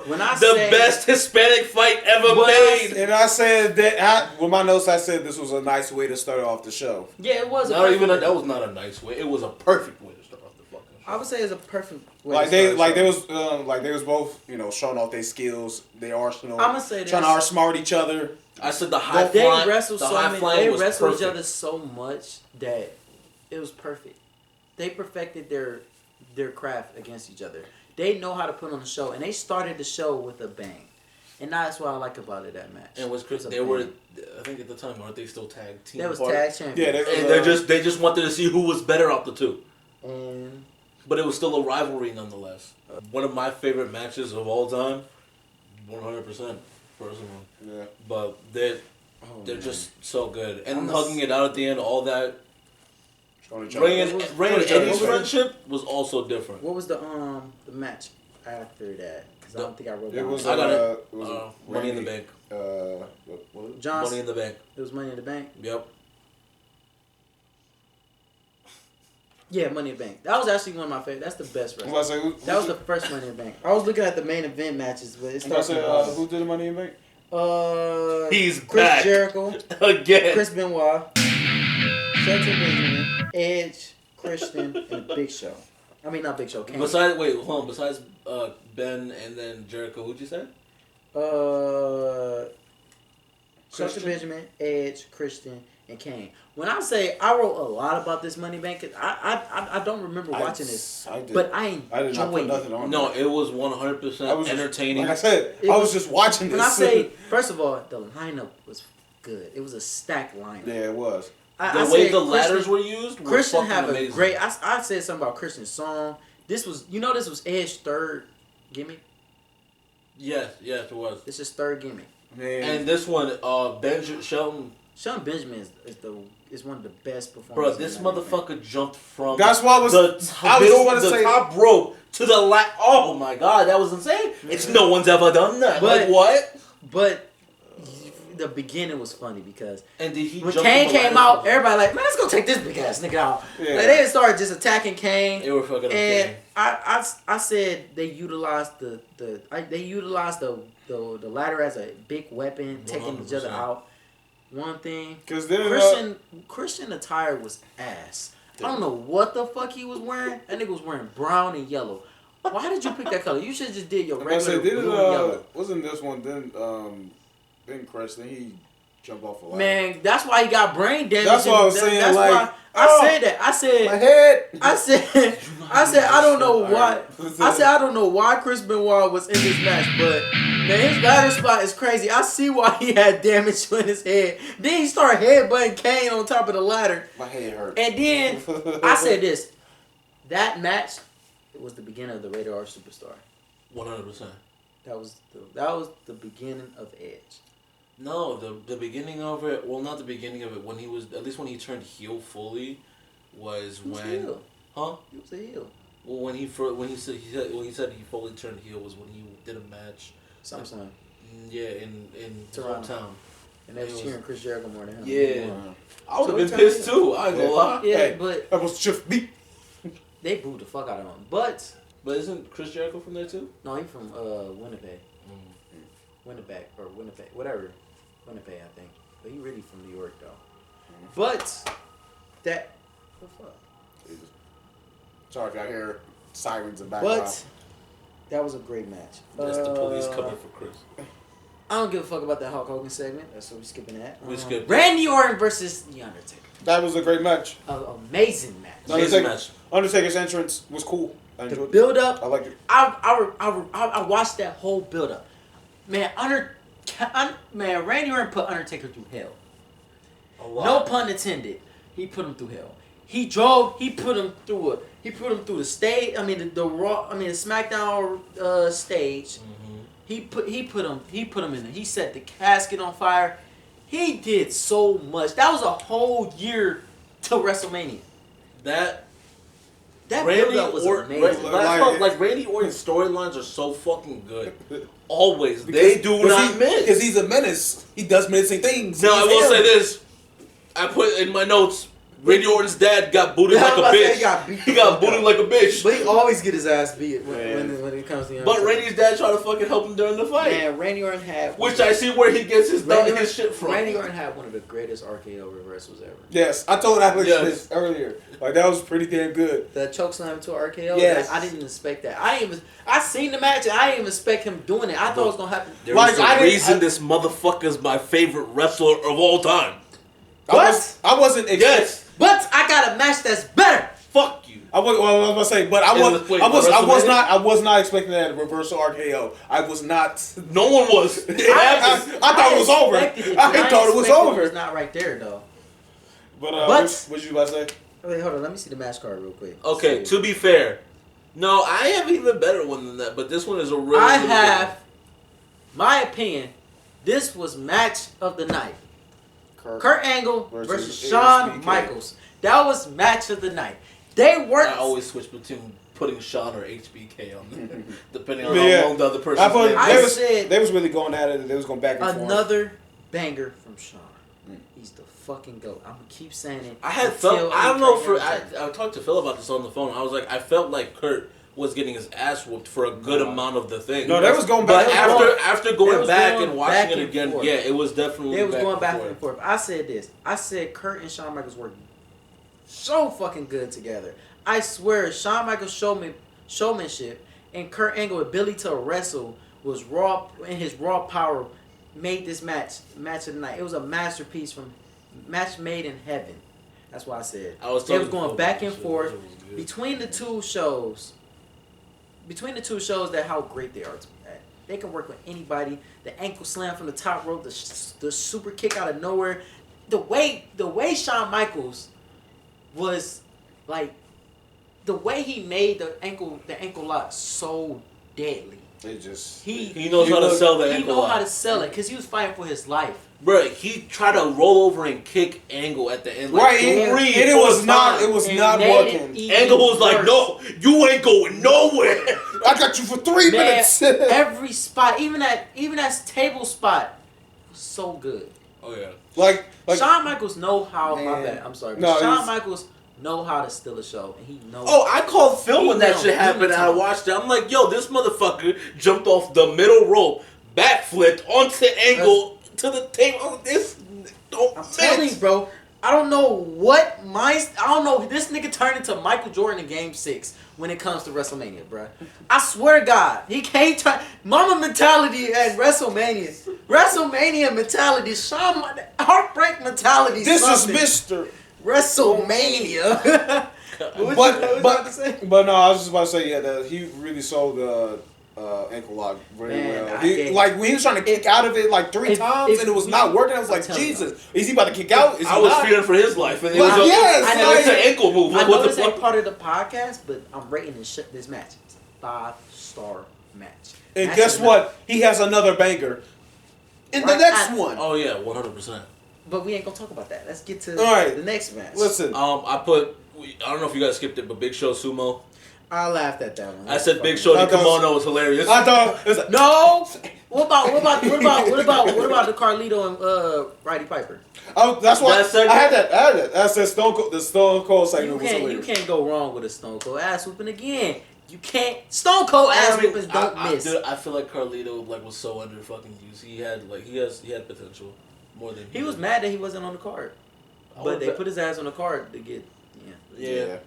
when I say best Hispanic fight ever made. And I said that with my notes, I said this was a nice way to start off the show. Yeah, it was. That was not a nice way. It was a perfect way to start off the fucking show. I would say it's a perfect way. They was both showing off their skills, their arsenal. I'm gonna say trying to outsmart each other. I said they wrestled each other so much that it was perfect. They perfected their craft against each other. They know how to put on the show, and they started the show with a bang. And that's what I like about it, that match. And was Chris? They were, I think at the time, weren't they still tag team? That was tag champions. Yeah, they just wanted to see who was better out the 2. And but it was still a rivalry nonetheless. One of my favorite matches of all time, 100%, personally. Yeah. But they're just so good, and hugging it out at the end, all that. Ray and Eddie's friendship was also different. What was the match after that? Because I don't think I wrote it. It Was Money in the Bank. Money in the Bank. It was Money in the Bank. Yep. Yeah, Money in the Bank. That was actually one of my favorites. That's the best wrestling. That was the first Money in the Bank. I was looking at the main event matches, but it started. Who did the Money in the Bank? He's Chris back. Jericho Again. Chris Benoit, Shelton Benjamin, Edge, Christian, and Big Show. I mean, not Big Show. Kane. Besides Ben and then Jericho, who'd you say? Shelton Benjamin, Edge, Christian, and Kane. When I say I wrote a lot about this Money Bank, I don't remember watching this, but I did not put nothing on. No, it was 100% entertaining. Like I said, I was just watching this. When I say, first of all, the lineup was good. It was a stacked lineup. Yeah, it was. The way the ladders were used, Christian have amazing. a great. I said something about Christian's song. This was Edge's third gimmick. Yes, it was. This is third gimmick. Man. And this one, Shelton Benjamin is one of the best performers. Bro, this motherfucker jumped from That's why the top rope to the last. Oh my god, that was insane. It's no one's ever done that. But, like what? But the beginning was funny because and did he when Kane came out, everybody like, man, let's go take this big ass nigga out. Yeah. Like, they started just attacking Kane. They were fucking. And I said they utilized the ladder as a big weapon, 100%. Taking each other out. One thing, because Christian attire was ass. I don't know what the fuck he was wearing. That nigga was wearing brown and yellow. Why did you pick that color? You should just did your regular blue and yellow. Wasn't this one then Chris? Then he jumped off a ladder. Man, that's why he got brain damage. That's what I was saying. That's why I said that. I said my head. I said I don't know why. I said I don't know why Chris Benoit was in this match, but man, his ladder spot is crazy. I see why he had damage in his head. Then he started headbutting Kane on top of the ladder. My head hurt. And then I said this. That match, it was the beginning of the Rated R Superstar. 100%. That was the beginning of Edge. No, the beginning of it. Well, not the beginning of it. When he was at least when he turned heel fully, was he was when. Heel. Huh? He was a heel. Well, when he said he fully turned heel was when he did a match. SummerSlam. Yeah, in Toronto. And they was cheering Chris Jericho more than him. Yeah. I would have been pissed too. I ain't gonna lie. Yeah, hey, but that was just me. They booed the fuck out of him. But isn't Chris Jericho from there too? No, he's from Winnipeg. Winnipeg, whatever. Winnipeg, I think. But he really from New York though. But that what the fuck? Sorry if y'all hear sirens in the background. But that was a great match. That's the police coming for Chris. I don't give a fuck about that Hulk Hogan segment. That's what we're skipping that. We skipped Randy Orton versus The Undertaker. That was a great match. Amazing match. Undertaker's entrance was cool. I enjoyed the build up. I liked it. I watched that whole build up. Man, Randy Orton put Undertaker through hell. A lot. No pun intended. He put him through hell. He put him through the stage. I mean the Raw. I mean the SmackDown stage. Mm-hmm. He put him in there. He set the casket on fire. He did so much. That was a whole year till WrestleMania. That build-up was amazing. Randy Orton's storylines are so fucking good. Always. They do not miss. Because he's a menace. He does menacing things. Now, I will say this. I put in my notes, Randy Orton's dad got booted like a bitch. He got booted like a bitch. But he always get his ass beat when it comes to him. But Randy's dad tried to fucking help him during the fight. Man, Randy Orton had... Which I see where he gets his shit from. Randy Orton had one of the greatest RKO reversals ever. Yes, I told Alex this earlier. Like, that was pretty damn good. The chokeslam to RKO? Yes. I didn't expect that. I seen the match and I didn't even expect him doing it. I thought it was going to happen. There's a reason this motherfucker's my favorite wrestler of all time. What? I wasn't... Yes. But I got a match that's better. Fuck you. I was going to say, but I was not expecting that reversal RKO. I was not. No one was. I thought it was over. I thought it was over. It's not right there though. But what you about to say? Wait, hold on. Let me see the match card real quick. Okay, to be fair, no, I have an even better one than that. But this one is a really. I have my opinion. This was match of the night. Kurt Angle versus Shawn Michaels. That was match of the night. They worked. I always switch between putting Shawn or HBK on there, depending on how long the other person. They was really going at it. They was going back and forth. Another banger from Shawn. He's the fucking GOAT. I'm gonna keep saying it. I talked to Phil about this on the phone. I was like, I felt like Kurt was getting his ass whooped for a good amount of the thing. No, they was going back. But after going back and watching it again, yeah, it was definitely. They was going back and forth. I said this. I said Kurt and Shawn Michaels worked so fucking good together. I swear, Shawn Michaels' showmanship and Kurt Angle's ability to wrestle was raw, and his raw power made this match of the night. It was a masterpiece from match made in heaven. That's what I said. They was going back and forth between the two shows. Between the two shows, that how great they are at. They can work with anybody. The ankle slam from the top rope, the super kick out of nowhere. The way Shawn Michaels was like the way he made the ankle lock so deadly. It just he knows how to sell the ankle lock. He knows how to sell it because he was fighting for his life. Bro, he tried to roll over and kick Angle at the end. Like right, and it was not working. Angle was like, no, you ain't going nowhere. I got you for 3 minutes. Every spot, even that table spot, was so good. Oh yeah. Like Shawn Michaels know how. My bad. I'm sorry. But Shawn Michaels know how to steal a show, and he knows. Oh, I called Phil when that shit happened, and I watched it. I'm like, yo, this motherfucker jumped off the middle rope, backflipped onto Angle to the table. I'm telling you, bro. I don't know this nigga turned into Michael Jordan in Game 6 when it comes to WrestleMania, bro. I swear to God, he can't turn Mama mentality at WrestleMania. WrestleMania mentality, heartbreak mentality. This is Mr. WrestleMania. But no, I was just about to say that he really sold the ankle lock really well. Like when he was trying to kick out of it like 3 times and it was not working, I was like, Jesus, is he about to kick out? I was fearing for his life. And it's an ankle move. I know this ain't part of the podcast, but I'm rating this match. It's a 5-star match. And guess what? He has another banger in the next one. Oh yeah, 100%. But we ain't gonna talk about that. Let's get to the next match. Listen, I don't know if you guys skipped it, but Big Show Sumo. I laughed at that one. I said Big Show the kimono was hilarious. I thought it was like, no. What about the Carlito and Roddy Piper? Oh, that's why I had that. That's the Stone Cold segment was hilarious. You can't go wrong with a Stone Cold ass whooping again. You can't. Stone Cold ass whoopings don't miss. Dude, I feel like Carlito was so under fucking used. He had potential more than he was mad that he wasn't on the card, but they put his ass on the card to get yeah.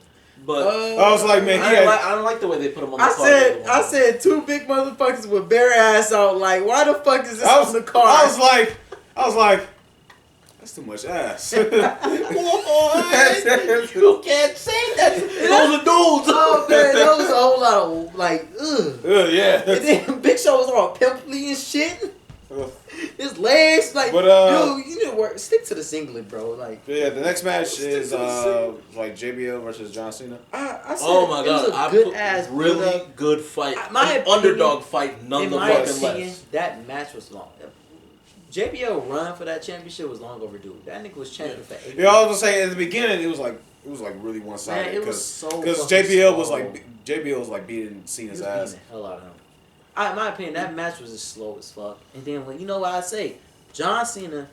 But I was like, man, I don't like the way they put him on the card. I said 2 big motherfuckers with bare ass out. Like, why the fuck is this on the card? I was like, that's too much ass. You can't say that. Those are dudes. Oh man, that was a whole lot of like, ugh. Yeah. And then Big Show was all pimply and shit. His legs, like, dude, you need to stick to the singlet, bro. Like, yeah, the next match is like JBL versus John Cena. I said, oh my god, it was a good ass, really good fight. My underdog fight, none the fucking less. That match was long. JBL run for that championship was long overdue. That nigga was champion for 8 years. Yeah, I was gonna say at the beginning it was like really one sided because JBL was like beating Cena's ass. Beating the hell out of him. In my opinion, that match was just slow as fuck. And then you know what I say, John Cena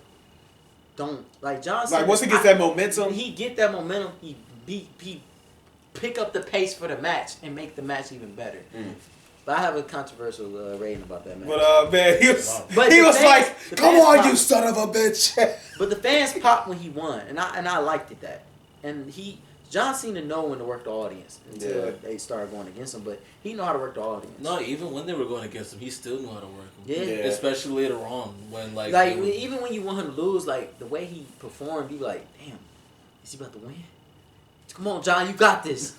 once he gets that momentum, he get that momentum. He pick up the pace for the match and make the match even better. But I have a controversial rating about that match. But man, he was like, "Come on, you son of a bitch!" But the fans popped when he won, and I liked it that. And John Cena know when to work the audience until they started going against him, but he know how to work the audience. No, even when they were going against him, he still knew how to work him. Yeah. Especially later on when even when you want him to lose, like the way he performed, you be like, damn, is he about to win? Come on, John, you got this.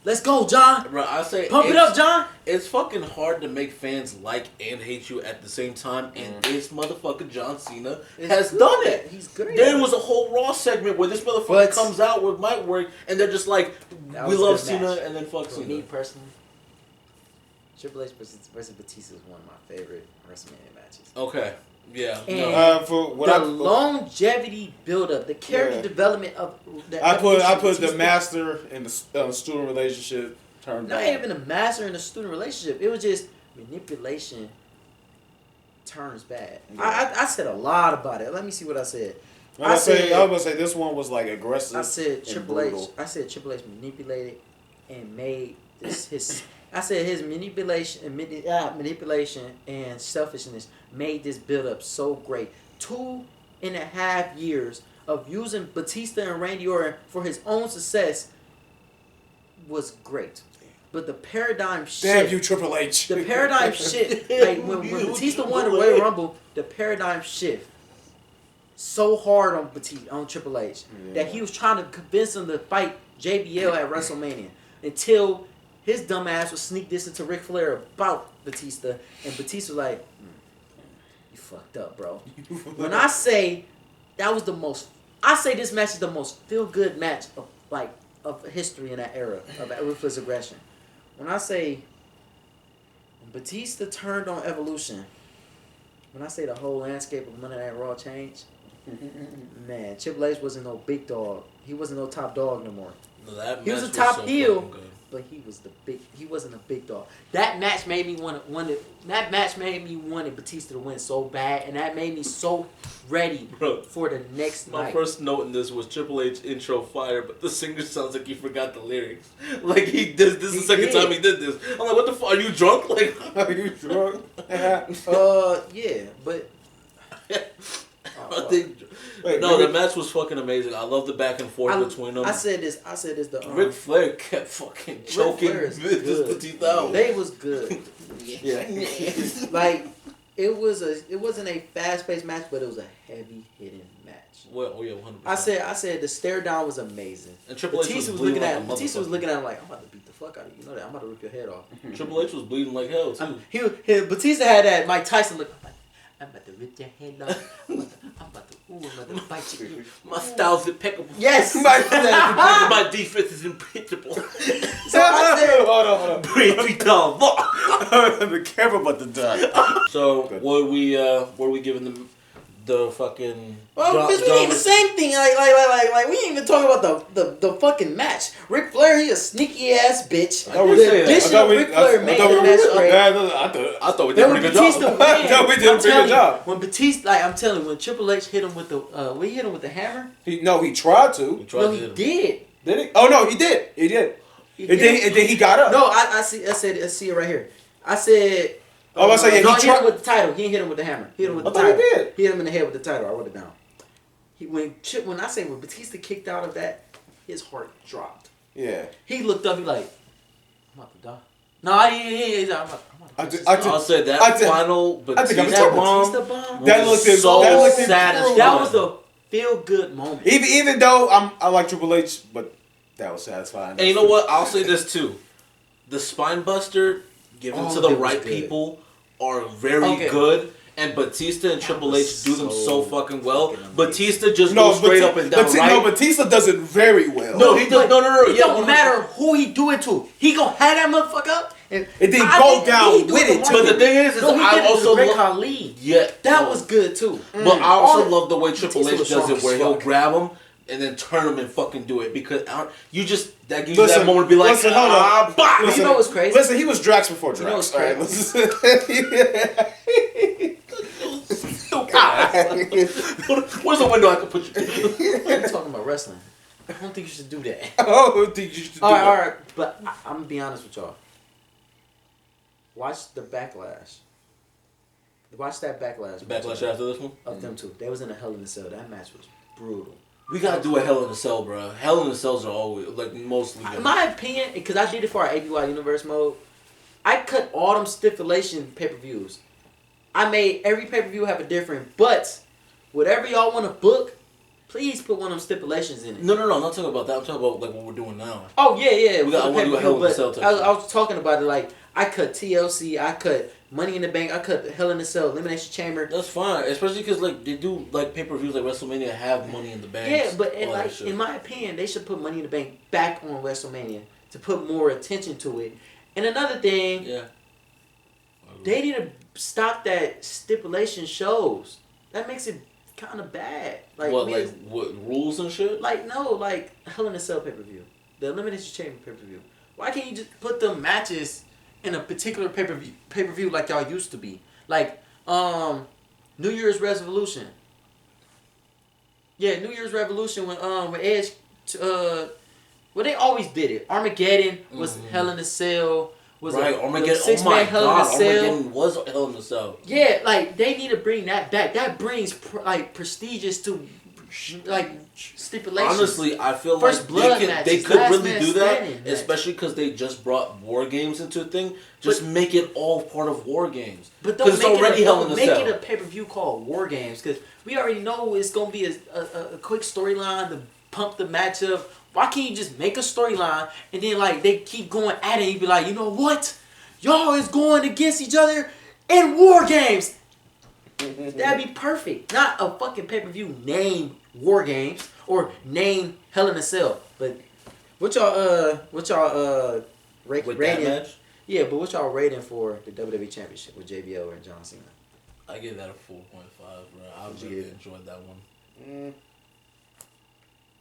Let's go, John. Bro, I say pump it up, John. It's fucking hard to make fans like and hate you at the same time, and this motherfucker John Cena has done it. He's great. There was a whole Raw segment where this motherfucker comes out with mic work, and they're just like, "We love Cena," and then fuck Cena. Me personally, Triple H versus Batista is one of my favorite WrestleMania matches. Okay. Yeah. And for what the longevity build-up, the character development of I put the master and the student relationship turned. Not even a master and a student relationship. It was just manipulation turns bad. Yeah. I said a lot about it. Let me see what I said. I was gonna say this one was like aggressive. I said Triple H. I said Triple H manipulated and made his. I said his manipulation and selfishness made this build up so great. 2.5 years of using Batista and Randy Orton for his own success was great. But the paradigm shift. Damn you, Triple H. The paradigm shift. Like when Batista won the Royal Rumble, the paradigm shift so hard on Triple H that he was trying to convince him to fight JBL at WrestleMania until his dumb ass would sneak this into Ric Flair about Batista, and Batista was like, "You fucked up, bro." When I say that was I say this match is the most feel good match of history in that era of ruthless aggression. When I say when Batista turned on Evolution, when I say the whole landscape of Monday Night Raw changed, man, Triple H wasn't no big dog. He wasn't no top dog no more. No, he was a top heel, but he wasn't a big dog. That match made me want Batista to win so bad, and that made me so ready for the next night. My first note in this was Triple H intro fire, but the singer sounds like he forgot the lyrics. Like this is the second time he did this. I'm like, what the fuck? Are you drunk? Like, are you drunk? Yeah, but. The match was fucking amazing. I love the back and forth between them. I said this. Ric Flair kept fucking choking Batista out. They was good. Like it wasn't a fast paced match, but it was a heavy hitting match. Well, 100%. I said the stare down was amazing. And Triple H Batista was looking at him like, I'm about to beat the fuck out of you. You know that? I'm about to rip your head off. Triple H was bleeding like hell too. Batista had that Mike Tyson look. I'm about to rip your head off. I'm about to bite you. My style's impeccable. Yes! My defense is impeccable. So I said, hold on. Break me down. Be careful about the dog. So, what are we giving them the fucking... Well, bitch, we ain't the same thing. Like, we ain't even talking about the fucking match. Ric Flair, he a sneaky ass bitch. I thought we did a pretty good job. We did a pretty good job. When Batista, like I'm telling you, when Triple H hit him with the, we hit him with the hammer. He tried to. He did. Did he? Oh no, he did. And then he got up. No, I see it right here. I said. I was saying, he hit him with the title. He didn't hit him with the hammer. He hit him with the title. He did. He hit him in the head with the title. I wrote it down. When Batista kicked out of that, his heart dropped. Yeah. He looked up. He like, I'm about to die. No, he's I'm about to I'll say that final Batista bomb. That looked so satisfying. That was a feel good moment. Even though I like Triple H, but that was satisfying. And you know what? I'll say this too: the spine buster given to the right people are very good, and Batista and Triple H do them so fucking well. Batista just goes straight up and down, right? No, Batista does it very well. No, he does. No. It don't matter who he do it to. He gonna have that motherfucker up. And then go down with it. But the thing is I also love Khali. Yeah, that was good too. But I also love the way Triple H does it, where he'll grab him and then turn him and fucking do it, because that gives you that moment to be like, listen, hold on. You know what's crazy? Listen, he was Drax before Drax. You know what's crazy? Where's the window I can put you through? I'm talking about wrestling. I don't think you should do that. I don't think you should do that. All right. But I'm going to be honest with y'all. Watch the backlash. Watch that backlash. Backlash after this one? Of them two. They was in a Hell in a Cell. That match was brutal. We gotta do a Hell in a Cell, bro. Hell in a Cells are always, like, mostly good. In my opinion, because I did it for our ABY Universe mode, I cut all them stipulation pay-per-views. I made every pay-per-view have a different, but whatever y'all want to book, please put one of them stipulations in it. No, I'm not talking about that. I'm talking about, like, what we're doing now. Oh, yeah. I want to do a Hell in a Cell. I was talking about it, like, I cut TLC, I cut Money in the Bank, I cut Hell in a Cell, Elimination Chamber. That's fine, especially because, like, they do, like, pay-per-views like WrestleMania have Money in the Bank. Yeah, but in my opinion, they should put Money in the Bank back on WrestleMania to put more attention to it. And another thing, they need to stop that stipulation shows. That makes it kind of bad. Like what rules and shit? Like Hell in a Cell pay-per-view, the Elimination Chamber pay-per-view. Why can't you just put the matches in a particular pay-per-view like y'all used to be? Like New Year's Revolution. Yeah, New Year's Revolution when Edge well, they always did it. Armageddon was Hell in a Cell. Armageddon. Six-man Hell in a Cell. Armageddon was Hell in a Cell. Yeah, like they need to bring that back. That brings prestigious to stipulations. Honestly, I feel First like they could really do that, match. especially because they just brought War Games into a thing. Just make it all part of War Games. But don't it's already Hell in a Cell. Make it a pay-per-view called War Games, because we already know it's gonna be a quick storyline to pump the match up. Why can't you just make a storyline and then they keep going at it and you be like, you know what? Y'all is going against each other in War Games. That'd be perfect. Not a fucking pay-per-view named War Games or named Hell in a Cell. But What y'all With rating? that match, Yeah, but what y'all rating for the WWE Championship with JBL and John Cena? I give that a 4.5, bro. I really enjoyed that one.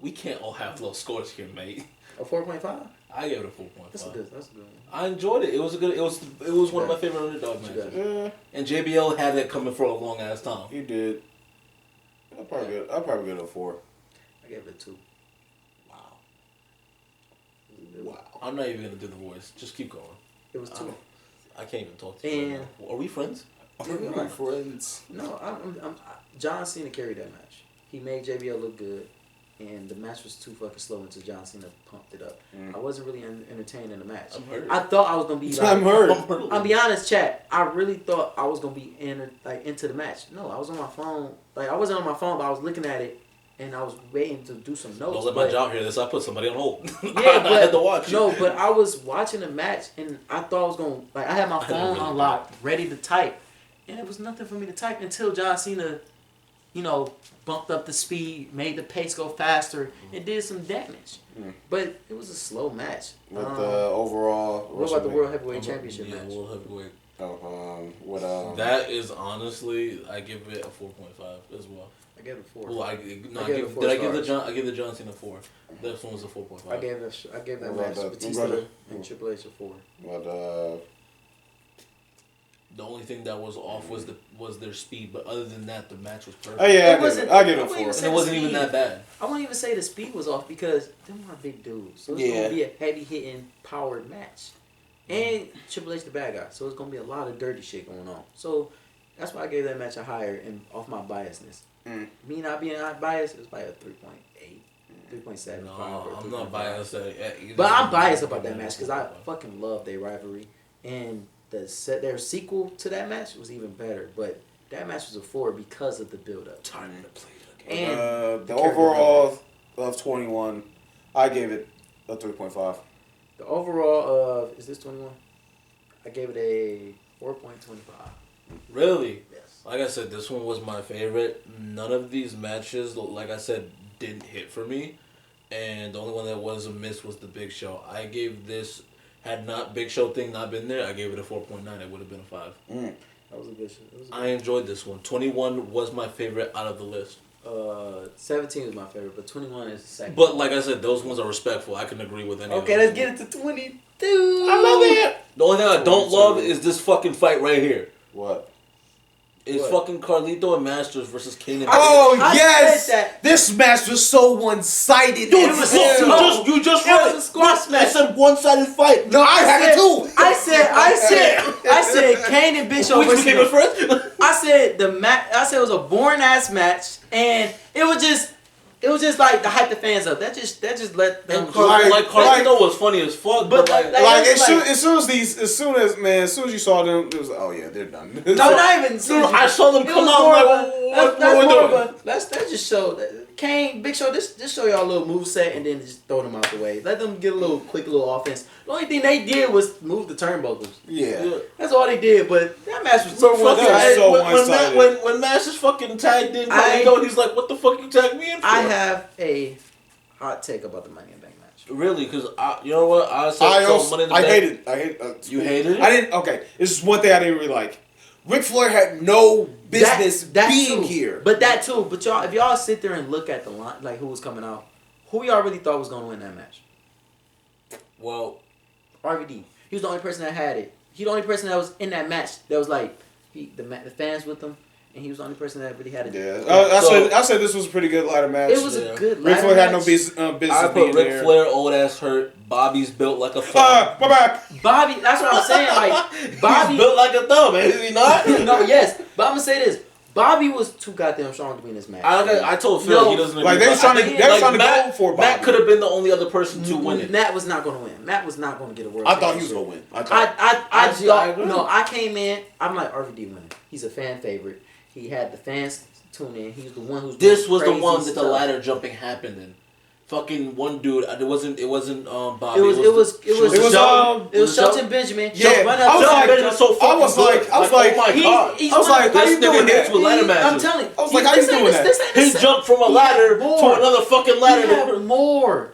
We can't all have low scores here, mate. A 4.5? I gave it a 4.5. That's a good one. I enjoyed it. It was one of my favorite underdog matches. Yeah. And JBL had that coming for a long ass time. He did. I'll probably get a 4. I gave it a 2. Wow. I'm not even gonna do the voice. Just keep going. It was 2. I can't even talk to you. And Are we friends? My friends. no, John Cena carried that match. He made JBL look good, and the match was too fucking slow until John Cena pumped it up. I wasn't really entertained in the match. I'm hurt. I thought I was gonna be. Like, I'm hurt. I'll be honest, chat. I really thought I was gonna be into the match. No, I was on my phone. Like I wasn't on my phone, but I was looking at it, and I was waiting to do some notes. Don't let my job hear this. I put somebody on hold. Yeah, I had to watch. No, but I was watching the match, and I thought I was gonna I had my phone unlocked, ready to type, and it was nothing for me to type until John Cena, bumped up the speed, made the pace go faster, and did some damage. But it was a slow match. With the overall. What about the World Heavyweight Championship match? World Heavyweight. That is honestly, I give it a 4.5 as well. I gave it a 4. Well, I give the John Cena 4. This one was a 4.5. I gave that match Batista and Triple H a 4. But the only thing that was off was their speed, but other than that, the match was perfect. Oh yeah, I give it a 4. And it wasn't even that bad. I won't even say the speed was off because them are big dudes. So it's gonna be a heavy hitting, powered match. And Triple H the bad guy, so it's gonna be a lot of dirty shit going on. So that's why I gave that match a higher and off my biasness. Me not being biased, it's probably a 3.8, 3.7. No, I'm not biased either. But I'm biased about that match because I fucking love their rivalry, and their sequel to that match was even better. But that match was a 4 because of the build up. Time to play the game. And the overall of 21, I gave it a 3.5. The overall of is this 21? I gave it a 4.25. Really? Yes. Like I said, this one was my favorite. None of these matches, like I said, didn't hit for me. And the only one that was a miss was the Big Show. I gave this, had not Big Show thing not been there, I gave it a 4.9. It would have been a 5. That was a good show. I enjoyed this one. 21 was my favorite out of the list. 17 was my favorite, but 21 is the second. But like I said, those ones are respectful. I can agree with any of them. Okay, let's get it to 22. I love it. The only thing I don't love is this fucking fight right here. What? It's fucking Carlito and Masters versus Kane and yes! This match was so one-sided. You just read it was a squash match. It's a one-sided fight. No, I had it too. I said Kane and Big Show We became a friend. I said it was a boring ass match, and it was just like to hype the fans up. That just let them. Carlito was funny as fuck, but as soon as you saw them, it was like, oh yeah, they're done. No, not even. I saw them come out. Let's just show Kane, Big Show. Just show y'all a little move set and then just throw them out the way. Let them get a quick little offense. The only thing they did was move the turnbuckles. Yeah. That's all they did. But that match was so one-sided. When Masters fucking tagged in Carlito, he's like, "What the fuck you tagged me in for?" I have a hot take about the Money in the Bank match. Really? Because you know what? I hated it. You hated it? I didn't. Okay, this is one thing I didn't really like. Ric Flair had no business being here. But that too. But y'all, if y'all sit there and look at the line, like who was coming out, who y'all really thought was gonna win that match? Well, RVD. He was the only person that had it. He the only person that was in that match that was like the fans with him. And he was the only person that really had it. Yeah, I said this was a pretty good ladder match. It was a good ladder match. Ric Flair had no business I put Ric Flair, old ass hurt. Bobby's built like a thumb. Bobby, that's what I'm saying. Like Bobby He's built like a thumb, is he not? No, yes. But I'm gonna say this. Bobby was too goddamn strong to win this match. I told Phil he doesn't agree. Like they were trying to go for Bobby. Matt could have been the only other person to win it. Matt was not gonna win. Matt was not gonna get a world. I thought he was gonna win. I came in. I'm like RVD winning. He's a fan favorite. He had the fans tune in. He was the one who's. This was the one that the ladder jumping happened in. Fucking one dude. It wasn't Bobby. It was Shelton Benjamin. Yeah, I was like, oh my god. I was like, how you doing that? With ladder matches. I'm telling you. I was like, how you doing that? He jumped from a ladder to another fucking ladder. He had more.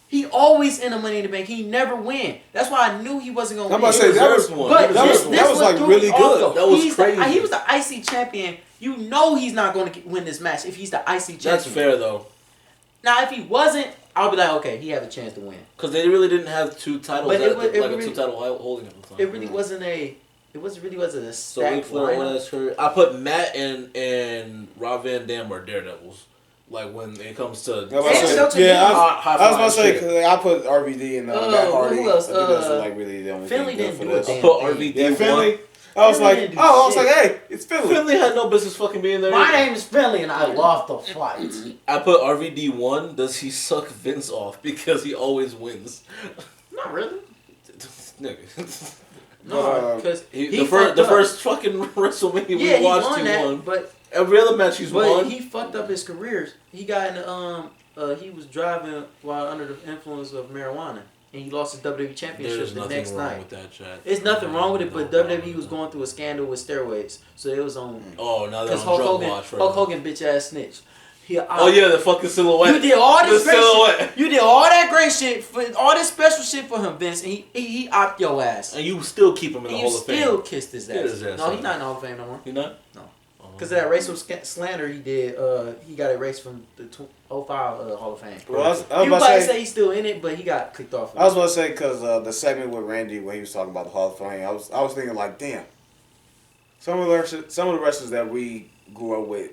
He always in the Money in the Bank. He never win. That's why I knew he wasn't gonna win. I'm about to say that was one. But that was like really good. That was crazy. He was the IC champion. You know he's not going to win this match if he's the IC champion. That's fair though. Now if he wasn't, I'll be like, okay, he had a chance to win. Because they really didn't have two titles, but a two-title holding at the time. It really wasn't a. It really wasn't a stacked So I put Matt and Rob Van Dam are daredevils. Like when it comes to I was about to say because I put RVD and Matt Hardy. Who else? I think those are like really the only Finley thing good didn't for do a this. damn put thing. RVD. Yeah, Finley. I was Finley like, hey, it's Finley. Finley had no business fucking being there. My name is Finley and I lost the fight. I put RVD 1. Does he suck Vince off because he always wins? Not really. Nigga. No, because the first fucking WrestleMania we watched, he won. But every other match he's won. He fucked up his career. He got in the he was driving while under the influence of marijuana, and he lost his WWE championship the next night. With that, Chad. There's nothing wrong with it, but WWE was going through a scandal with steroids, so it was on. Oh, now they're on Hulk drug watch. Hulk Hogan bitch ass snitch. The fucking silhouette. You did all this great silhouette. shit. You did all that great shit for all this special shit for him, Vince, and he opt your ass. And you still keep him in the Hall of Fame. You still kissed his ass. His ass No, he's not in the Hall of Fame no more. He not? No. Because of that racial slander he did, he got erased from the 05 Hall of Fame. Well, I was you about might to say he's still in it, but he got kicked off. I was about to say because the segment with Randy when he was talking about the Hall of Fame, I was thinking like, damn, some of the wrestlers that we grew up with,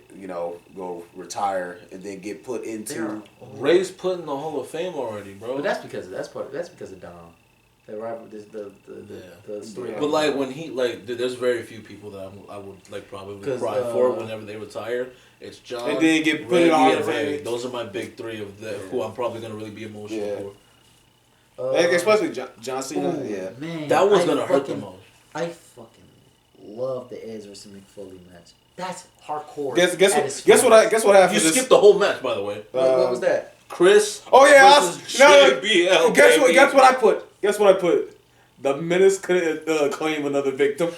go retire and then get put into. Ray's put in the Hall of Fame already, bro. But that's because of Dom. The rival, the story. But like when he there's very few people that I would like probably cry for whenever they retire. It's John and then get put in the Hall of Fame. Those are my big three of who I'm probably gonna really be emotional for. Especially John Cena. Yeah, man, that was gonna hurt the most. I fucking love the Edge versus McFoley match. That's hardcore. Guess what happened? You skipped the whole match, by the way. What was that? Chris. Oh yeah, JBL. Guess what I put? Guess what I put? The Menace couldn't claim another victim.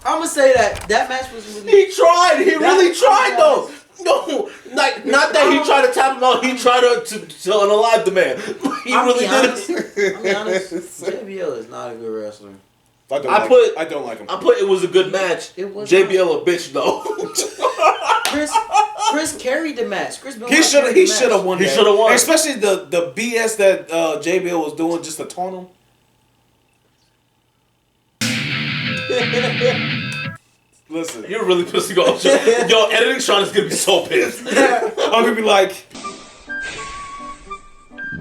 I'm gonna say that match was really. He tried. He really tried though. No, like not that he tried to tap him out. He tried to unalive the man. He really did. I'll be honest. JBL is not a good wrestler. I don't like him. I put it was a good match. It was JBL a bitch though. Chris carried the match. He should have won. He should have won. Especially the BS that JBL was doing just to taunt him. Listen, you're really pissing off. Yo, editing Sean is gonna be so pissed. I'm gonna be like,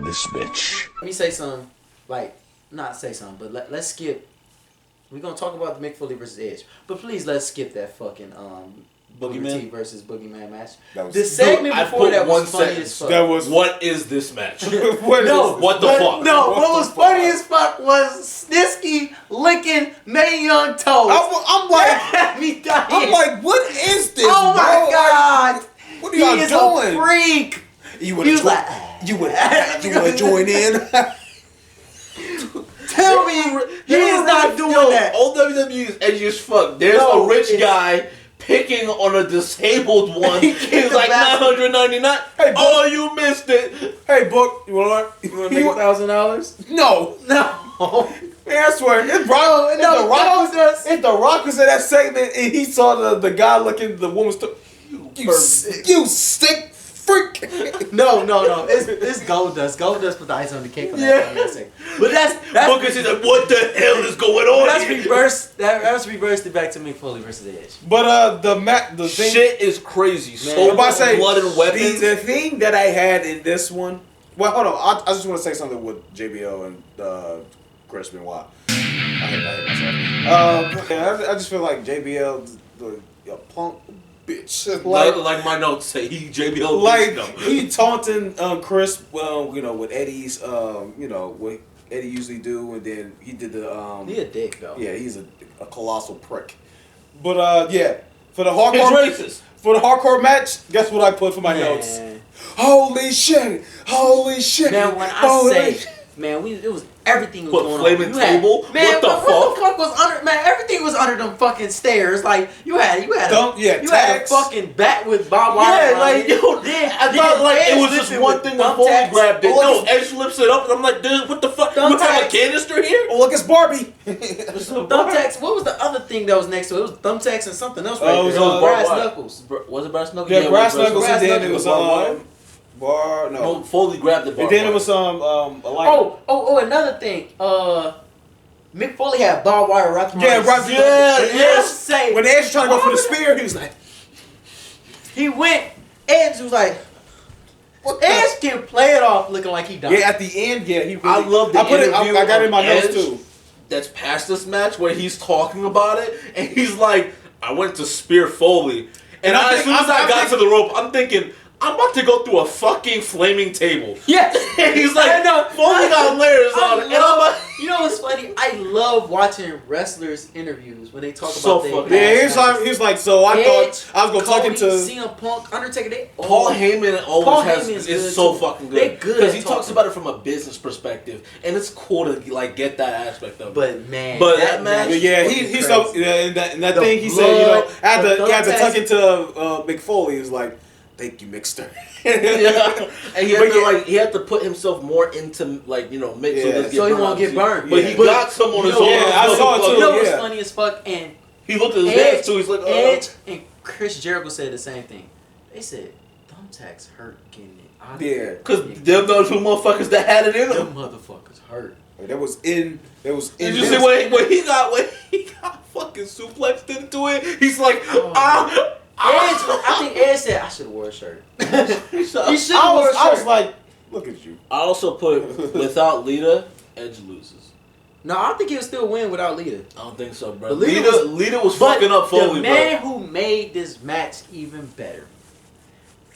this bitch. Let me say something. Not say something, but let's skip. We're gonna talk about the Mick Foley versus Edge, but please let's skip that fucking Boogeyman T versus Boogeyman match. The segment before that was funny as fuck. What is this match? what the fuck? No, what was funny as fuck was Snitsky licking Mae Young toes. I'm like, what is this? Oh my god! What are y'all doing? He is a freak. You want to join in? Tell me he is not doing that. Old WWE is edgy as fuck. There's a rich guy picking on a disabled one. He's like $999. Hey, oh, you missed it. Hey, Book, you want to make $1,000? No. Man, I swear, if The Rock was in that segment and he saw the guy looking the woman's you sick freak. No. It's Goldust. Goldust put the ice on the cake on that segment. But that's Booker said, what the hell is going on? That's reversed. That's reversed it back to Mick Foley versus Edge. But the thing, shit is crazy. Man, so much blood and weapons. The thing that I had in this one. Well, hold on. I just want to say something with JBL and Chris Benoit. I hate myself. I just feel like JBL, the punk bitch. Like my notes say, JBL. Like he taunting Chris. With Eddie's. What Eddie usually do, and then he did the. He a dick though. Yeah, he's a colossal prick. But for the hardcore. He's racist. For the hardcore match, guess what I put for my notes? Holy shit! Man, when I say, man, it was everything was going flaming on. table? Man, what the fuck was under? Man, everything was under them fucking stairs. Like you had a fucking bat with barbed wire. Yeah, like yo, I thought like it was just one thing when Foley grabbed it. No, Edge flips it up, and I'm like, what the fuck? You have a canister here? Oh, look, it's Barbie. Thumbtacks. What was the other thing that was next to it? It was thumbtacks and something else. It was brass knuckles. Was it brass knuckles? Yeah, brass knuckles, and then it was No, Foley grabbed the bar. And then it was another thing. Mick Foley had barbed wire wrapped around. Yes. When Edge was trying to go for the spear, he was like, Edge was like, Edge can play it off looking like he died. Yeah, at the end, yeah, he. Really, I love the interview. I got it in my notes too. That's past this match where he's talking about it, and he's like, "I went to spear Foley," and as soon as I got to the rope, I'm thinking, I'm about to go through a fucking flaming table. Yeah. And he's like, no, Foley got layers on it. And I'm like, you know what's funny? I love watching wrestlers' interviews when they talk about their he's like, so I thought I was going to talk into CM Punk, Undertaker. Paul Heyman is so fucking good. They're good because he talks about it from a business perspective, and it's cool to like get that aspect of it. But man, that match, he's so and that thing he said, you know, he had to tuck into Mick Foley. He was like, thank you, Mixter. Yeah, and he had to put himself more into Mick so he won't get burned. But he got some on his own. Yeah, I saw it too. You know what's funny as fuck? And he looked at his hands too. He's like, Edge and Chris Jericho said the same thing. They said thumbtacks hurt getting it out of there. Because them those two motherfuckers that had it in them. Them motherfuckers hurt. That was in. Did you see when he got fucking suplexed into it? He's like, I think Edge said I should have wore a shirt. He should have wore a shirt. I was like, look at you. I also put without Lita, Edge loses. No, I think he'll still win without Lita. I don't think so, bro. Lita was fucking up Foley, bro. The man who made this match even better,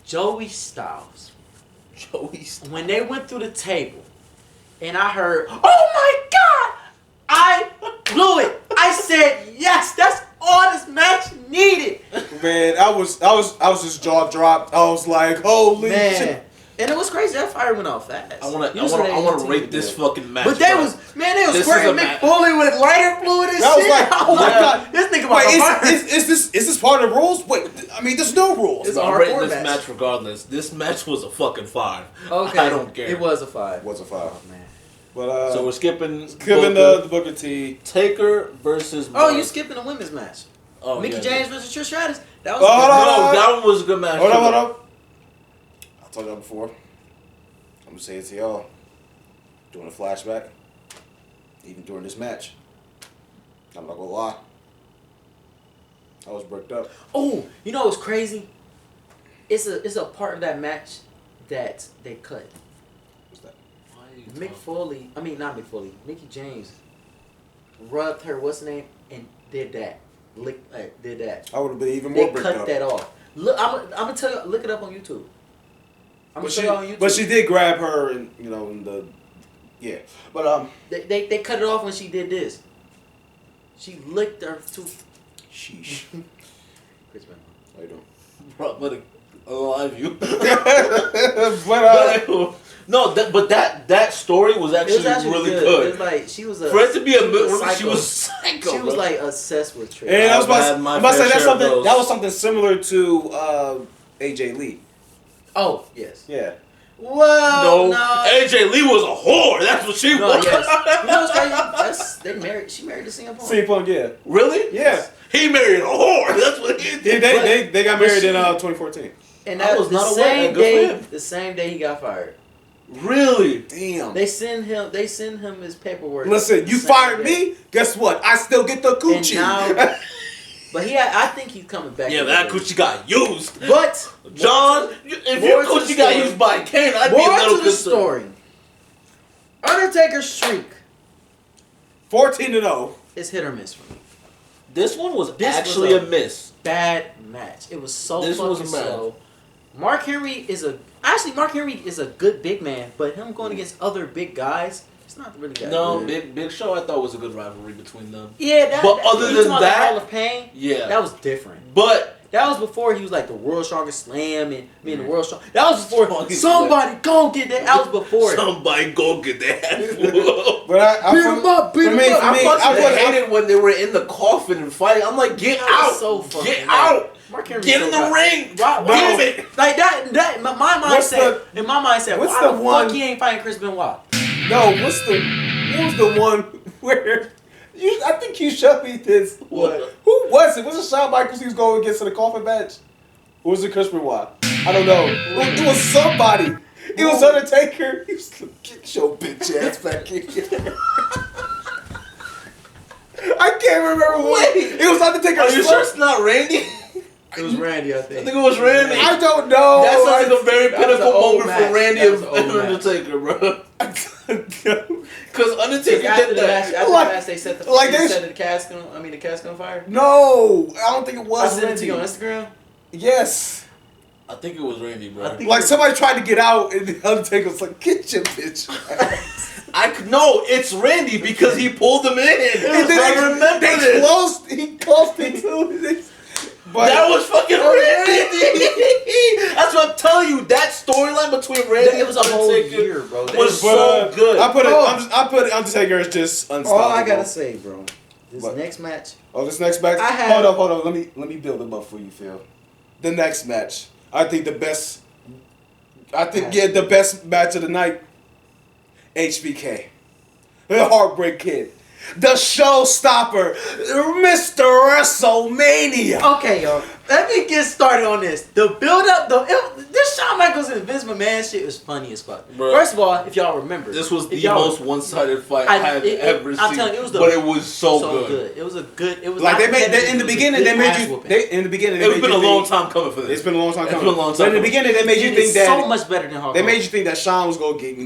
Joey Styles. When they went through the table, and I heard, "Oh my God!" I blew it. I said, "Yes, that's all this match needed." Man, I was just jaw dropped. I was like, "Holy shit!" And it was crazy. That fire went off fast. I want to rate this fucking match. But they was spraying Mick Foley with lighter fluid and shit. I was like, this nigga about to burn. Is this part of the rules? Wait, I mean, there's no rules. I'm rating this match regardless. This match was a fucking 5. Okay, I don't care. It was a 5. It was a 5. Oh, man. But so we're skipping the Booker T. Taker versus. Oh, you skipping the women's match? Oh, Mickey James versus Trish Stratus. That was that one was a good match. Hold on. I told y'all before. I'm gonna say it to y'all. Doing a flashback, even during this match. I'm not gonna lie. I was bricked up. Oh, you know what's crazy? It's a part of that match that they cut. What's that? Mickey James rubbed her, what's the name, and did that. Did that. I would have been even more bricked up. They cut that off. Look, I'm gonna tell you. Look it up on YouTube. But she did grab her, and in the But they cut it off when she did this. She licked her tooth. Sheesh. Chris man, how you doing? Bro, but alive you. No, but that story was actually really good. It was like she was for it to be she was psycho. She was like obsessed with Trish. And I was about to say that was something similar to AJ Lee. Oh yes. Yeah. Well, no. AJ Lee was a whore. That's what she was. Yes. You know what's crazy? She married to CM Punk. CM Punk, yeah. Really? Yeah. He married a whore. That's what he did. They got married in 2014. And that was not the same day he got fired. Really? Damn. They send him his paperwork. Listen, you fired me. Guess what? I still get the coochie. Now, but I think he's coming back. Yeah, that coochie got used. But John, if your coochie got used by Kane, I'd be a little concerned. More to the story. Undertaker's streak, 14-0, is hit or miss for me. This one was actually a miss. Bad match. It was so fucking slow. Mark Henry is a good big man, but him going against other big guys, it's not really that good. Big Show I thought was a good rivalry between them. Yeah, but other than that, Hall of Pain, yeah, that was different. But That was before he was like the world's strongest slam and being the world's strong. That was before somebody go get that. That was before. Somebody go get that. But I beat him up. I hated when they were in the coffin and fighting. I'm like, get out, so fucking get out, get in the ring. Damn it! Like that. My mindset. In my mindset, what's why the the one? fuck he ain't fighting Chris Benoit? No, what was the one where I think you showed me this. What? Who was it? Was it Shawn Michaels he was going against in the coffin match? Or was it Chris Benoit? I don't know. It was somebody. It was Undertaker. He was like, get your bitch ass back in here. I can't remember what. It was Undertaker. Are you sure it's not Randy? It was Randy, I think. I think it was Randy. I don't know. That sounds like a very pitiful moment for Randy and Undertaker, bro. Because Undertaker After did the that. match, they set the casket. The casket on fire. No, I don't think it was. I sent it to you on Instagram. Yes. I think it was Randy, bro. Like somebody tried to get out, and the Undertaker was like, "Get your bitch." No, it's Randy because he pulled him in. And then I remember this. He closed it too. But That was fucking Randy. That's what I'm telling you. That storyline between Randy It was a and whole Undertaker year, bro. was so good. I put Undertaker as just unstoppable. All I gotta say, bro, this What? next match. Oh, this next match. Hold on. Let me build him up for you, Phil. The next match. I think the best match of the night. HBK, the Heartbreak Kid, the Showstopper, Mr. WrestleMania. Okay, yo, let me get started on this. The build up, this Shawn Michaels and Vince McMahon shit was funny as fuck. Bro, First of all, if y'all remember, this was the most one-sided fight I've ever seen. I'm telling you, but it was so good. It was a good. It was like in the beginning they made you. It's been a long time coming for this. It's been a long time coming. But in the beginning they made you think that so much better than Hulk They made you think that Shawn was gonna get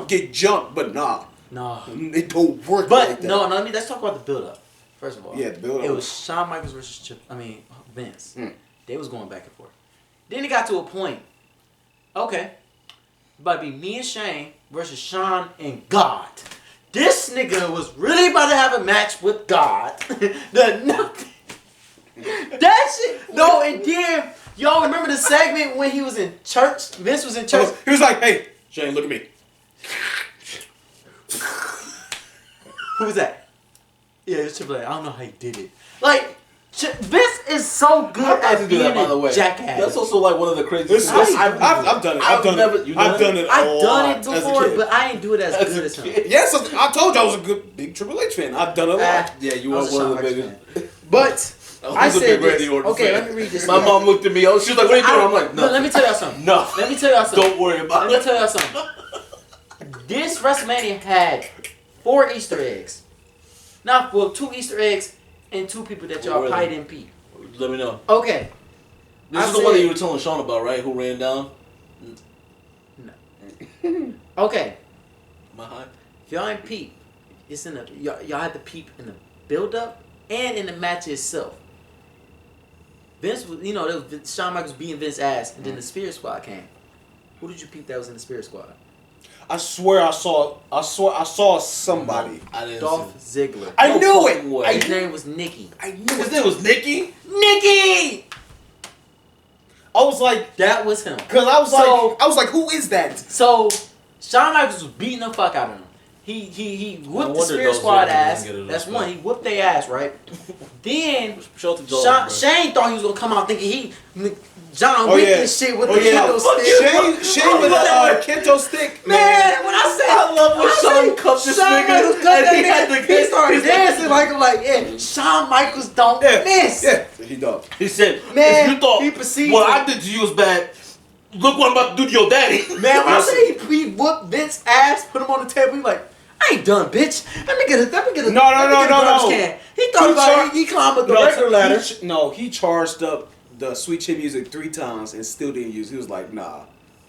get jumped, but nah. It don't work like that. No, let's talk about the build up. First of all, yeah, the build up. It was Shawn Michaels versus Vince. They was going back and forth. Then it got to a point. Okay, about to be me and Shane versus Shawn and God. This nigga was really about to have a match with God. That shit. No, and then y'all remember the segment when he was in church? Vince was in church. He was like, "Hey, Shane, look at me." Who was that? Yeah, it's Triple H. I don't know how he did it. Like, Vince is so good at being a jackass. That's also like one of the craziest things. I've done it. I've done it before, but I ain't do it as good as him. Yes, I told you I was a big Triple H fan. I've done it a lot. Yeah, you were one of the biggest. But I said this. Okay, let me read this. My mom looked at me. She was like, "What are you doing?" I'm like, "No." Let me tell y'all something. No. Let me tell y'all something. Don't worry about it. Let me tell y'all something. This WrestleMania had 4 Easter eggs. Not 2 Easter eggs and 2 people that y'all probably didn't peep. Let me know. Okay. This is the one that you were telling Sean about, right? Who ran down? No. Okay. Am I high? If y'all ain't peep, it's in the y'all had to peep in the build up and in the match itself. Vince was, there was Shawn Michaels beating Vince's ass, and then the Spirit Squad came. Who did you peep that was in the Spirit Squad? I swear I saw somebody. I didn't Dolph Ziggler. I knew it. His name was Nicky. I knew his name was Nicky. Nicky. I was like, that was him. Cause I was like, who is that? So Shawn Michaels was beating the fuck out of him. He whipped the Spirit Squad ass. That's one. He whipped their ass, right? Then Shane thought he was gonna come out thinking John Wick and shit with the kendo stick. Shane with a kendo stick. Man, when I say I love when Shawn cuffed this nigga. He started dancing like yeah. Shawn Michaels don't miss. Yeah, he don't. He said, man, if you thought he perceived what I did to you was bad, look what I'm about to do to your daddy. Man, when I say he whooped Vince's ass, put him on the table, he like, I ain't done, bitch. Let me get a No. Can. He thought about it. He climbed up the regular ladder. He charged up the Sweet Chin Music 3 times and still didn't use it. He was like, nah.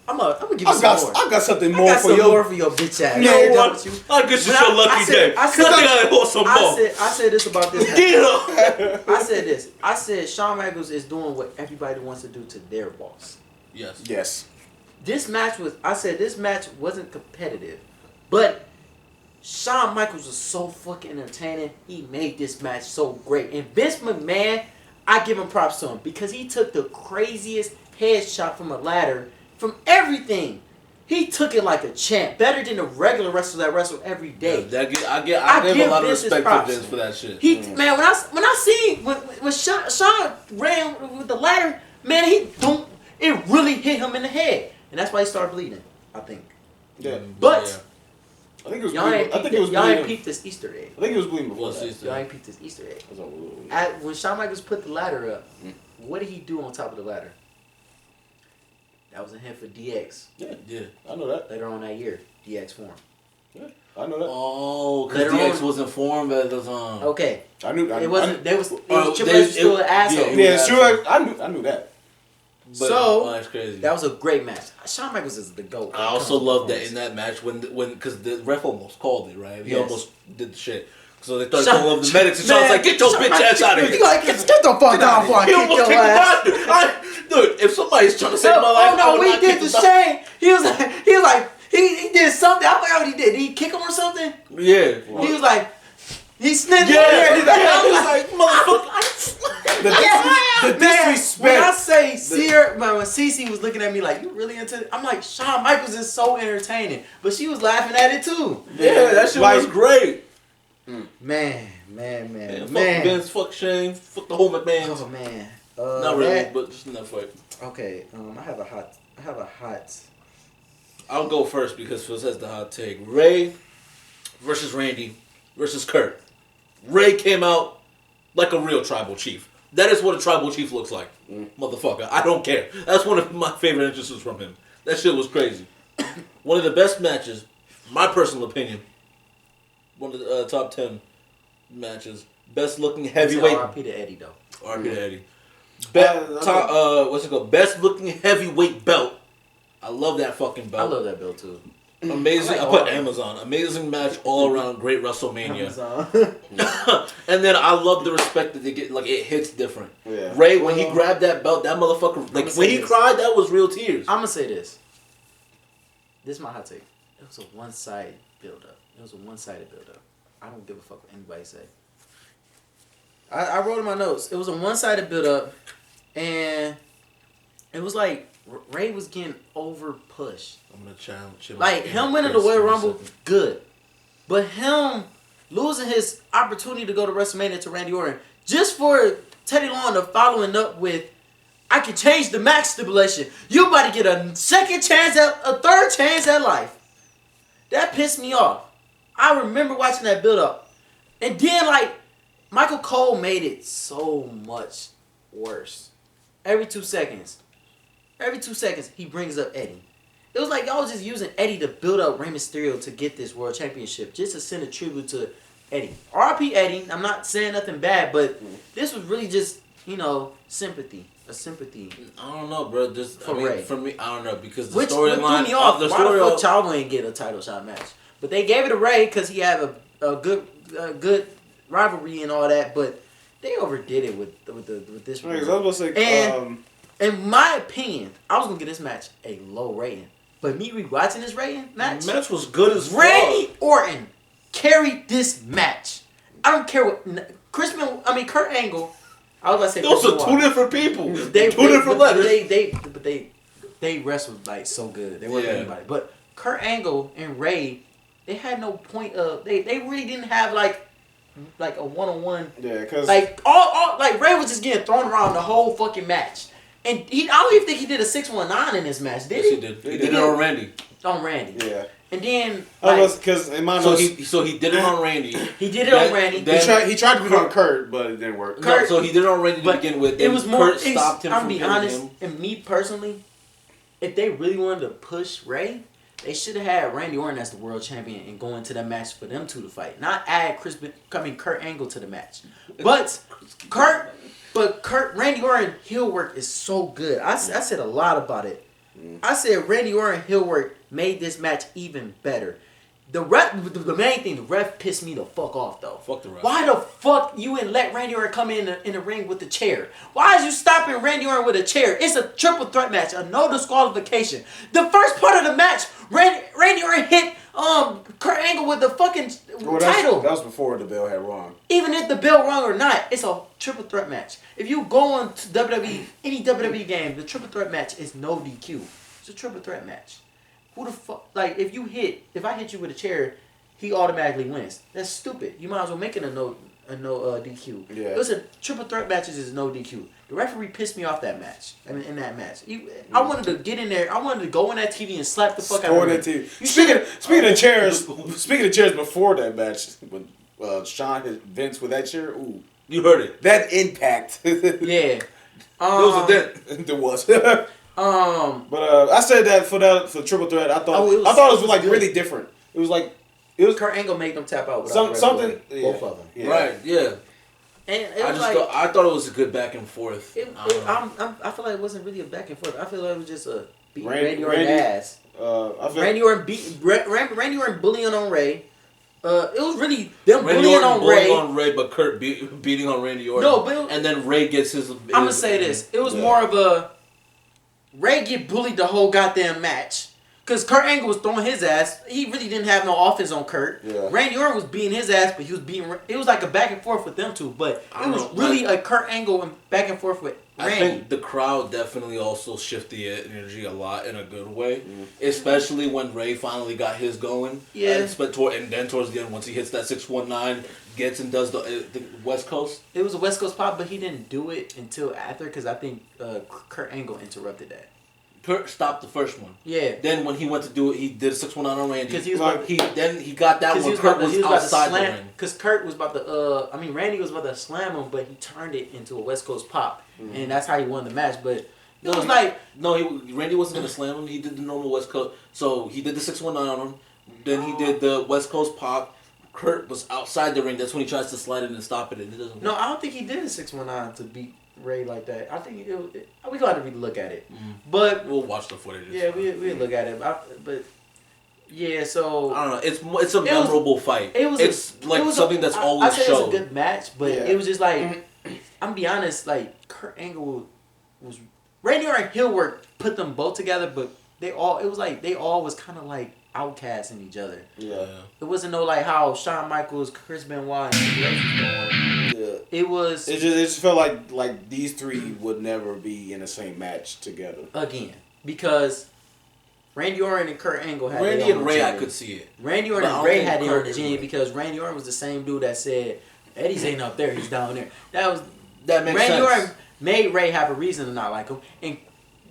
I'm gonna give you some more. I got something more for you. More for your bitch ass. You know what? I'll get you your lucky day. I said this about this. Get up. I said this. I said Shawn Michaels is doing what everybody wants to do to their boss. Yes. This match wasn't competitive, but Shawn Michaels was so fucking entertaining. He made this match so great. And Vince McMahon, I give him props to him because he took the craziest headshot from a ladder from everything. He took it like a champ, better than the regular wrestlers that wrestle every day. Yeah, I give a lot of respect to Vince for that shit. Man, when I seen when Sean ran with the ladder, man, it really hit him in the head, and that's why he started bleeding. I think. Yeah, but. Yeah. I think it was. Y'all ain't peeped this Easter egg. I think it was bleeding before. Y'all ain't peeped this Easter egg. When Shawn Michaels put the ladder up, what did he do on top of the ladder? That was a hint for DX. Yeah, I know that. Later on that year, DX formed. Yeah, I know that. Oh, because DX was informed at the time. Okay. I knew. It wasn't. It was Triple H still an asshole. Yeah, it's true. I knew that. But, that's crazy. That was a great match. Shawn Michaels is the GOAT. I also love that in that match when because the ref almost called it, right? He almost did the shit. So they started calling up the medics and Shawn's like, get your bitch ass out of here. Like, get the fuck out before I kick your ass. Dude, if somebody's trying to save my life, we did the Shane. He did something. I forgot what he did. Did he kick him or something? Yeah. He was like, he sniffed. Yeah. I was like, motherfucker. The disrespect. When I say when Cece was looking at me like, you really into it? I'm like, Shawn Michaels is so entertaining. But she was laughing at it too. Yeah, that shit was great. Man. Fuck Vince, fuck Shane, fuck the whole McMahon. Oh man. Not really, but just in that fight. Okay, I have a hot. I'll go first because Phil has the hot take. Ray versus Randy versus Kurt. Ray came out like a real tribal chief. That is what a tribal chief looks like. Motherfucker. I don't care. That's one of my favorite entrances from him. That shit was crazy. One of the best matches, my personal opinion. One of the top 10 matches. Best looking heavyweight. RP to Eddie though. RP to Eddie. What's it called? Best looking heavyweight belt. I love that fucking belt. I love that belt too. Amazing. I put Amazon. Amazing match all around. Great WrestleMania. And then I love the respect that they get. Like it hits different. Yeah. Ray, when he grabbed that belt, that motherfucker. Like when he cried, that was real tears. I'm gonna say this. This is my hot take. It was a one-sided build-up. I don't give a fuck what anybody say. I wrote in my notes. It was a one-sided build-up, and it was like Ray was getting over-pushed. I'm gonna challenge him. Like him winning the Royal Rumble, good, but him losing his opportunity to go to WrestleMania to Randy Orton just for Teddy Long to following up with, I can change the match stipulation. You about to get a third chance at life. That pissed me off. I remember watching that build up. And then like Michael Cole made it so much worse. Every 2 seconds he brings up Eddie. It was like y'all was just using Eddie to build up Rey Mysterio to get this world championship. Just to send a tribute to Eddie. R.I.P. Eddie. I'm not saying nothing bad, but this was really just, sympathy. A sympathy. I don't know, bro. Ray. For me, I don't know because the storyline threw me off. Why the fuck Chavo ain't get a title shot match? But they gave it to Ray because he had a good rivalry and all that. But they overdid it with this. Right, I was about to say, in my opinion, I was gonna give this match a low rating. But me rewatching this match, the match was good as fuck. Randy Orton carried this match. I don't care what Kurt Angle. I was about to say those are two different people. Two different letters. They wrestled like so good. They weren't anybody. But Kurt Angle and Ray, they had no point of they really didn't have like a one-on-one. Yeah, because all Ray was just getting thrown around the whole fucking match. And I don't even think he did a 619 in this match, did he? Yes, he did. He did it on Randy. On Randy. Yeah. And then because in my notes, so he did it on Randy. He did it on Randy. He tried to do it on Kurt, but it didn't work. So he did it on Randy to begin with. It was more. Kurt stopped him. I'm be honest, and me personally, if they really wanted to push Ray, they should have had Randy Orton as the world champion and go into that match for them two to fight. Not add Kurt Angle to the match. But Randy Orton heel work is so good. I said a lot about it. I said Randy Orton heel work made this match even better. The main thing, the ref pissed me the fuck off though. Fuck the ref. Why the fuck you and let Randy Orton come in the ring with the chair? Why is you stopping Randy Orton with a chair? It's a triple threat match, a no disqualification. The first part of the match, Randy Orton hit Kurt Angle with the fucking title. That was before the bell had rung. Even if the bell rung or not, it's a triple threat match. If you go on to WWE, any WWE game, the triple threat match is no DQ. It's a triple threat match. Who the fuck? Like, if I hit you with a chair, he automatically wins. That's stupid. You might as well make it a no DQ. Yeah. Listen, triple threat matches is no DQ. The referee pissed me off that match. I mean, in that match, I wanted to get in there. I wanted to go on that TV and slap the fuck out of him. Speaking of chairs before that match, when Sean hit Vince with that chair, ooh, you heard it. That impact. Yeah. There was a dent. There was. But I said that for triple threat. I thought it was like good. Really different. It was Kurt Angle made them tap out. Something. Both of them. Yeah. Right. Yeah. And I thought it was a good back and forth. I feel like it wasn't really a back and forth. I feel like it was just a beat Randy Orton ass. Randy Orton bullying on Ray. It was really them bullying on Ray, but Kurt beating on Randy Orton. No, and then Ray gets his. I'm gonna say this. It was more of a Ray get bullied the whole goddamn match. Because Kurt Angle was throwing his ass. He really didn't have no offense on Kurt. Yeah. Randy Orton was beating his ass, but he was beating... It was like a back and forth with them two. But it was really a Kurt Angle and back and forth with Randy. I think the crowd definitely also shifted the energy a lot in a good way. Especially when Ray finally got his going. Yeah. And then towards the end, once he hits that 619, gets and does the West Coast. It was a West Coast pop, but he didn't do it until after because I think Kurt Angle interrupted that. Kurt stopped the first one. Yeah. Then when he went to do it, he did a 619 on Randy. Because he was he got that one. Kurt was outside the ring. Because Kurt was about to Randy was about to slam him, but he turned it into a West Coast pop, and that's how he won the match. But Randy wasn't gonna slam him. He did the normal West Coast. So he did the 619 on him. Then he did the West Coast pop. Kurt was outside the ring. That's when he tries to slide in and stop it, and it doesn't. No, I don't think he did a 619 to beat Ray like that. I think we got to look at it, but we'll watch the footage. Yeah, we look at it. But yeah, so I don't know. It's a memorable fight. It's something that's always shown. I said it was a good match, but it was just like I'm gonna be honest. Like Kurt Angle was Randy Orton heel work put them both together, but they all was kind of like outcasting each other. Yeah, it wasn't no like how Shawn Michaels, Chris Benoit, and It just felt like these three would never be in the same match together again because Randy Orton and Kurt Angle had Randy and Ray. I could see it. Randy Orton and Ray had their own gene because Randy Orton was the same dude that said Eddie's ain't up there, he's down there. That makes sense. Randy Orton made Ray have a reason to not like him, and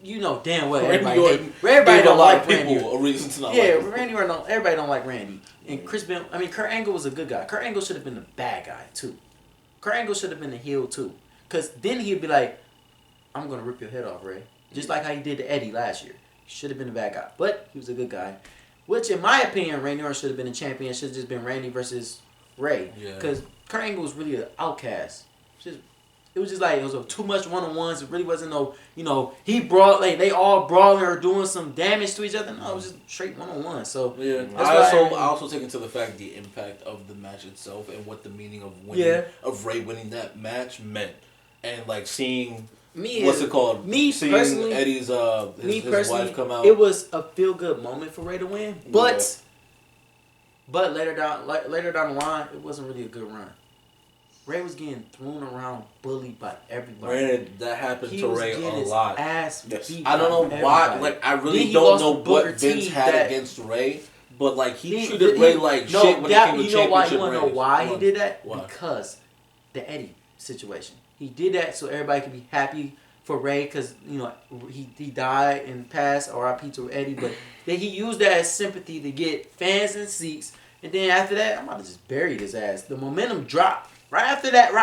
you know damn well everybody don't like Randy. A reason to not like him. Randy Orton everybody don't like Randy. And Kurt Angle was a good guy. Kurt Angle should have been the bad guy too. Kurt Angle should have been the heel too. Because then he'd be like, I'm going to rip your head off, Ray. Just like how he did to Eddie last year. He should have been the bad guy. But he was a good guy. Which, in my opinion, Randy Orton should have been the champion. It should have just been Randy versus Ray. Because Kurt Angle was really an outcast. It was just like, it was too much one-on-ones. It really wasn't no, he brought, like, they all brawling or doing some damage to each other. No, it was just straight one-on-one. So, yeah. I also take into the fact the impact of the match itself and what the meaning of winning, of Ray winning that match meant. And, like, seeing, seeing Eddie's, his wife come out. It was a feel-good moment for Ray to win. But later down the line, it wasn't really a good run. Ray was getting thrown around, bullied by everybody. That happened to Ray a lot. Ass beat I don't know why. Like I really don't know what Vince had against Ray, but like he treated Ray like shit when it came to championship. You want to know why he did that? Why? Because the Eddie situation. He did that so everybody could be happy for Ray because he died and passed. R.I.P. to Eddie, but then he used that as sympathy to get fans and seats. And then after that, I'm about to just bury his ass. The momentum dropped. Right after that,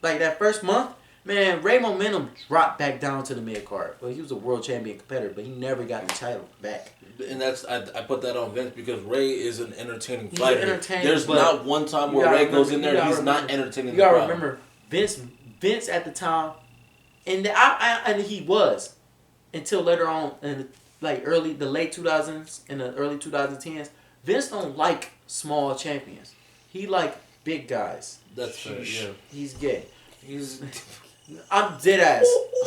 that first month, man, Ray momentum dropped back down to the mid card. Well, he was a world champion competitor, but he never got the title back. And that's I put that on Vince because Ray is an entertaining fighter. There's not one time where Ray goes in there he's not entertaining. You gotta remember Vince at the time, and he was until later on, and like the late 2000s and the early 2010s, Vince don't like small champions. He like big guys. That's fair. Yeah. He's gay. I'm dead ass.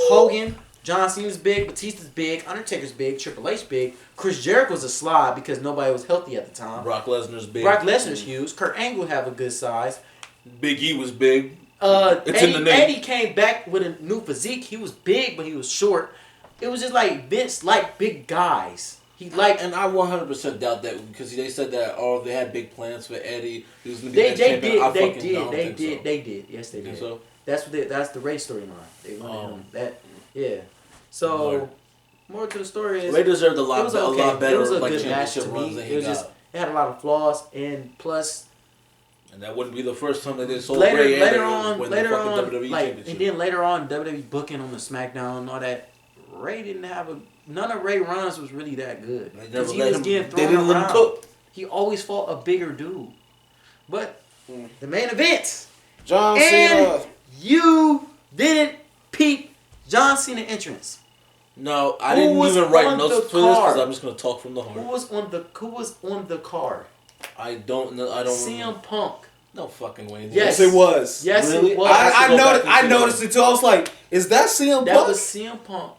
Hogan, John Cena's big, Batista's big, Undertaker's big, Triple H big. Chris Jericho's a slob because nobody was healthy at the time. Brock Lesnar's big. Brock Lesnar's huge. Kurt Angle have a good size. Big E was big. It's in the name. Eddie came back with a new physique. He was big, but he was short. It was just like Vince liked big guys. He liked, and I 100% doubt that because they said that they had big plans for Eddie. He was gonna be next champion. They did. Yes, they did. So? That's the Ray storyline. They wanted him. That yeah. So more to the story is Ray deserved a lot better. It was a like, good match to me. It was just it had a lot of flaws and plus. And that wouldn't be the first time that they sold later Ray on, WWE like, championship. and then later on, WWE booking on the SmackDown and all that. Ray didn't have none of Ray runs was really that good. They didn't let him cook. He always fought a bigger dude. But the main event, John Cena. You didn't peep John Cena entrance. No, I didn't even write notes for this because I'm just gonna talk from the heart. Who was on the card? I don't know. I don't. CM Punk. No fucking way. Yes, it was. Yes, really? It was. I noticed it too. I was like, "Is that CM Punk?" That was CM Punk.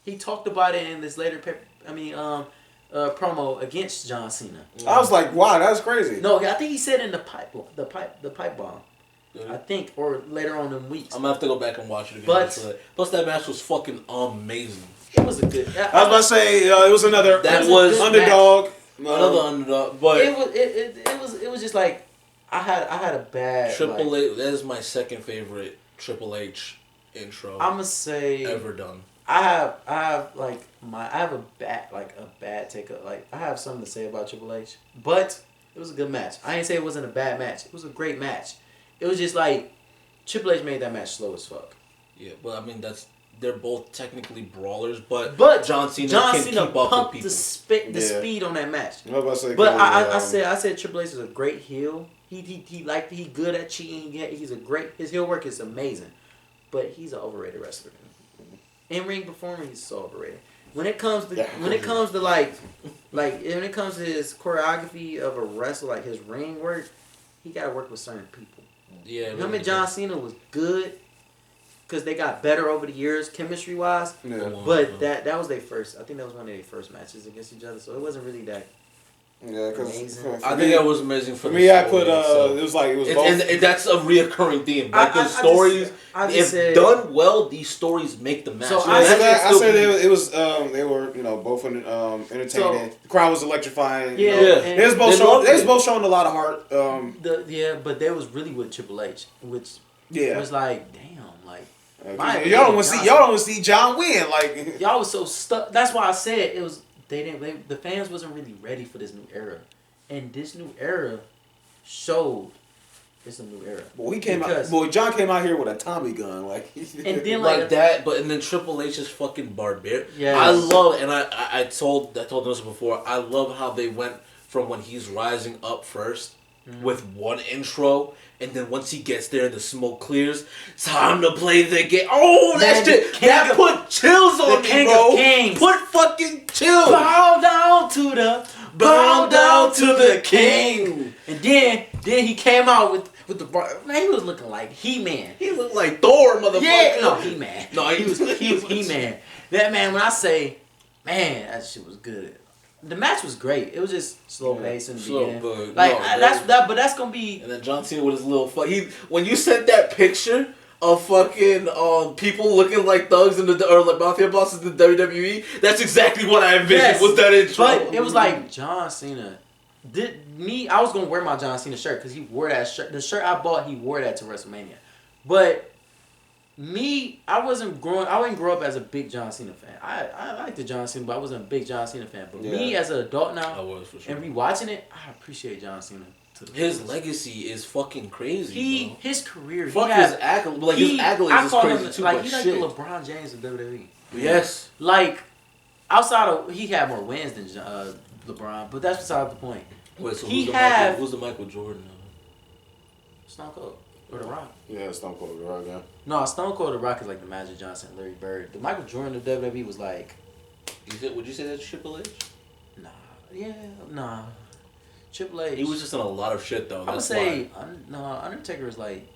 He talked about it in this later promo against John Cena. I was like, "Wow, that's crazy." No, I think he said in the pipe bomb. I think, or later on in weeks. I'm gonna have to go back and watch it again. But plus, that match was fucking amazing. It was a good. I was about to say it was another. That was underdog. Another underdog, but it was just like I had a bad Triple H. That is my second favorite Triple H intro. I'm gonna say ever done. I have a bad take. I have something to say about Triple H, but it was a good match. I ain't say it wasn't a bad match. It was a great match. It was just like Triple H made that match slow as fuck. Yeah, but I mean they're both technically brawlers, but John Cena can keep up with people. The speed on that match. I said Triple H is a great heel. He good at cheating. His heel work is amazing, but he's an overrated wrestler. In ring performer, he's so overrated. When it comes to his choreography of a wrestler, like his ring work, he got to work with certain people. Yeah, him and John Cena was good. Because they got better over the years, chemistry wise. Yeah. But that was their first. I think that was one of their first matches against each other. So it wasn't really that. Yeah, because I think that was amazing for me. I put it was both. And that's a reoccurring theme. Like the stories, if done well, these stories make the match. So I said it was they were both entertaining. So, the crowd was electrifying. Yeah, they was both showing a lot of heart. But they was really with Triple H, which was like damn. Y'all don't want to see John win. Like y'all was so stuck. That's why I said it was. The fans wasn't really ready for this new era, and this new era showed it's a new era. John came out here with a Tommy gun, and then like that. But and then Triple H is fucking barbaric. Yeah, I love, and I told this before. I love how they went from when he's rising up first with one intro. And then once he gets there and the smoke clears, time to play the game. Oh, that shit! That put chills on me, bro. Put fucking chills. Bow down to the king. And then he came out with the man. He was looking like He-Man. He looked like Thor, motherfucker. Yeah, no He-Man. No, he was He-Man. That man. When I say, man, that shit was good. The match was great. It was just slow pace in the beginning. But that's gonna be. And then John Cena with his little when you sent that picture of fucking people looking like thugs or like mafia bosses in the WWE, that's exactly what I envisioned with that intro. But it was like John Cena. I was gonna wear my John Cena shirt because he wore that shirt. The shirt I bought, he wore that to WrestleMania. But I didn't grow up as a big John Cena fan. I liked the John Cena, but I wasn't a big John Cena fan. But me as an adult now, I was for sure. And rewatching it, I appreciate John Cena. His legacy is fucking crazy. Bro. His career. Fuck his accolades. His accolades is crazy too. Like he's like the LeBron James of WWE. Yes. Like outside of he had more wins than LeBron, but that's beside the point. Wait, so who's the Michael Jordan? Stone Cold. Or The Rock. Yeah, Stone Cold The Rock, yeah. No, Stone Cold The Rock is like the Magic Johnson, Larry Bird. The Michael Jordan of WWE was like Would you say that's Triple H? Nah. Triple H. He was just in a lot of shit though. I would say Undertaker is like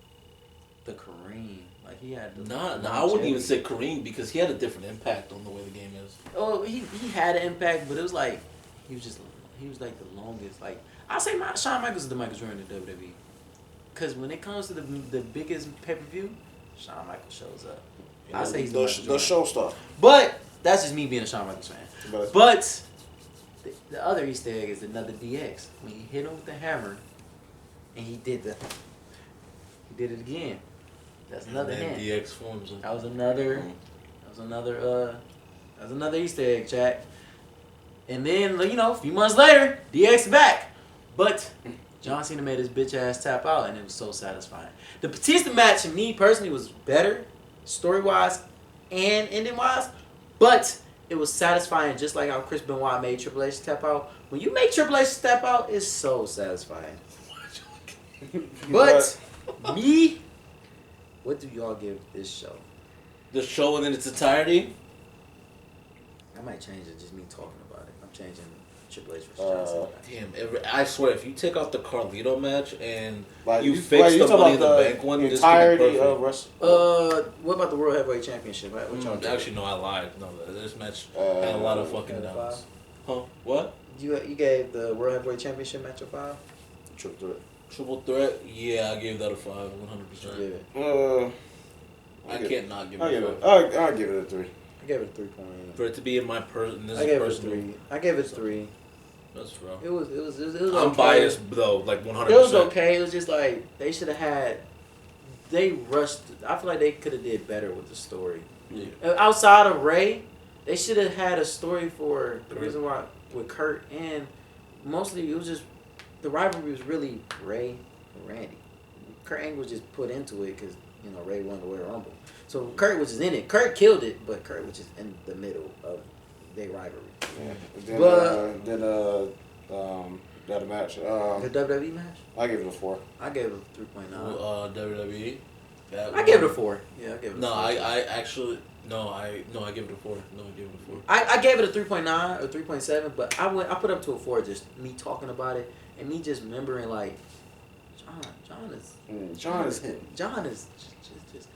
the Kareem. Like he had. I wouldn't even say Kareem because he had a different impact on the way the game is. Oh, he had an impact, but it was like he was like the longest. Like I say, Shawn Michaels is the Michael Jordan of WWE. Because when it comes to the biggest pay-per-view, Shawn Michaels shows up. I say he's the show stuff. But that's just me being a Shawn Michaels fan. But the other Easter egg is another DX. When he hit him with the hammer, and he did it again. That's another hint. DX forms. That was another Easter egg, chat. And then a few months later, DX back, but John Cena made his bitch ass tap out, and it was so satisfying. The Batista match, to me personally, was better, story wise and ending wise, but it was satisfying, just like how Chris Benoit made Triple H tap out. When you make Triple H tap out, it's so satisfying. But me, what do y'all give this show? The show in its entirety? I might change it, just me talking about it. I'm changing Triple H versus John Cena. Damn, I swear, if you take out the Carlito match and Like, you fix the Money in the Bank one, this could be entirety of perfect. What about the World Heavyweight Championship? What y'all think? Actually, no, I lied. No, this match had a lot of fucking downs. Huh? What? You gave the World Heavyweight Championship match a 5? Triple threat? Yeah, I gave that a 5, 100%. Give it. I can't not give it a 5. I'll give it a 3. I gave it a 3.8. For it to be in my person, I gave it a 3. I gave it a 3. That's rough. It was I'm okay. biased though, like 100%. It was okay. It was just like they should have had. They rushed. I feel like they could have did better with the story. Yeah. Outside of Ray, they should have had a story for the reason why with Kurt, and mostly it was just the rivalry was really Ray and Randy. Kurt Angle was just put into it because Ray won the Royal Rumble, so Kurt was just in it. Kurt killed it, but Kurt was just in the middle of their rivalry. Yeah. Then the match. The WWE match? I gave it a 4. I gave it a 3.9. WWE. I gave it a 4. Yeah, I gave it a 4. I gave it a 4. No, I gave it a 4. I gave it a 3.9 or 3.7, but I put up to a 4 just me talking about it and me just remembering like John is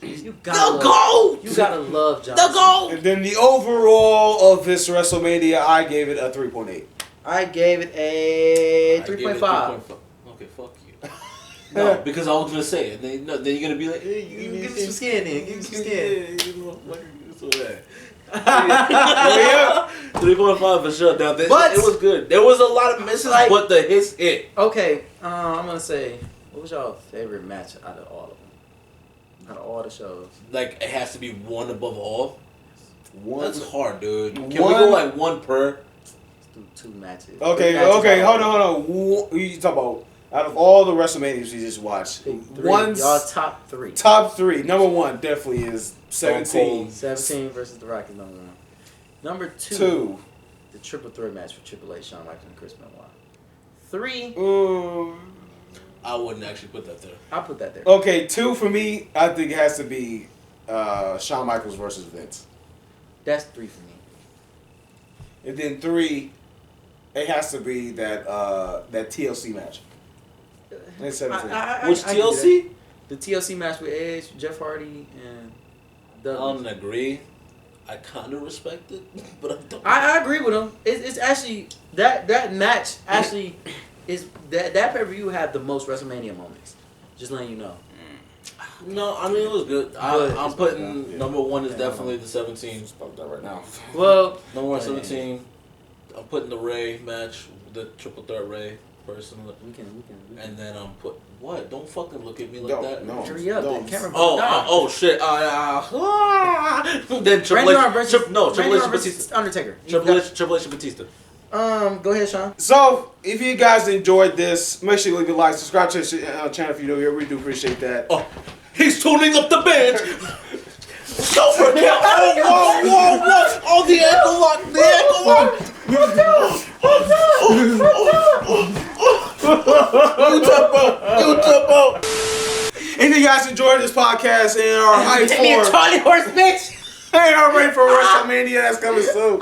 you gotta love John. The GOAT! And then the overall of this WrestleMania, I gave it a 3.8. I gave it a 3.5. Okay, fuck you. No, because I was gonna say it. Then you're gonna be like, hey, give me some skin then. Give me some skin. 3.5 for sure. Now, it was good. There was a lot of misses, but the hits hit. Okay, I'm gonna say, what was y'all favorite match out of all of them? Out of all the shows, like it has to be one above all. One. That's hard, dude. Can we go like one per? Let's do 2 matches. Okay. Hold on. You talk about out of all the WrestleManias you just watched, y'all top 3. Top 3. Number 1 definitely is 17. 17 versus The Rock is number 1. Number 2. The triple threat match for Triple H, Shawn Michaels, and Chris Benoit. 3. I wouldn't actually put that there. I'll put that there. Okay, 2 for me, I think it has to be Shawn Michaels versus Vince. That's 3 for me. And then 3, it has to be that TLC match. And 17. Which TLC? The TLC match with Edge, Jeff Hardy, and Douglas. I don't agree. I kind of respect it, but I don't. I agree with him. It's actually that match actually is that pay-per-view had the most WrestleMania moments. Just letting you know. No, I mean it was good. I'm putting number 1 is definitely the 17. Stop that right now. Well, number 1 17. I'm putting the Ray match, the triple threat Ray personally. We can. And then I'm what? Don't fucking look at me like that. No. Hurry up, the camera. Oh shit. Then Triple H versus Batista. Undertaker. Triple H and Batista. Go ahead, Sean. So, if you guys enjoyed this, make sure you leave a like, subscribe to the channel if you're new here. We do appreciate that. Oh, he's tuning up the band. Don't forget. Oh, the ankle lock. You tap out. If you guys enjoyed this podcast and are hyped for Charlie Horse, bitch. Hey, I'm ready for WrestleMania that's coming soon.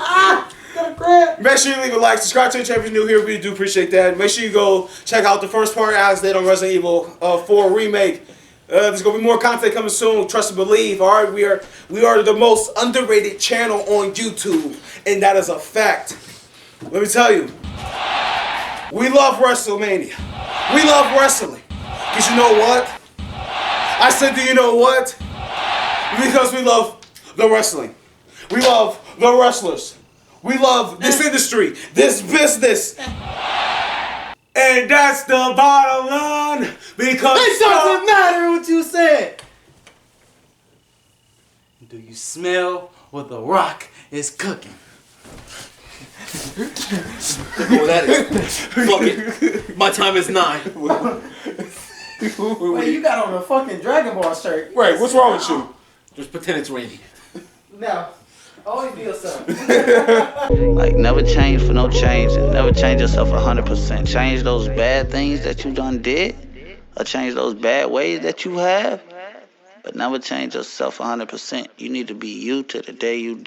Make sure you leave a like, subscribe to the channel if you're new here. We do appreciate that. Make sure you go check out the first part as they did on Resident Evil 4 remake. There's gonna be more content coming soon. Trust and believe. All right, we are the most underrated channel on YouTube, and that is a fact. Let me tell you, we love WrestleMania. We love wrestling. Cause you know what? I said, do you know what? Because we love the wrestling. We love the wrestlers. We love this industry, this business. And that's the bottom line. Because it doesn't matter what you said. Do you smell what The Rock is cooking? Oh, that is. Fuck it. My time is 9. Wait, you got on a fucking Dragon Ball shirt. Wait, what's wrong with you? Just pretend it's raining. No. Always be yourself. Like, never change for no change. And never change yourself 100%. Change those bad things that you done did. Or change those bad ways that you have. But never change yourself 100%. You need to be you to the day you die.